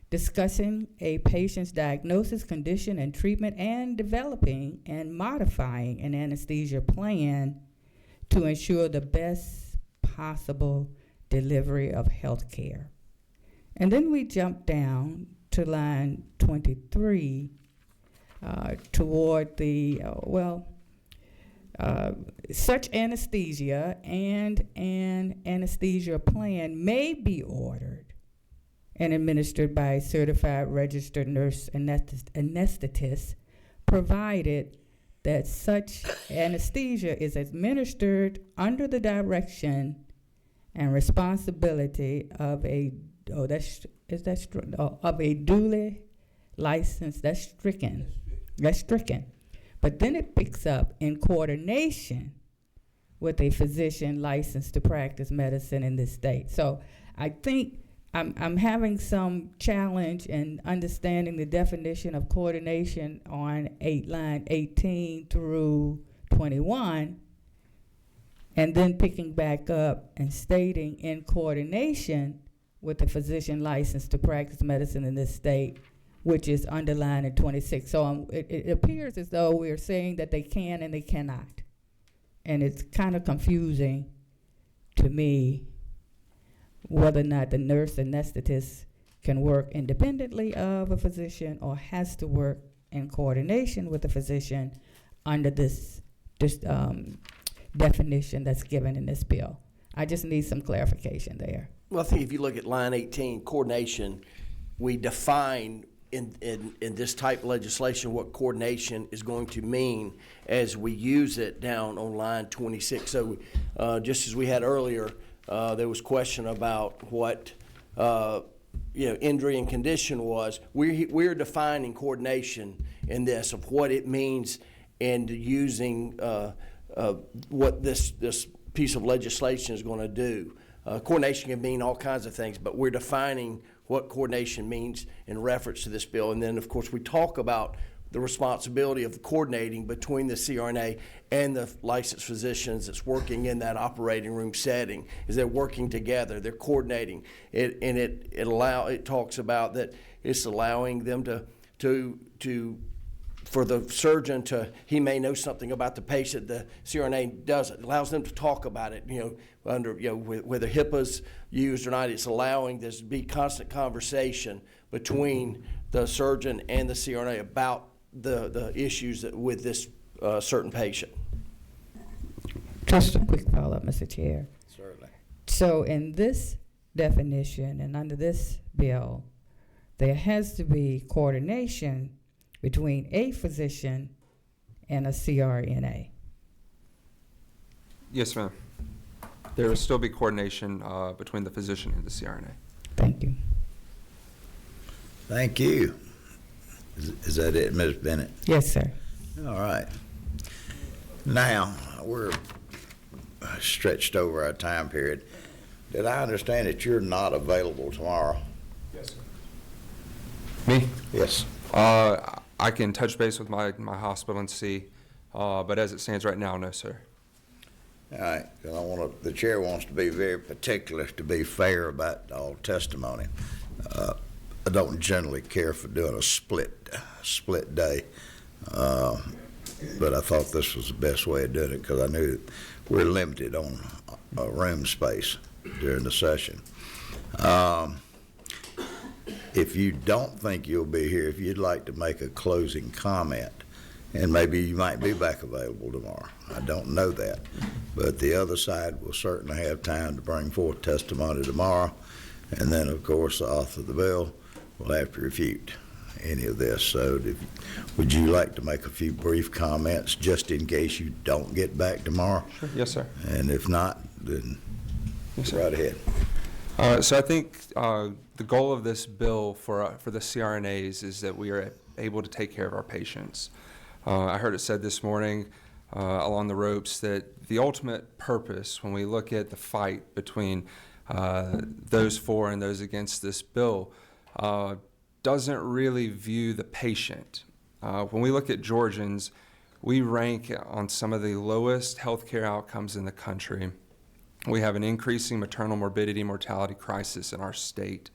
discussing a patient's diagnosis, condition, and treatment, and developing and modifying an anesthesia plan to ensure the best possible delivery of health care. And then we jump down to line 23 toward the, such anesthesia and an anesthesia plan may be ordered and administered by a certified registered nurse anesthetist, provided that such anesthesia is administered under the direction and responsibility of a duly licensed, that's stricken. But then it picks up in coordination with a physician licensed to practice medicine in this state. So I think I'm having some challenge in understanding the definition of coordination on line 18 through 21, and then picking back up and stating in coordination with a physician licensed to practice medicine in this state, which is underlined in 26. So it appears as though we're saying that they can and they cannot. And it's kind of confusing to me whether or not the nurse anesthetist can work independently of a physician or has to work in coordination with a physician under this definition that's given in this bill. I just need some clarification there. Well, I think if you look at line 18, coordination, we define in this type of legislation what coordination is going to mean as we use it down on line 26. So just as we had earlier, there was question about what injury and condition was. We're defining coordination in this of what it means and using what this piece of legislation is going to do. Coordination can mean all kinds of things, but we're defining what coordination means in reference to this bill. And then, of course, we talk about the responsibility of coordinating between the CRNA and the licensed physicians that's working in that operating room setting. Is they're working together, they're coordinating. It talks about that it's allowing them to for the surgeon to, he may know something about the patient, the CRNA doesn't. It allows them to talk about it, whether HIPAA's used or not. It's allowing this to be constant conversation between the surgeon and the CRNA about the issues with this certain patient. Just a quick follow-up, Mr. Chair. Certainly. So in this definition and under this bill, there has to be coordination between a physician and a CRNA. Yes, ma'am. There will still be coordination between the physician and the CRNA. Thank you. Thank you. Is that it, Ms. Bennett? Yes, sir. All right. Now, we're stretched over our time period. Did I understand that you're not available tomorrow? Yes, sir. Me? Yes. I can touch base with my hospital and see, but as it stands right now, no, sir. All right. The chair wants to be very particular to be fair about all testimony. I don't generally care for doing a split day, but I thought this was the best way of doing it because I knew that we're limited on room space during the session. If you don't think you'll be here, if you'd like to make a closing comment, and maybe you might be back available tomorrow. I don't know that. But the other side will certainly have time to bring forth testimony tomorrow. And then, of course, the author of the bill will have to refute any of this. So would you like to make a few brief comments just in case you don't get back tomorrow? Sure. Yes, sir. And if not, then yes, right ahead. So I think the goal of this bill for the CRNAs is that we are able to take care of our patients. I heard it said this morning along the ropes that the ultimate purpose when we look at the fight between those for and those against this bill doesn't really view the patient. When we look at Georgians, we rank on some of the lowest healthcare outcomes in the country. We have an increasing maternal morbidity mortality crisis in our state.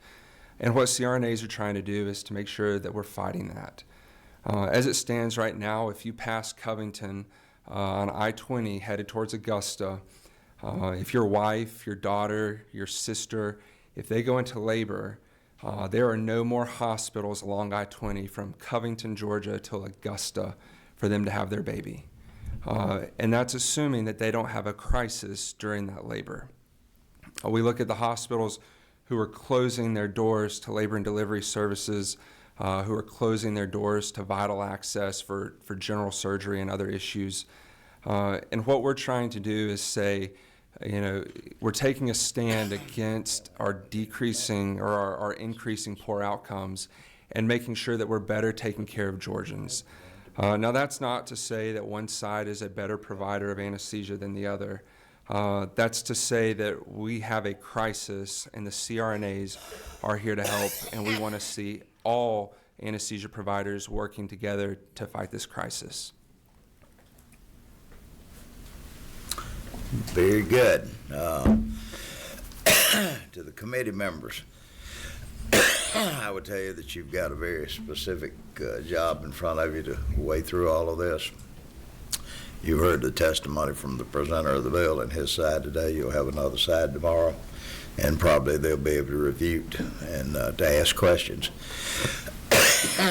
And what CRNAs are trying to do is to make sure that we're fighting that. As it stands right now, if you pass Covington on I-20 headed towards Augusta, if your wife, your daughter, your sister, if they go into labor, there are no more hospitals along I-20 from Covington, Georgia till Augusta for them to have their baby. And that's assuming that they don't have a crisis during that labor. We look at the hospitals who are closing their doors to labor and delivery services, who are closing their doors to vital access for general surgery and other issues. And what we're trying to do is say, we're taking a stand against our decreasing or our increasing poor outcomes and making sure that we're better taking care of Georgians. Now, that's not to say that one side is a better provider of anesthesia than the other. That's to say that we have a crisis, and the CRNAs are here to help, and we want to see all anesthesia providers working together to fight this crisis. Very good. To the committee members, I would tell you that you've got a very specific job in front of you to wade through all of this. You heard the testimony from the presenter of the bill and his side today. You'll have another side tomorrow, and probably they'll be able to review it and to ask questions.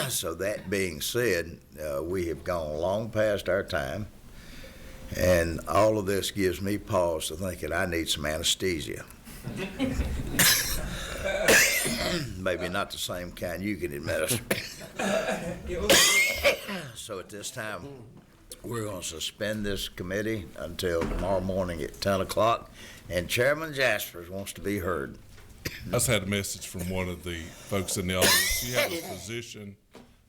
So that being said, we have gone long past our time, and all of this gives me pause to think that I need some anesthesia. Maybe not the same kind you can administer. So at this time, we're going to suspend this committee until tomorrow morning at 10 o'clock, and Chairman Jaspers wants to be heard. I just had a message from one of the folks in the audience. You have a physician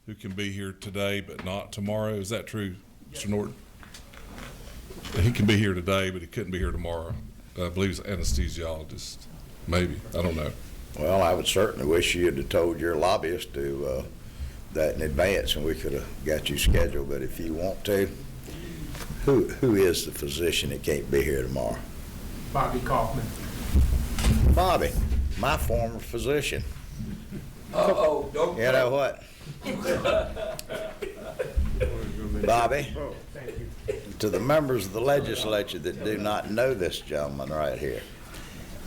who can be here today but not tomorrow. Is that true, Mr. Norton? He can be here today, but he couldn't be here tomorrow. I believe he's an anesthesiologist. Maybe. I don't know. Well, I would certainly wish you had told your lobbyist to that in advance, and we could have got you scheduled. But if you want to, who is the physician that can't be here tomorrow? Bobby Kaufman. Bobby, my former physician. Uh-oh, don't. You know what? Bobby, to the members of the legislature that do not know this gentleman right here,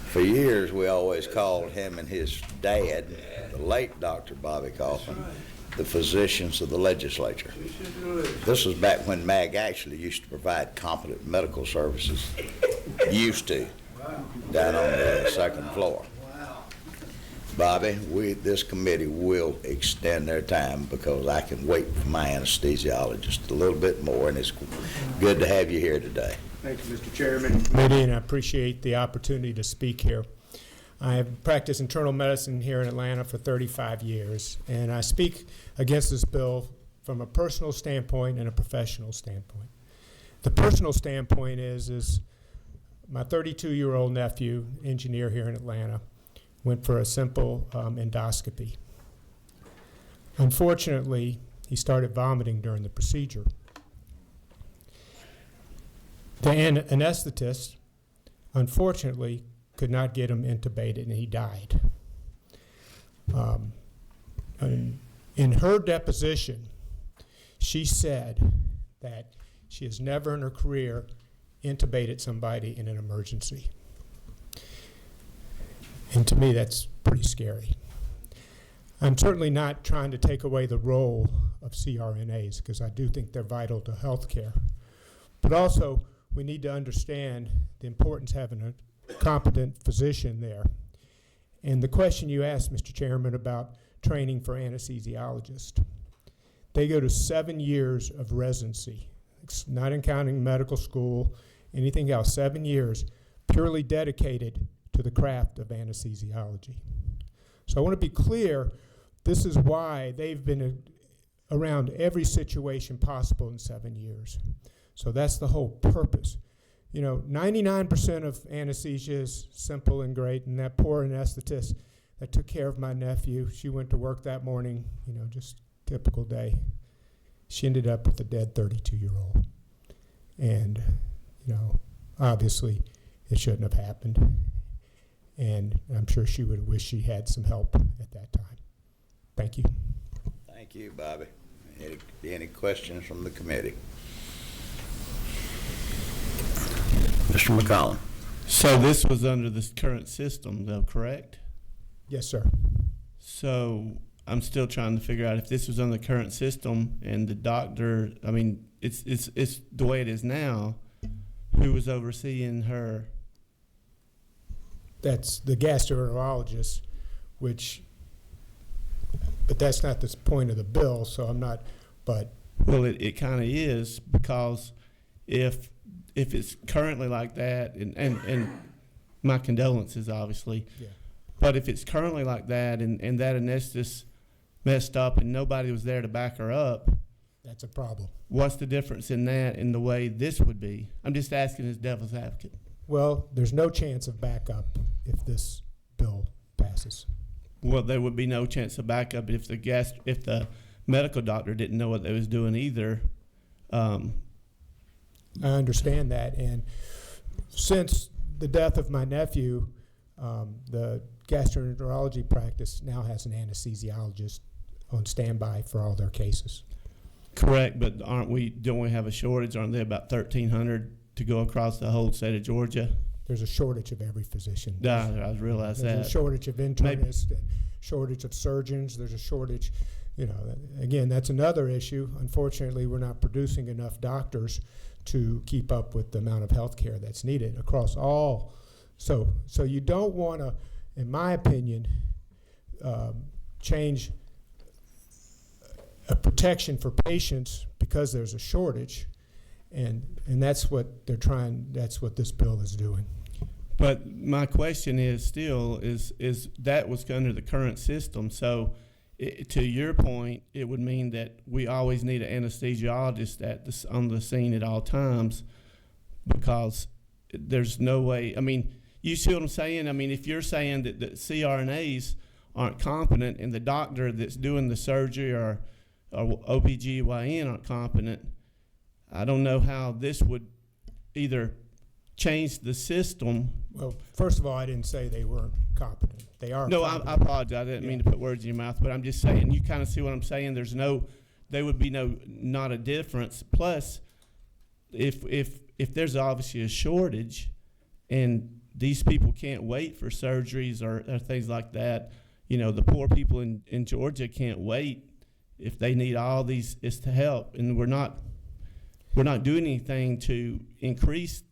for years we always called him and his dad, the late Dr. Bobby Kaufman, the physicians of the legislature. This was back when MAG actually used to provide competent medical services, used to, down on the second floor. Bobby, this committee will extend their time because I can wait for my anesthesiologist a little bit more, and it's good to have you here today. Thank you, Mr. Chairman. Committee, and I appreciate the opportunity to speak here. I have practiced internal medicine here in Atlanta for 35 years, and I speak against this bill from a personal standpoint and a professional standpoint. The personal standpoint is my 32-year-old nephew, engineer here in Atlanta, went for a simple endoscopy. Unfortunately, he started vomiting during the procedure. The anesthetist, unfortunately, could not get him intubated, and he died. In her deposition, she said that she has never in her career intubated somebody in an emergency. And to me, that's pretty scary. I'm certainly not trying to take away the role of CRNAs, because I do think they're vital to healthcare. But also, we need to understand the importance of having a competent physician there. And the question you asked, Mr. Chairman, about training for anesthesiologists, they go to 7 years of residency, not in counting medical school, anything else, 7 years, purely dedicated to the craft of anesthesiology. So I want to be clear, this is why they've been around every situation possible in 7 years. So that's the whole purpose. You know, 99% of anesthesia is simple and great, and that poor anesthetist that took care of my nephew, she went to work that morning, you know, just typical day. She ended up with a dead 32-year-old. And, you know, obviously it shouldn't have happened. And I'm sure she would have wished she had some help at that time. Thank you. Thank you, Bobby. Any questions from the committee? Mr. McCollum. So this was under this current system, though, correct? Yes, sir. So I'm still trying to figure out if this was on the current system and the doctor, I mean, it's the way it is now, who was overseeing her? That's the gastroenterologist, but that's not the point of the bill, so I'm not, but. Well, it kind of is, because if it's currently like that, and my condolences, obviously, yeah. But if it's currently like that and that anesthetist messed up and nobody was there to back her up, that's a problem. What's the difference in that and the way this would be? I'm just asking as devil's advocate. Well, there's no chance of backup if this bill passes. Well, there would be no chance of backup if the medical doctor didn't know what they was doing either. I understand that, and since the death of my nephew, the gastroenterology practice now has an anesthesiologist on standby for all their cases. Correct, but don't we have a shortage? Aren't there about 1,300 to go across the whole state of Georgia? There's a shortage of every physician. I realize that. There's a shortage of internists, and shortage of surgeons. There's a shortage, again, that's another issue. Unfortunately, we're not producing enough doctors to keep up with the amount of health care that's needed across all. So you don't want to, in my opinion, change a protection for patients because there's a shortage, and that's what they're trying. That's what this bill is doing. But my question is still is that was under the current system. So to your point, it would mean that we always need an anesthesiologist on the scene at all times, because there's no way. I mean, you see what I'm saying? I mean, if you're saying that the CRNAs aren't competent and the doctor that's doing the surgery or OBGYN aren't competent, I don't know how this would either change the system. Well, first of all, I didn't say they weren't competent. They are. No, I apologize. I didn't mean to put words in your mouth, but I'm just saying, you kind of see what I'm saying. There would be not a difference. Plus, if there's obviously a shortage and these people can't wait for surgeries or things like that, the poor people in Georgia can't wait if they need all these is to help, and we're not doing anything to increase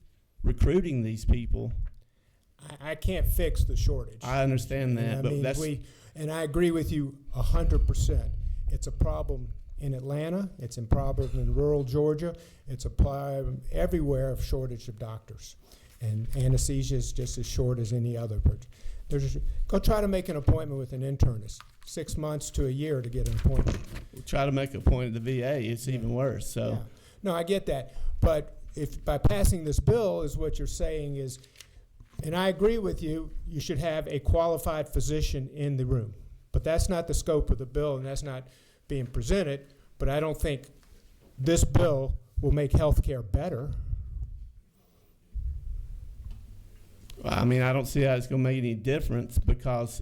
recruiting these people. I can't fix the shortage. I understand that, but and I agree with you 100%. It's a problem in Atlanta. It's a problem in rural Georgia. It's a problem everywhere of shortage of doctors, and anesthesia is just as short as any other. Go try to make an appointment with an internist. 6 months to a year to get an appointment. Try to make an appointment at the VA. It's even worse. So. Yeah. No, I get that, but if by passing this bill is what you're saying is, and I agree with you, you should have a qualified physician in the room. But that's not the scope of the bill, and that's not being presented. But I don't think this bill will make health care better. I mean, I don't see how it's going to make any difference, because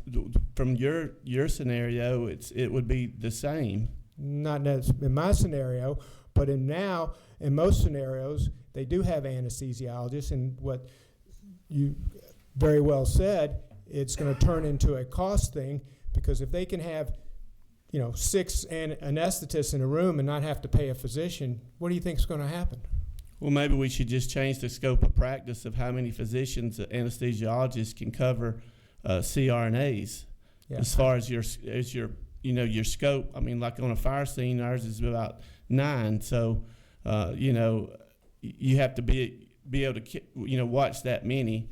from your scenario, it would be the same. Not in my scenario, but in most scenarios, they do have anesthesiologists, and what you very well said, it's going to turn into a cost thing, because if they can have 6 anesthetists in a room and not have to pay a physician, what do you think is going to happen? Well, maybe we should just change the scope of practice of how many physicians anesthesiologists can cover CRNAs. Yeah. As far as your scope. I mean, like on a fire scene, ours is about 9. So, you have to be able to watch that many.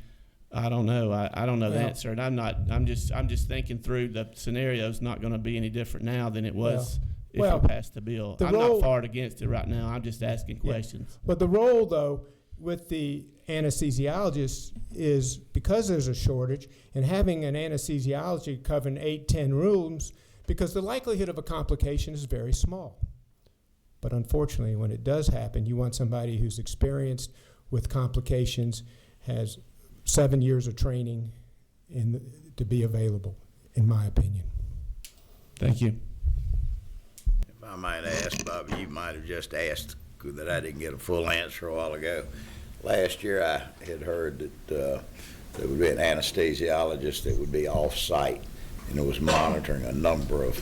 I don't know. I don't know the answer, and I'm just thinking through the scenario's not going to be any different now than it was. If we pass the bill. I'm not far against it right now. I'm just asking questions. But the role, though, with the anesthesiologist is, because there's a shortage, and having an anesthesiology covering 8-10 rooms, because the likelihood of a complication is very small. But unfortunately, when it does happen, you want somebody who's experienced with complications, has 7 years of training to be available, in my opinion. Thank you. If I might ask, Bobby, you might have just asked that I didn't get a full answer a while ago. Last year I had heard that there would be an anesthesiologist that would be off-site and it was monitoring a number of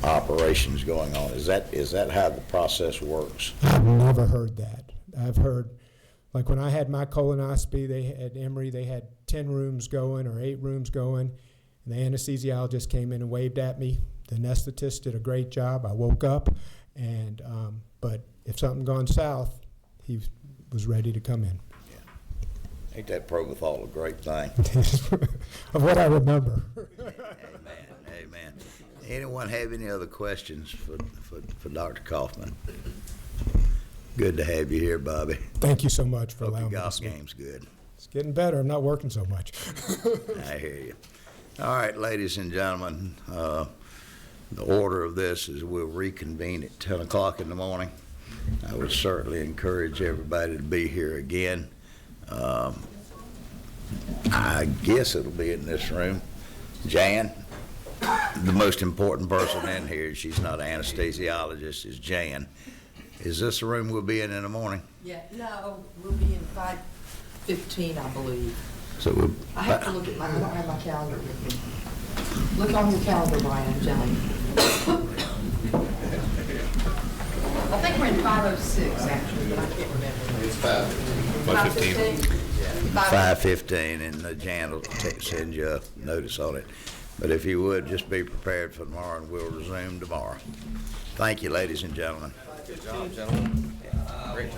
operations going on. Is that how the process works? I've never heard that. I've heard, like when I had my colonoscopy, at Emory, they had 10 rooms going or 8 rooms going, and the anesthesiologist came in and waved at me. The anesthetist did a great job. I woke up, and but if something gone south, he was ready to come in. Yeah. Ain't that propofol a great thing? Of what I remember. Amen. Anyone have any other questions for Dr. Kaufman? Good to have you here, Bobby. Thank you so much for Hope allowing your me to golf speak. game's good. It's getting better. I'm not working so much. I hear you. All right, ladies and gentlemen, the order of this is we'll reconvene at 10 o'clock in the morning. I would certainly encourage everybody to be here again. I guess it'll be in this room. Jan, the most important person in here, she's not an anesthesiologist, is Jan. Is this the room we'll be in the morning? Yeah, no, we'll be in 5:15, I believe. So we'll, I have to look at I don't have my calendar with me. Look on your calendar, Brian, I'm telling you. I think we're in 5:06, actually, but I can't remember. It's 5:15. 5:15, and Jan will send you a notice on it. But if you would, just be prepared for tomorrow, and we'll resume tomorrow. Thank you, ladies and gentlemen. Good job, gentlemen. Great.